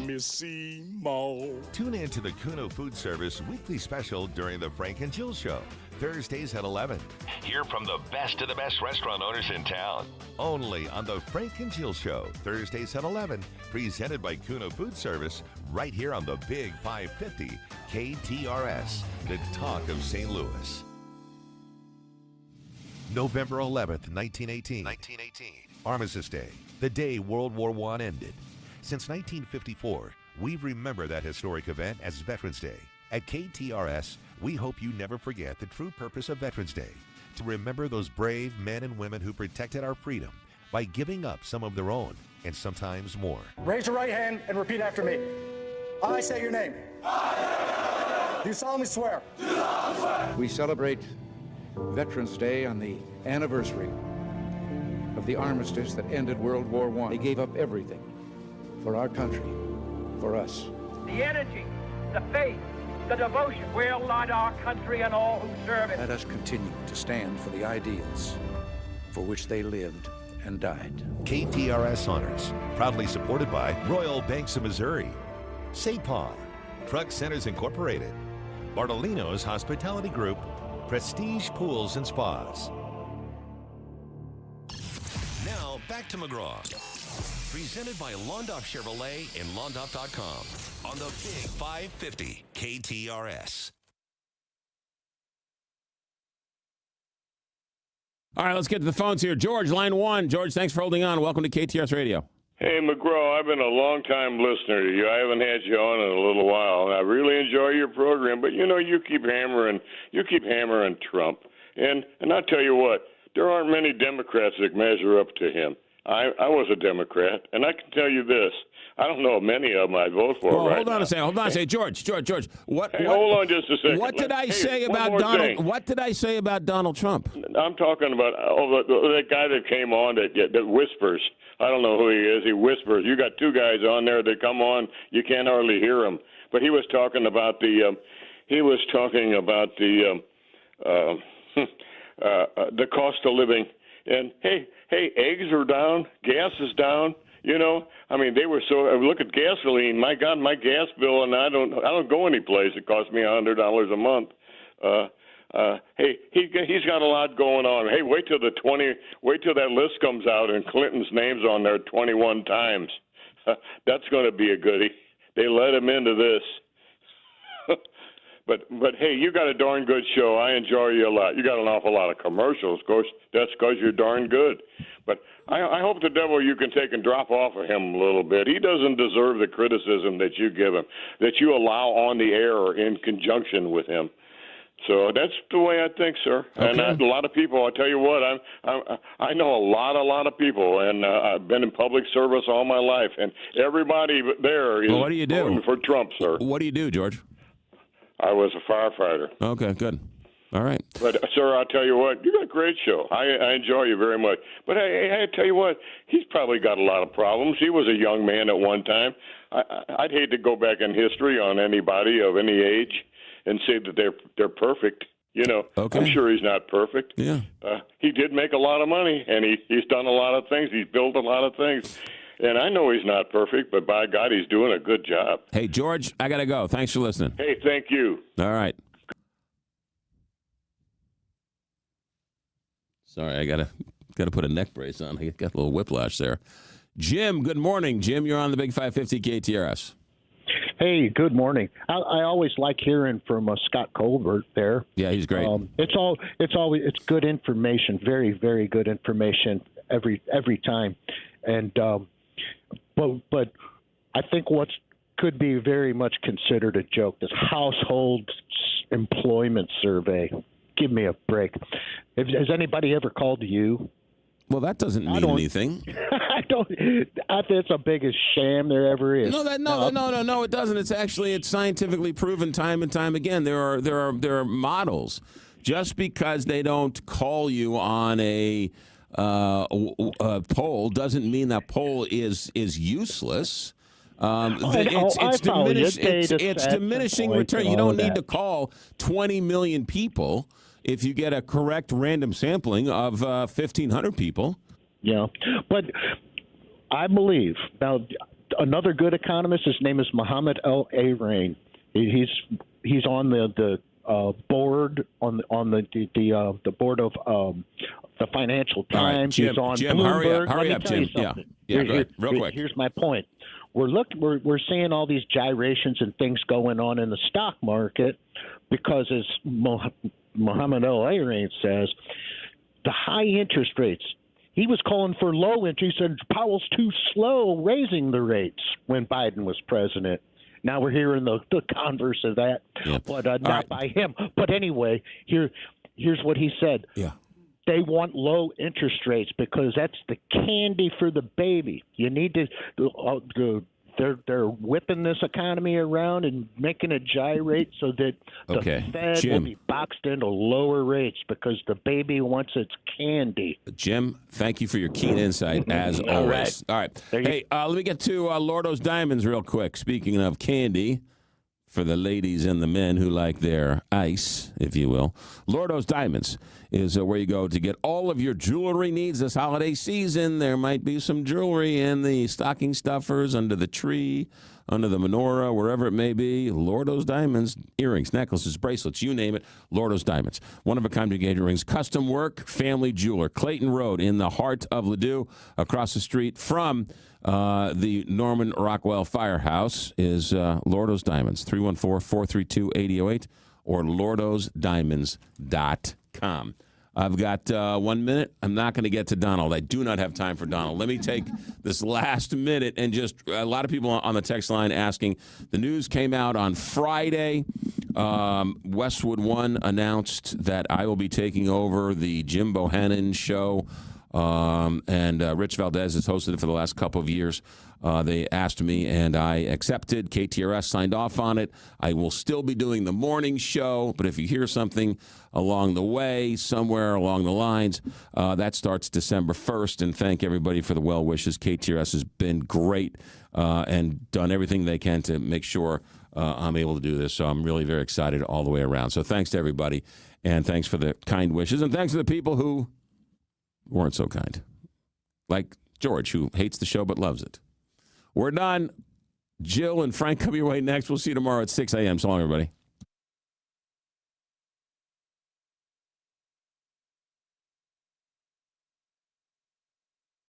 Speaker 8: Missy Mo.
Speaker 5: Tune in to the Kuno Food Service weekly special during the Frank and Jill Show, Thursdays at 11.
Speaker 3: Hear from the best of the best restaurant owners in town.
Speaker 5: Only on the Frank and Jill Show, Thursdays at 11, presented by Kuno Food Service, right here on the Big 550 KTRS, the talk of St. Louis. November 11th, 1918. Armistice Day, the day World War I ended. Since 1954, we've remembered that historic event as Veterans Day. At KTRS, we hope you never forget the true purpose of Veterans Day, to remember those brave men and women who protected our freedom by giving up some of their own and sometimes more.
Speaker 9: Raise your right hand and repeat after me. I say your name. Do you solemnly swear?
Speaker 12: We celebrate Veterans Day on the anniversary of the armistice that ended World War I. They gave up everything for our country, for us.
Speaker 18: The energy, the faith, the devotion will light our country and all who serve it.
Speaker 12: Let us continue to stand for the ideals for which they lived and died.
Speaker 5: KTRS Honors, proudly supported by Royal Banks of Missouri, SAPAW, Truck Centers Incorporated, Bartolino's Hospitality Group, Prestige Pools and Spas. Now, back to McGraw. Presented by Londoff Chevrolet and Londoff.com on the Big 550 KTRS.
Speaker 7: All right, let's get to the phones here. George, line one. George, thanks for holding on. Welcome to KTRS Radio.
Speaker 21: Hey, McGraw, I've been a long-time listener to you. I haven't had you on in a little while, and I really enjoy your program. But, you keep hammering Trump. And I'll tell you what, there aren't many Democrats that measure up to him. I was a Democrat, and I can tell you this. I don't know many of them I'd vote for right
Speaker 7: hold on
Speaker 21: now.
Speaker 7: a second. George. What?
Speaker 21: Hey, hold on just a second.
Speaker 7: What did I say about
Speaker 21: one more
Speaker 7: Donald?
Speaker 21: thing.
Speaker 7: What did I say about Donald Trump?
Speaker 21: I'm talking about that guy that came on that whispers. I don't know who he is. He whispers. You got two guys on there that come on. You can't hardly hear him. But he was talking about the cost of living. And hey, eggs are down, gas is down. They were so. Look at gasoline. My God, my gas bill, and I don't go any place. It costs me $100 a month. Hey, he's got a lot going on. Hey, wait till that list comes out and Clinton's name's on there 21 times. That's going to be a goodie. They let him into this. But hey, you got a darn good show. I enjoy you a lot. You got an awful lot of commercials. Of course, that's because you're darn good. But I hope the devil you can take and drop off of him a little bit. He doesn't deserve the criticism that you give him, that you allow on the air or in conjunction with him. So that's the way I think, sir. Okay. And a lot of people, I'll tell you what, I know a lot of people, and I've been in public service all my life, and everybody there is
Speaker 7: what do you do?
Speaker 21: voting for Trump, sir.
Speaker 7: What do you do, George?
Speaker 21: I was a firefighter.
Speaker 7: Okay, good. All right.
Speaker 21: But, sir, I'll tell you what, you got a great show. I enjoy you very much. But I tell you what, he's probably got a lot of problems. He was a young man at one time. I'd hate to go back in history on anybody of any age and say that they're perfect. Okay. I'm sure he's not perfect.
Speaker 7: Yeah.
Speaker 21: He did make a lot of money, and he's done a lot of things. He's built a lot of things. And I know he's not perfect, but by God, he's doing a good job.
Speaker 7: Hey, George, I got to go. Thanks for listening.
Speaker 21: Hey, thank you.
Speaker 7: All right. Sorry, I got to put a neck brace on. I got a little whiplash there. Jim, good morning. Jim, you're on the Big 550 KTRS.
Speaker 4: Hey, good morning. I always like hearing from Scott Colbert there.
Speaker 7: Yeah, he's great.
Speaker 4: It's good information, very, very good information every time. And but I think what could be very much considered a joke, this household employment survey. Give me a break. Has anybody ever called you?
Speaker 7: Well, that doesn't mean anything.
Speaker 4: I think it's the biggest sham there ever is.
Speaker 7: No, it doesn't. It's scientifically proven time and time again. There are models. Just because they don't call you on a poll doesn't mean that poll is useless. It's diminishing return. You don't need to call 20 million people if you get a correct random sampling of 1,500 people.
Speaker 4: Yeah, but I believe now another good economist. His name is Mohammed El-Arain. He's on the board on the board of the Financial Times.
Speaker 7: Jim,
Speaker 4: He's on
Speaker 7: Jim,
Speaker 4: Bloomberg.
Speaker 7: hurry up, Jim. Yeah, go ahead. Real quick.
Speaker 4: Here's my point. We're seeing all these gyrations and things going on in the stock market because, as Mohammed El-Arain says, the high interest rates. He was calling for low interest. He said Powell's too slow raising the rates when Biden was president. Now we're hearing the converse of that, but not by him. But anyway, here's what he said.
Speaker 7: Yeah.
Speaker 4: They want low interest rates because that's the candy for the baby. You need to they're whipping this economy around and making it gyrate so that the Fed will be boxed into lower rates because the baby wants its candy.
Speaker 7: Jim, thank you for your keen insight, as always. All right. Hey, let me get to Lordo's Diamonds real quick. Speaking of candy, for the ladies and the men who like their ice, if you will, Lordo's Diamonds is where you go to get all of your jewelry needs this holiday season. There might be some jewelry in the stocking stuffers, under the tree, under the menorah, wherever it may be. Lordo's Diamonds, earrings, necklaces, bracelets, you name it, Lordo's Diamonds. One-of-a-kind engagement rings, custom work, family jeweler, Clayton Road in the heart of Ladue, across the street from the Norman Rockwell Firehouse is Lordo's Diamonds, 314-432-8008 or lordosdiamonds.com. I've got 1 minute. I'm not going to get to Donald. I do not have time for Donald. Let me take this last minute and just a lot of people on the text line asking. The news came out on Friday. Westwood One announced that I will be taking over the Jim Bohannon show. And Rich Valdez has hosted it for the last couple of years. They asked me, and I accepted. KTRS signed off on it. I will still be doing the morning show, but if you hear something along the way, somewhere along the lines, that starts December 1st, and thank everybody for the well wishes. KTRS has been great and done everything they can to make sure I'm able to do this, so I'm really very excited all the way around. So thanks to everybody, and thanks for the kind wishes, and thanks to the people who weren't so kind, like George, who hates the show but loves it. We're done. Jill and Frank come your way next. We'll see you tomorrow at 6 a.m. So long, everybody.